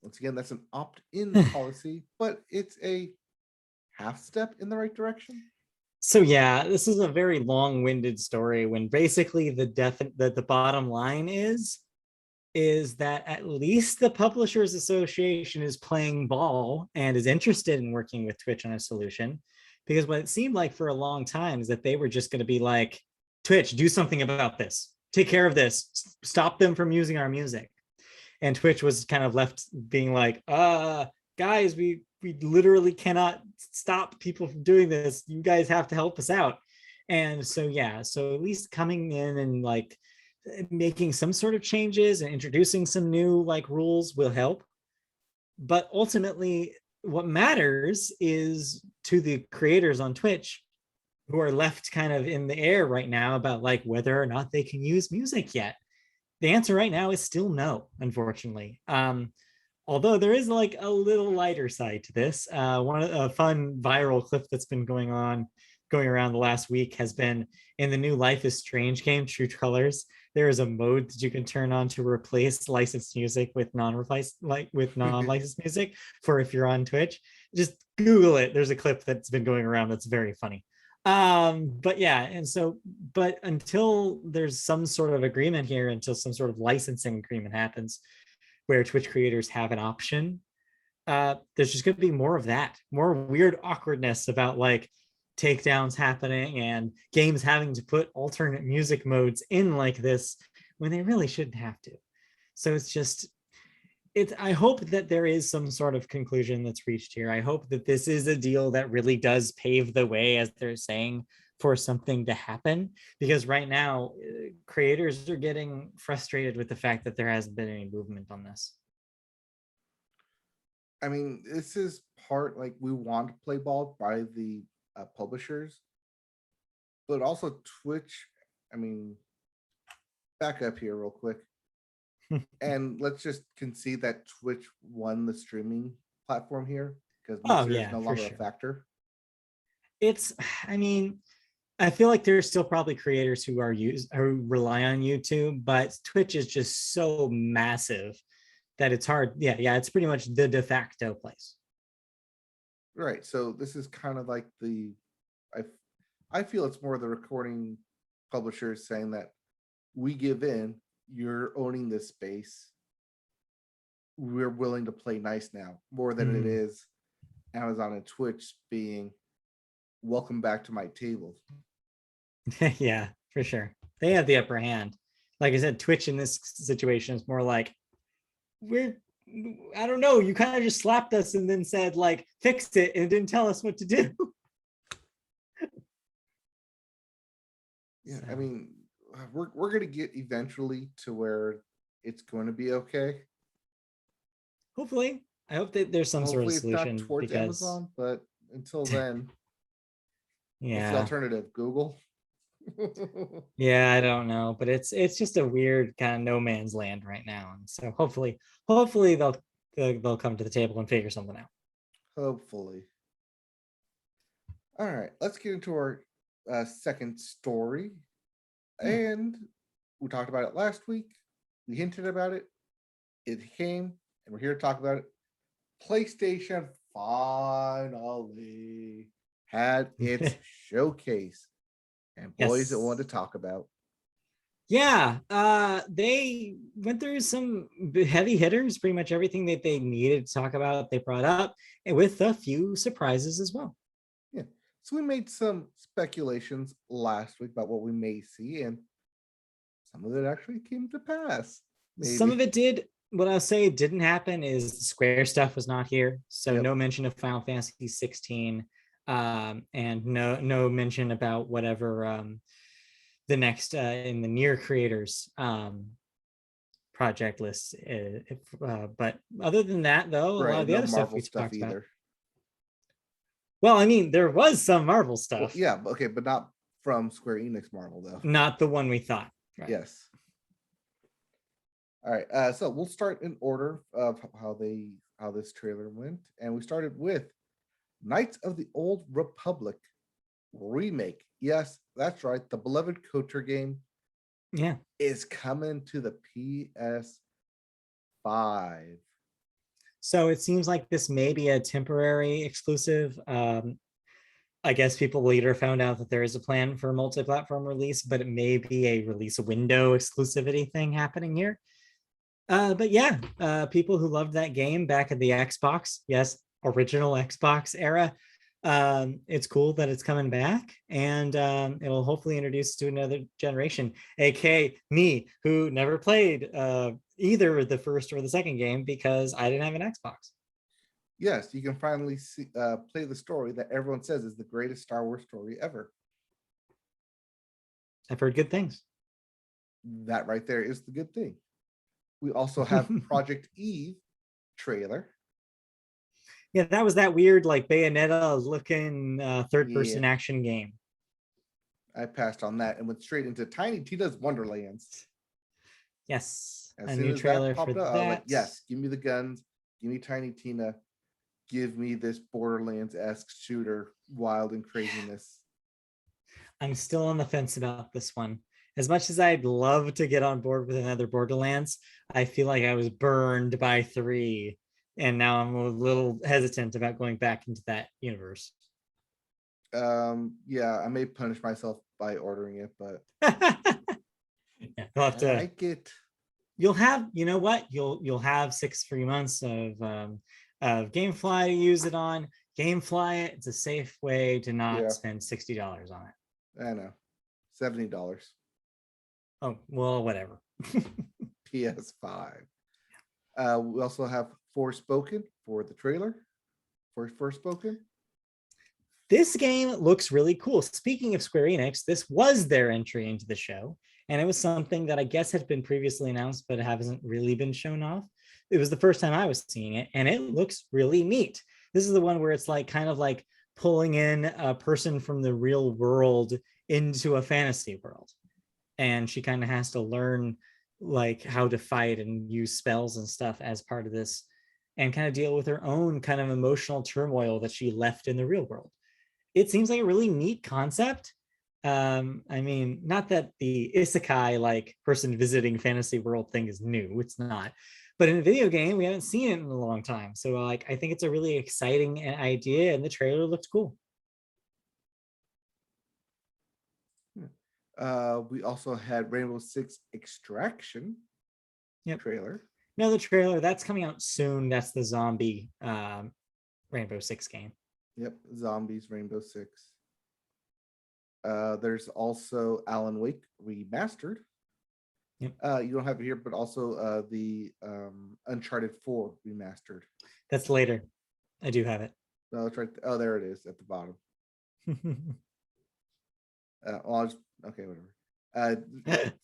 Once again, that's an opt-in policy, but it's a half step in the right direction. So yeah, this is a very long-winded story when basically the bottom line is that at least the Publishers Association is playing ball and is interested in working with Twitch on a solution, because what it seemed like for a long time is that they were just going to be like, Twitch, do something about this, take care of this, stop them from using our music. And Twitch was kind of left being like, guys, we literally cannot stop people from doing this. You guys have to help us out. And so, yeah, so at least coming in and like making some sort of changes and introducing some new like rules will help. But ultimately, what matters is to the creators on Twitch who are left kind of in the air right now about like whether or not they can use music yet. The answer right now is still no, unfortunately. Although there is like a little lighter side to this. One of a fun viral clip that's been going around the last week has been in the new Life is Strange game, True Colors. There is a mode that you can turn on to replace licensed music with non-licensed music for if you're on Twitch. Just Google it. There's a clip that's been going around that's very funny. But yeah, and so, but until there's some sort of agreement here, until some sort of licensing agreement happens where Twitch creators have an option, there's just going to be more of that, more weird awkwardness about like takedowns happening and games having to put alternate music modes in like this when they really shouldn't have to. So I hope that there is some sort of conclusion that's reached here. I hope that this is a deal that really does pave the way, as they're saying, for something to happen, because right now creators are getting frustrated with the fact that there hasn't been any movement on this. I mean, this is part like we want to play ball by the publishers, but also Twitch. I mean, back up here real quick. And let's just concede that Twitch won the streaming platform here because Mixer is no longer a factor. I mean, I feel like there's still probably creators who rely on YouTube, but Twitch is just so massive that it's hard. Yeah, it's pretty much the de facto place. Right. So this is kind of like I feel it's more the recording publishers saying that we give in, you're owning this space, we're willing to play nice now, more than it is Amazon and Twitch being welcome back to my table. Yeah, for sure. They have the upper hand. Like I said, Twitch in this situation is more like, I don't know, you kind of just slapped us and then said like, fix it, and didn't tell us what to do. Yeah, so. I mean, we're going to get eventually to where it's going to be okay. Hopefully. I hope that there's some sort of solution. It's not towards Amazon, but until then, what's the Yeah. alternative? Google. Yeah, I don't know, but it's just a weird kind of no man's land right now. And so hopefully they'll come to the table and figure something out. Hopefully. All right, let's get into our second story. Yeah. And we talked about it last week. We hinted about it. It came, and we're here to talk about it. PlayStation finally had its showcase. And boys, it wanted to talk about. Yeah, they went through some heavy hitters, pretty much everything that they needed to talk about, they brought up, and with a few surprises as well. Yeah. So we made some speculations last week about what we may see, and some of it actually came to pass. Maybe. Some of it did. What I'll say didn't happen is the Square stuff was not here, so Yep. no mention of Final Fantasy 16, and no mention about whatever the next in the near creators project list. But other than that, though, a lot Right, of the no other stuff Marvel we stuff talked about. either. Well, I mean, there was some Marvel Well, stuff, yeah, okay, but not from Square Enix Marvel though. not the one we thought. Right. Yes. All right, so we'll start in order of how this trailer went, and we started with Knights of the Old Republic remake. Yes, that's right. The beloved KOTOR game Yeah. is coming to the PS5. So it seems like this may be a temporary exclusive. I guess people later found out that there is a plan for a multi-platform release, but it may be a release window exclusivity thing happening here. But yeah, people who loved that game back in the Xbox, yes, original Xbox era, it's cool that it's coming back, and it'll hopefully introduce to another generation, aka me, who never played either the first or the second game because I didn't have an Xbox. Yes, you can finally see, play the story that everyone says is the greatest Star Wars story ever. I've heard good things. That right there is the good thing. We also have Project Eve trailer. Yeah, that was that weird, like Bayonetta looking third-person Yeah. action game. I passed on that and went straight into Tiny Tina's Wonderlands. Yes, As a soon new as trailer that popped for up, I was like, that. yes, give me the guns, give me Tiny Tina, give me this Borderlands-esque shooter, wild and craziness. I'm still on the fence about this one. As much as I'd love to get on board with another Borderlands, I feel like I was burned by 3, and now I'm a little hesitant about going back into that universe. Yeah, I may punish myself by ordering it, but Yeah, you'll have I to. like it. You'll have, you know what? You'll have 6 free months of GameFly to use it on. GameFly it. It's a safe way to not spend $60 on it. I know, $70. Oh well, whatever. PS5. We also have Forspoken for the trailer. For Forspoken. This game looks really cool. Speaking of Square Enix, this was their entry into the show, and it was something that I guess had been previously announced, but hasn't really been shown off. It was the first time I was seeing it, and it looks really neat. This is the one where it's like kind of like pulling in a person from the real world into a fantasy world, and she kind of has to learn like how to fight and use spells and stuff as part of this, and kind of deal with her own kind of emotional turmoil that she left in the real world. It seems like a really neat concept. I mean, not that the isekai like person visiting fantasy world thing is new, it's not, but in a video game we haven't seen it in a long time, so like I think it's a really exciting idea, and the trailer looked cool. We also had Rainbow Six Extraction trailer. No, the trailer that's coming out soon. That's the zombie Rainbow Six game. Yep, Zombies Rainbow Six. There's also Alan Wake Remastered. Yep. You don't have it here, but also the Uncharted 4 Remastered. That's later. I do have it. No, it's right. Oh, there it is at the bottom. Okay, whatever.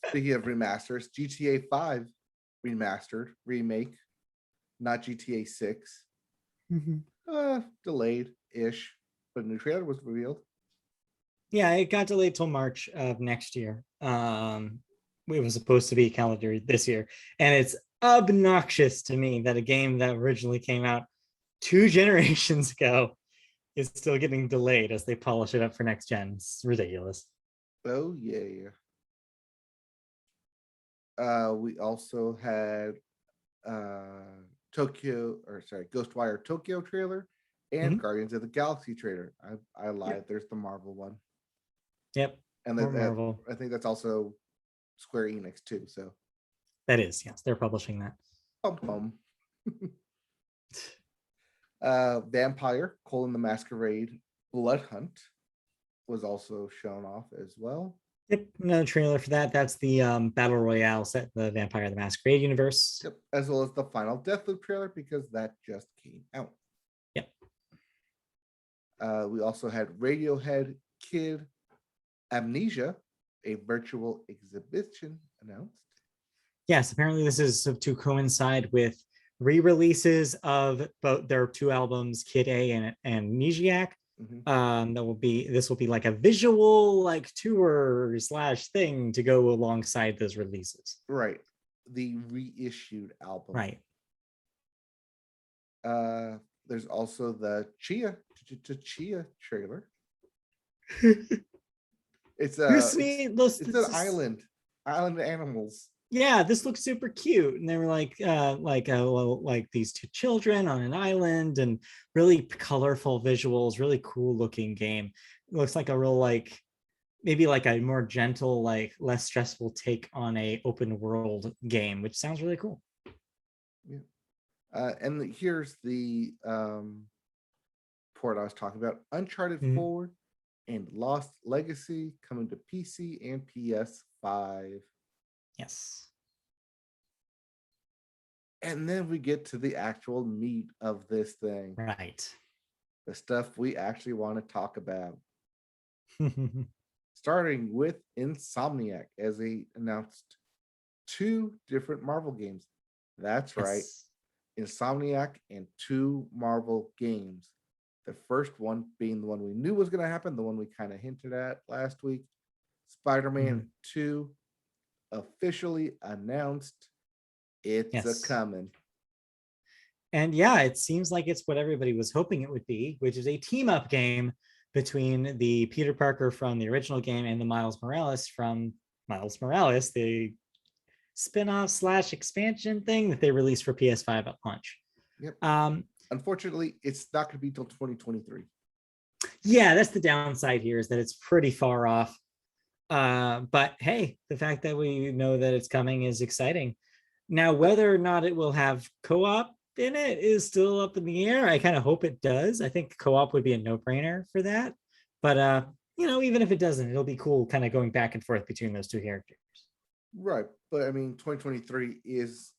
Speaking of remasters, GTA 5 Remastered remake, not GTA 6. Delayed-ish. but a new trailer was revealed. Yeah, it got delayed till March of next year. It was supposed to be calendar this year, and it's obnoxious to me that a game that originally came out 2 generations ago is still getting delayed as they polish it up for next gen. It's ridiculous. Oh yeah. We also had Ghostwire Tokyo trailer and Guardians of the Galaxy trailer. I lied. Yep. There's the Marvel one. Yep. And More Marvel. I think that's also Square Enix too. So that is, yes, they're publishing that. pum. Vampire: the Masquerade Blood Hunt was also shown off as well. Yep, another trailer for that. That's the battle royale set, the Vampire the Masquerade universe. Yep, as well as the final Deathloop trailer because that just came out. Yep. We also had Radiohead Kid Amnesia, a virtual exhibition announced. Yes, apparently this is to coincide with re-releases of both their 2 albums, Kid A and Amnesiac. This will be like a visual like tour / thing to go alongside those releases. Right. The reissued album. Right. There's also the Chia trailer. It's an island animals. Yeah, this looks super cute, and they were like these 2 children on an island, and really colorful visuals, really cool looking game. It looks like a real maybe like a more gentle, less stressful take on a open world game, which sounds really cool. Yeah. And here's the port I was talking about: Uncharted 4 and Lost Legacy coming to PC and PS5. Yes. And then we get to the actual meat of this thing. Right. The stuff we actually want to talk about. Starting with Insomniac, as they announced 2 different Marvel games. That's right. Insomniac and 2 Marvel games. The first one being the one we knew was going to happen, the one we kind of hinted at last week. Spider-Man 2 officially announced. It's a coming. And yeah, it seems like it's what everybody was hoping it would be, which is a team-up game between the Peter Parker from the original game and the Miles Morales from Miles Morales, the spin-off / expansion thing that they released for PS5 at launch. Yep. Unfortunately, it's not going to be till 2023. Yeah, that's the downside here, is that it's pretty far off. But hey, the fact that we know that it's coming is exciting. Now, whether or not it will have co-op in it is still up in the air. I kind of hope it does. I think co-op would be a no-brainer for that. But even if it doesn't, it'll be cool kind of going back and forth between those 2 characters. Right. But I mean, 2023 is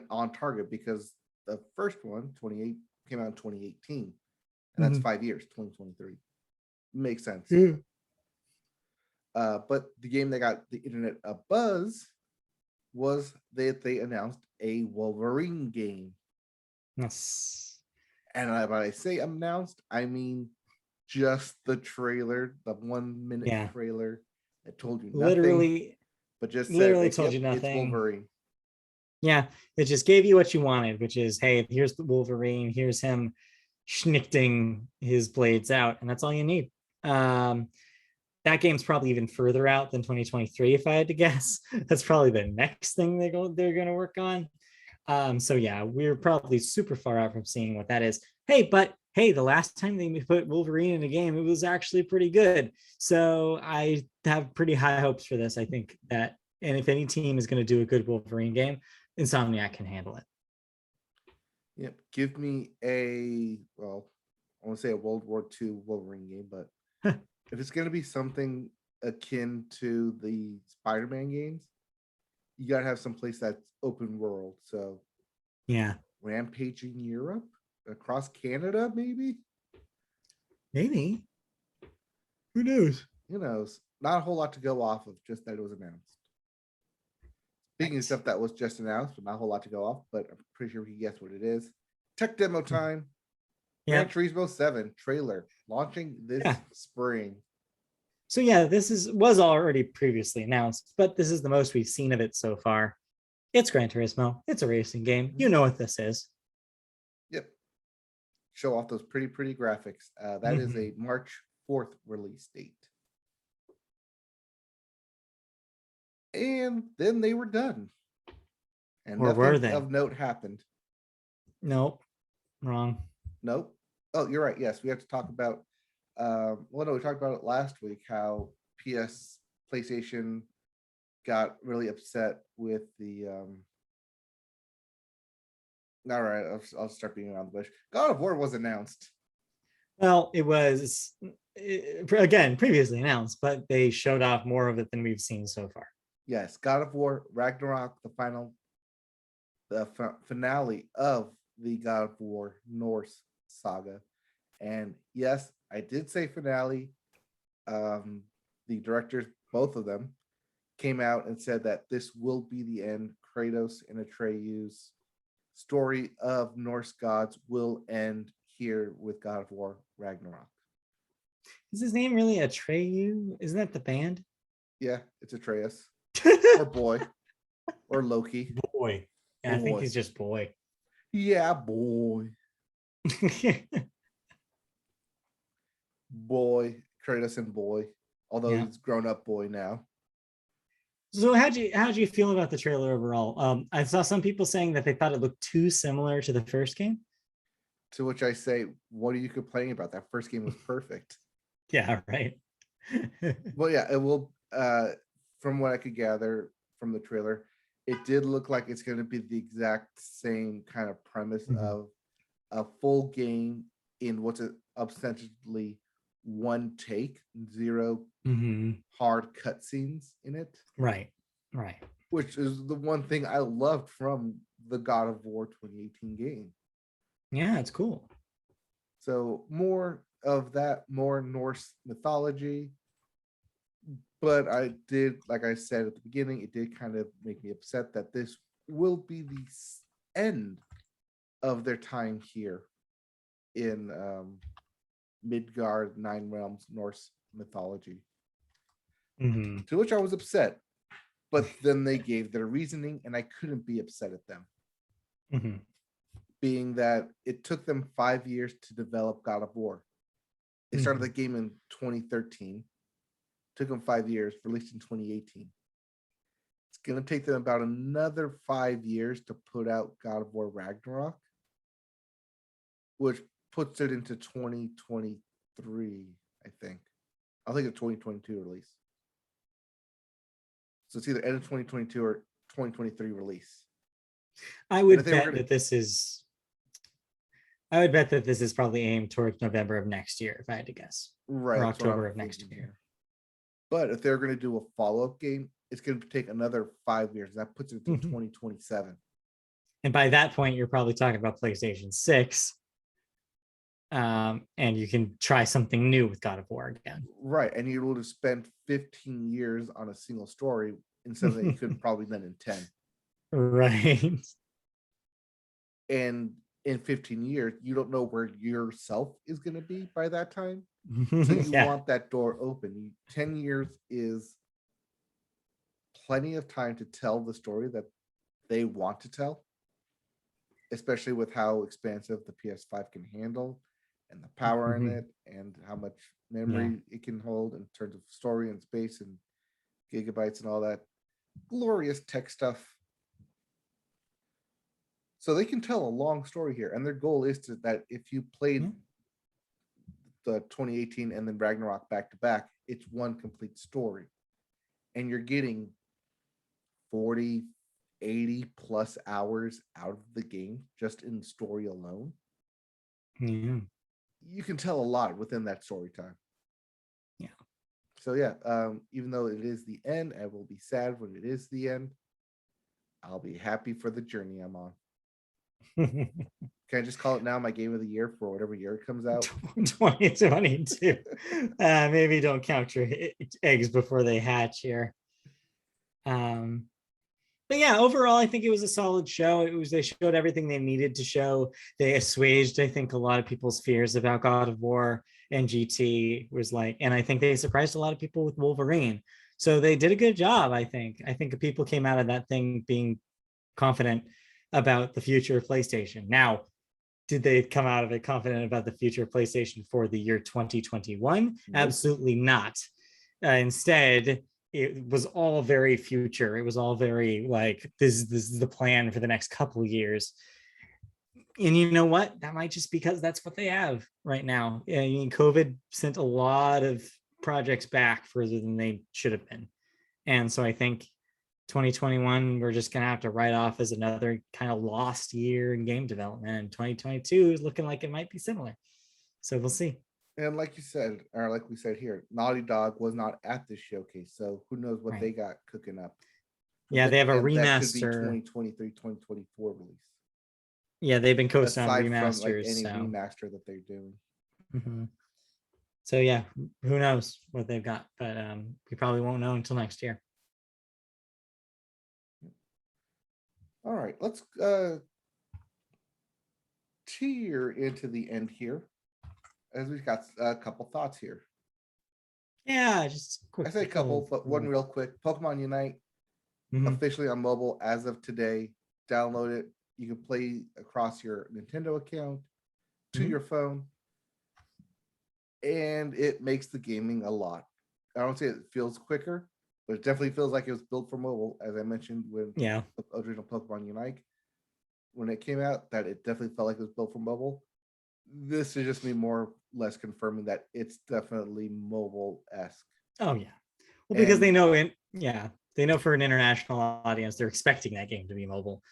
on target because the first one, 28, came out in 2018. And that's 5 years, 2023. Makes sense. But the game that got the internet abuzz was that they announced a Wolverine game. Yes. And when I say announced, I mean just the trailer, the 1 minute trailer that told you nothing. But just literally told you nothing. It's Wolverine. Yeah, it just gave you what you wanted, which is, hey, here's the Wolverine, here's him schnickting his blades out, and that's all you need. That game's probably even further out than 2023, if I had to guess. That's probably the next thing they're going to work on. So yeah, we're probably super far out from seeing what that is. But the last time they put Wolverine in a game, it was actually pretty good. So I have pretty high hopes for this. I think that, and if any team is going to do a good Wolverine game, Insomniac can handle it. Yep. Give me I want to say a World War II Wolverine game, but if it's going to be something akin to the Spider-Man games, you got to have some place that's open world. So yeah, rampaging Europe, across Canada, maybe. Who knows? Not a whole lot to go off of, just that it was announced. Speaking of stuff that was just announced, but not a whole lot to go off, but I'm pretty sure we can guess what it is. Tech demo time. Gran Yeah. Turismo 7 trailer launching this Yeah. spring. So yeah, was already previously announced, but this is the most we've seen of it so far. It's Gran Turismo. It's a racing game. You know what this is. Yep. Show off those pretty graphics. That is a March 4th release date. And then they were done. And Or were nothing they? of note happened. Nope. Wrong. Nope. Oh, you're right. Yes, we have to talk about well, no, we talked about it last week, how PlayStation got really upset with the all right, I'll start being around the bush. God of War was announced. Well, it was again previously announced, but they showed off more of it than we've seen so far. Yes, God of War Ragnarok, the finale of the God of War Norse saga. And yes, I did say finale. The directors, both of them, came out and said that this will be the end. Kratos and Atreyu's story of Norse gods will end here with God of War Ragnarok. Is his name really Atreyu? Isn't that the band? Yeah, it's Atreus or boy or Loki. Boy. Yeah, I think he's just boy. Yeah, boy. Boy, Kratos and boy. Although he's grown up boy now. So how'd you feel about the trailer overall? I saw some people saying that they thought it looked too similar to the first game. To which I say, what are you complaining about? That first game was perfect. Yeah, right. Well, yeah, it will. From what I could gather from the trailer, it did look like it's going to be the exact same kind of premise of a full game in what's ostensibly one take, zero hard cutscenes in it. Right. Which is the one thing I loved from the God of War 2018 game. Yeah, it's cool. So more of that, more Norse mythology. But I did, like I said at the beginning, it did kind of make me upset that this will be the end of their time here in Midgard, Nine Realms, Norse mythology. To which I was upset. But then they gave their reasoning, and I couldn't be upset at them. Being that it took them 5 years to develop God of War. They started the game in 2013. Took them 5 years, released in 2018. It's going to take them about another 5 years to put out God of War Ragnarok, which puts it into 2023, I think. I think a 2022 release. So it's either end of 2022 or 2023 release. I would bet that this is probably aimed towards November of next year, if I had to guess. Right. Or October of next year. But if they're going to do a follow-up game, it's going to take another 5 years. That puts it to 2027. And by that point, you're probably talking about PlayStation 6. And you can try something new with God of War again. Right. And you would have spent 15 years on a single story instead of that you could probably done in 10. Right. And in 15 years, you don't know where yourself is going to be by that time. So you want that door open. 10 years is plenty of time to tell the story that they want to tell, especially with how expansive the PS5 can handle and the power in it and how much memory it can hold in terms of story and space and gigabytes and all that glorious tech stuff. So they can tell a long story here. And their goal is that if you played the 2018 and then Ragnarok back to back, it's one complete story. And you're getting 40, 80 plus hours out of the game just in story alone. You can tell a lot within that story time. Yeah. So yeah, even though it is the end, I will be sad when it is the end. I'll be happy for the journey I'm on. Can I just call it now my game of the year for whatever year it comes out? 2022. Maybe don't count your eggs before they hatch here. But yeah, overall, I think it was a solid show. They showed everything they needed to show. They assuaged, I think, a lot of people's fears about God of War and GT was like, and I think they surprised a lot of people with Wolverine. So they did a good job, I think. I think people came out of that thing being confident about the future of PlayStation. Now, did they come out of it confident about the future of PlayStation for the year 2021? Nope. Absolutely not. Instead, it was all very future. It was all very like this is the plan for the next couple of years. And you know what? That might just because that's what they have right now. I mean, COVID sent a lot of projects back further than they should have been. And so I think 2021, we're just gonna have to write off as another kind of lost year in game development. And 2022 is looking like it might be similar. So we'll see. And like you said, or like we said here, Naughty Dog was not at this showcase, so who knows what they got cooking up. Yeah, they have a And remaster. That could be 2023, 2024 release. Yeah, they've been coasting on aside remasters. from like any so. remaster that they're doing. So yeah, who knows what they've got, but we probably won't know until next year. All right, let's tear into the end here, as we've got a couple thoughts here. Yeah, just quick. I say a couple, but one real quick. Pokemon Unite officially on mobile as of today. Download it. You can play across your Nintendo account to your phone, and it makes the gaming a lot. I don't say it feels quicker, but it definitely feels like it was built for mobile, as I mentioned with the original Pokemon Unite. When it came out, that it definitely felt like it was built for mobile. This is just me more or less confirming that it's definitely mobile-esque. Oh yeah. Well, because they know they know for an international audience, they're expecting that game to be mobile.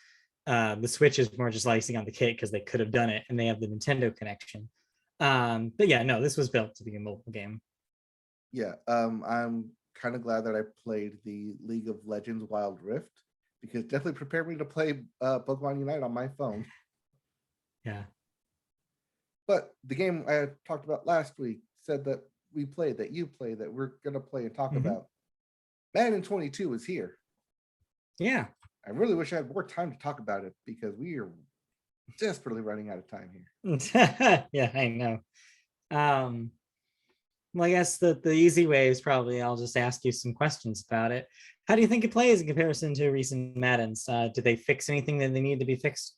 The Switch is more just icing on the cake because they could have done it and they have the Nintendo connection. But yeah, no, this was built to be a mobile game. Yeah, I'm kind of glad that I played the League of Legends Wild Rift because it definitely prepared me to play Pokemon Unite on my phone. Yeah. But the game I talked about last week said that we played, that you played, that we're going to play and talk about. Madden 22 is here. Yeah. I really wish I had more time to talk about it because we are desperately running out of time here. Yeah, I know. Well, I guess the easy way is probably I'll just ask you some questions about it. How do you think it plays in comparison to recent Maddens? Did they fix anything that they need to be fixed?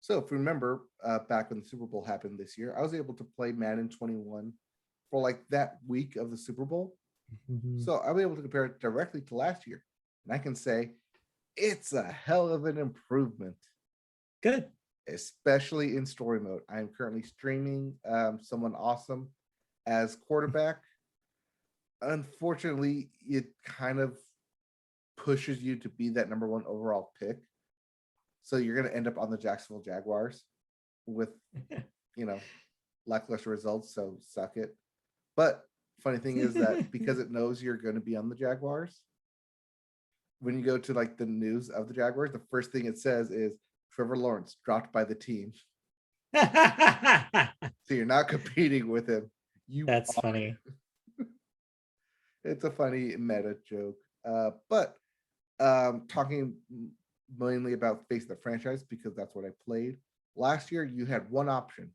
So if you remember back when the Super Bowl happened this year, I was able to play Madden 21 for like that week of the Super Bowl. So I'll be able to compare it directly to last year. And I can say it's a hell of an improvement. Good. Especially in story mode. I am currently streaming someone awesome as quarterback. Unfortunately, it kind of pushes you to be that number one overall pick. So you're going to end up on the Jacksonville Jaguars with, lackluster results. So suck it. But funny thing is that because it knows you're going to be on the Jaguars, when you go to like the news of the Jaguars, the first thing it says is Trevor Lawrence dropped by the team. So you're not competing with him. That's funny. It's a funny meta joke. But talking mainly about Face the Franchise, because that's what I played. Last year, you had one option.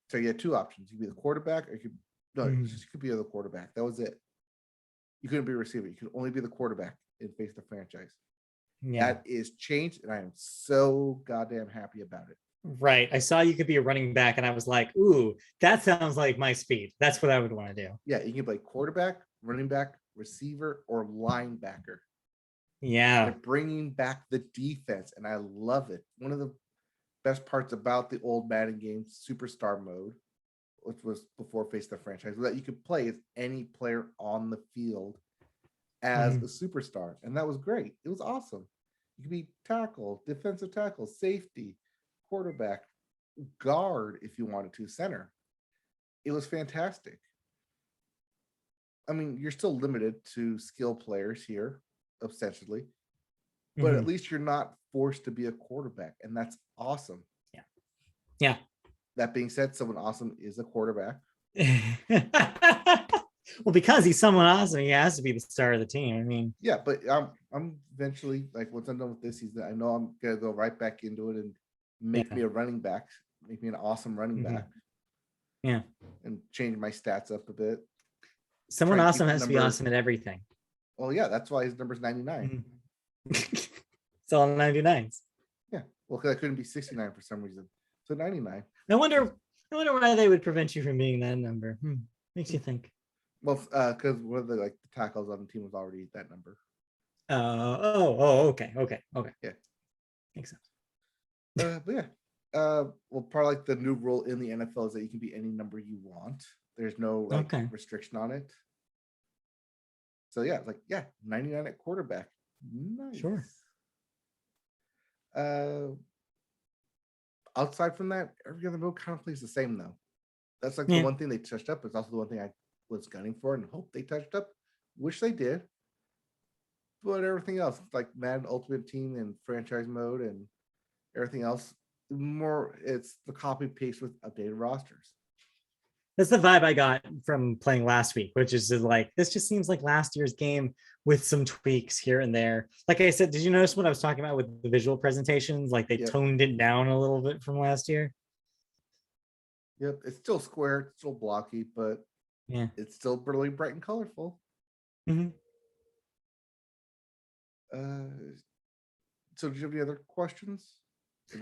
So you had two options. You could be the quarterback or you could be the quarterback. That was it. You couldn't be a receiver. You could only be the quarterback in Face the Franchise. Yeah. That is changed, and I am so goddamn happy about it. Right. I saw you could be a running back, and I was like, ooh, that sounds like my speed. That's what I would want to do. Yeah, you can play quarterback, running back, receiver, or linebacker. Yeah. They're bringing back the defense, and I love it. One of the best parts about the old Madden game, Superstar Mode, which was before Face the Franchise, was that you could play as any player on the field as a superstar. And that was great. It was awesome. You could be tackle, defensive tackle, safety, quarterback, guard, if you wanted to, center. It was fantastic. I mean, you're still limited to skill players here, essentially, but at least you're not forced to be a quarterback, and that's awesome. Yeah. Yeah. That being said, someone awesome is a quarterback. Well, because he's someone awesome, he has to be the star of the team. I mean, Yeah, but I'm eventually, like, once I'm done with this season, I know I'm gonna go right back into it and make Yeah. me a running back, make me an awesome running Mhm. back, Yeah. and change my stats up a bit. Someone Try and keep awesome the has to be number. awesome at everything. Well, yeah, that's why his number's 99. Mhm. It's all 99s. Yeah, well, because I couldn't be 69 for some reason, so 99. No wonder. I wonder why they would prevent you from being that number. Makes you think. Well, because one of the tackles on the team was already that number. Okay. Yeah. Makes sense. But yeah, well, probably like the new rule in the NFL is that you can be any number you want. There's no Okay. restriction on it. So yeah, 99 at quarterback. Nice. Sure. Outside from that, every other mode kind of plays the same though. That's the Yeah. one thing they touched up. It's also the one thing I was gunning for and hope they touched up. Wish they did. But everything else, like Madden Ultimate Team and franchise mode and everything else, more it's the copy paste with updated rosters. That's the vibe I got from playing last week, which is like, this just seems like last year's game with some tweaks here and there. Like I said, did you notice what I was talking about with the visual presentations? Like they Yep. toned it down a little bit from last year. Yep, it's still square, it's still blocky, but Yeah. it's still really bright and colorful. Mm-hmm. So do you have any other questions?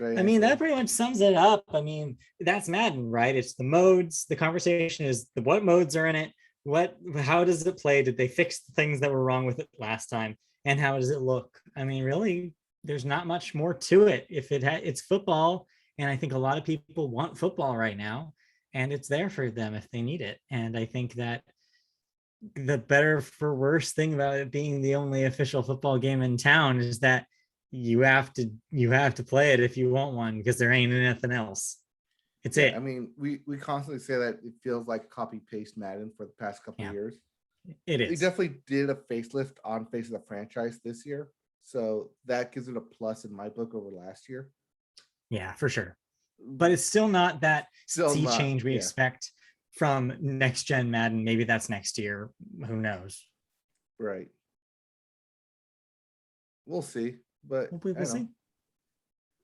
I mean, that pretty much sums it up. I mean, that's Madden, right? It's the modes. The conversation is what modes are in it. How does it play? Did they fix the things that were wrong with it last time? And how does it look? I mean, really, there's not much more to it. If it's football, and I think a lot of people want football right now, and it's there for them if they need it. And I think that the better for worse thing about it being the only official football game in town is that you have to play it if you want one, because there ain't anything else. It's I it. mean, we constantly say that it feels like copy paste Madden for the past couple of years. It They is. definitely did a facelift on face of the franchise this year, so that gives it a plus in my book over last year. Yeah, for sure. But it's still not that Still sea not, change we yeah. expect from next gen Madden. Maybe that's next year. Who knows? Right. We'll see. But We'll see.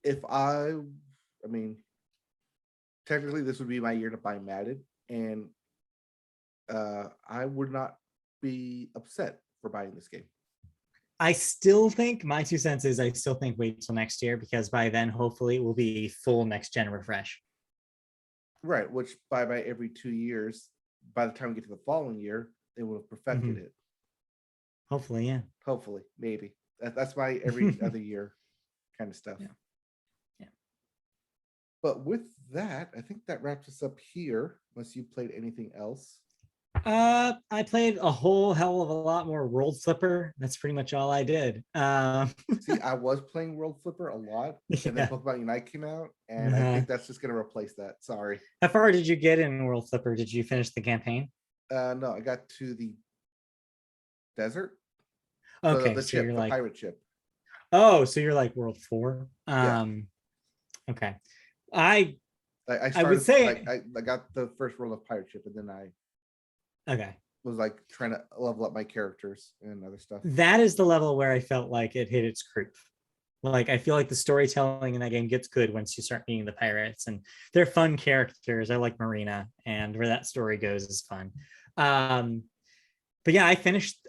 If I mean, technically this would be my year to buy Madden, and I would not be upset for buying this game. I still think my 2 cents is I still think wait till next year, because by then hopefully it will be a full next gen refresh. Right, which by every 2 years, by the time we get to the following year, they will have perfected it. Hopefully, yeah. Hopefully, maybe. That's my every other year kind of stuff. Yeah. But with that, I think that wraps us up here, unless you played anything else. I played a whole hell of a lot more World Flipper. That's pretty much all I did. See, I was playing World Flipper a lot, and then Pokemon Unite came out, and I think that's just going to replace that. Sorry. How far did you get in World Flipper? Did you finish the campaign? No, I got to the desert. Okay, the so ship, you're the like pirate ship. Oh, so you're like World 4. Okay. I would say I got the first world of pirate ship, and then I okay. was like trying to level up my characters and other stuff. That is the level where I felt like it hit its groove. Like I feel like the storytelling in that game gets good once you start meeting the pirates, and they're fun characters. I like Marina, and where that story goes is fun. But yeah, I finished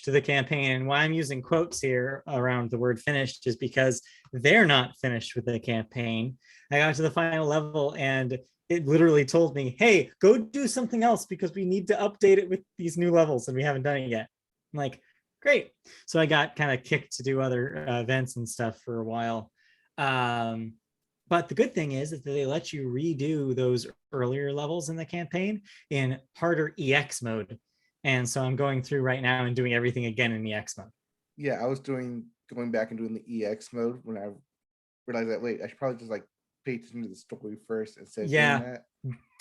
the campaign. And why I'm using quotes here around the word finished is because they're not finished with the campaign. I got to the final level and it literally told me, hey, go do something else because we need to update it with these new levels and we haven't done it yet. I'm like, great. So I got kind of kicked to do other events and stuff for a while. But the good thing is that they let you redo those earlier levels in the campaign in harder EX mode. And so I'm going through right now and doing everything again in EX mode. Yeah, I was going back and doing the EX mode when I realized that, wait, I should probably just like pay attention to the story first instead of doing that.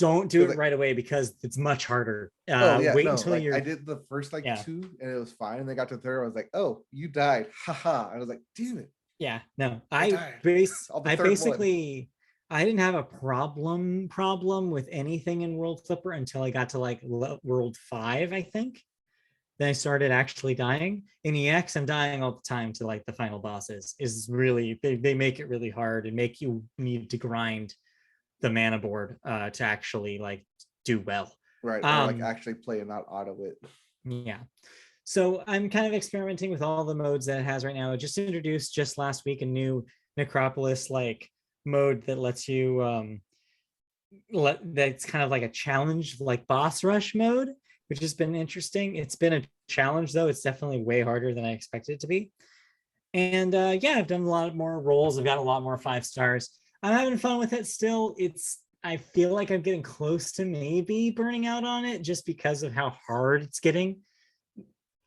Don't do it right away because it's much harder. Wait until you're... I did the first 2 and it was fine. And then got to third, I was like, oh, you died. Haha. I was like, damn it. Yeah, no. I basically I didn't have a problem with anything in World Flipper until I got to like World 5, I think. Then I started actually dying. In EX, I'm dying all the time to like the final bosses. Is really they make it really hard and make you need to grind the mana board to actually like do well. Right. Or like actually play and not auto it. Yeah. So I'm kind of experimenting with all the modes that it has right now. It just introduced just last week a new Necropolis like mode that lets you that's kind of like a challenge like boss rush mode, which has been interesting. It's been a challenge though. It's definitely way harder than I expected it to be. And yeah, I've done a lot more rolls. I've got a lot more 5 stars. I'm having fun with it still. I feel like I'm getting close to maybe burning out on it just because of how hard it's getting.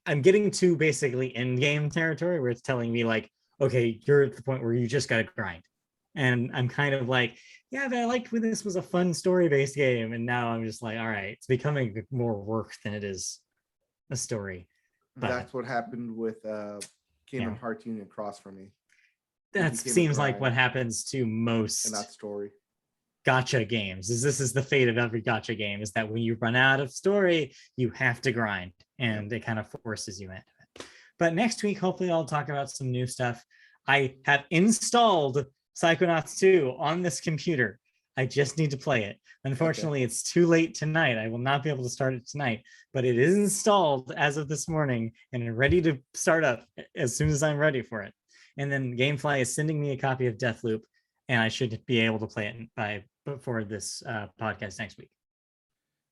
I'm getting to basically end game territory where it's telling me like, okay, you're at the point where you just got to grind. And I'm kind of like, yeah, but I liked when this was a fun story-based game. And now I'm just like, all right, it's becoming more work than it is a story. But that's what happened with Kingdom Yeah. Hearts Union Cross for me. that became a seems like grind what happens to most and not story. gacha games. This is the fate of every gacha game, is that when you run out of story, you have to grind, and it kind of forces you into it. But next week, hopefully I'll talk about some new stuff. I have installed Psychonauts 2 on this computer. I just need to play it. Unfortunately, it's too late tonight. I will not be able to start it tonight, but it is installed as of this morning and ready to start up as soon as I'm ready for it. And then Gamefly is sending me a copy of Deathloop, and I should be able to play it before this podcast next week.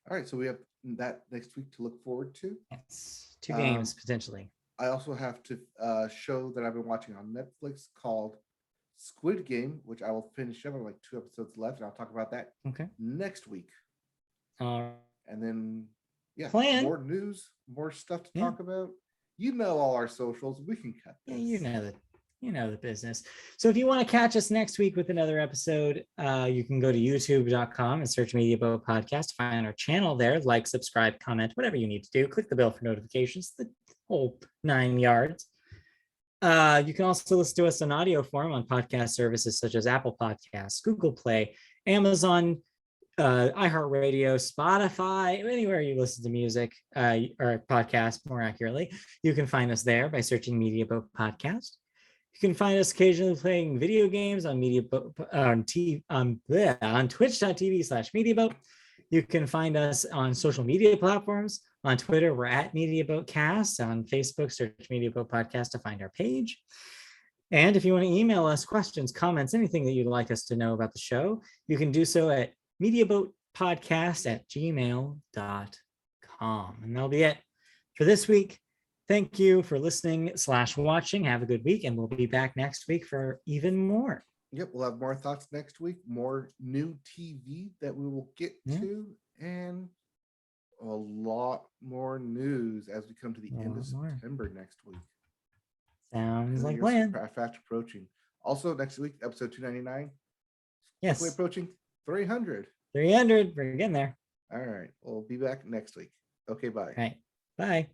All right, so we have that next week to look forward to. Yes, 2 games potentially. I also have to show that I've been watching on Netflix called Squid Game, which I will finish up. I have like 2 episodes left, and I'll talk about that next week. And then, more news, more stuff to talk about. You know all our socials. We can cut this. Yeah, you know the business. So if you want to catch us next week with another episode, you can go to youtube.com and search Media Boat Podcast. Find our channel there. Like, subscribe, comment, whatever you need to do. Click the bell for notifications, the whole 9 yards. You can also listen to us in audio form on podcast services such as Apple Podcasts, Google Play, Amazon, iHeartRadio, Spotify, anywhere you listen to music or podcast, more accurately. You can find us there by searching Media Boat Podcast. You can find us occasionally playing video games on on twitch.tv/MediaBoat. You can find us on social media platforms. On Twitter, we're at MediaBoatCast. On Facebook, search MediaBoat Podcast to find our page. And if you want to email us questions, comments, anything that you'd like us to know about the show, you can do so at mediaboatpodcast@gmail.com. And that'll be it for this week. Thank you for listening/watching. Have a good week, and we'll be back next week for even more. Yep, we'll have more thoughts next week, more new TV that we will get to, and a lot more news as we come to the end of September next week. Sounds like a plan. Fast approaching. Also, next week, episode 299. Yes. We're approaching 300. 300. We're getting there. All right. We'll be back next week. Okay, bye. All right. Bye.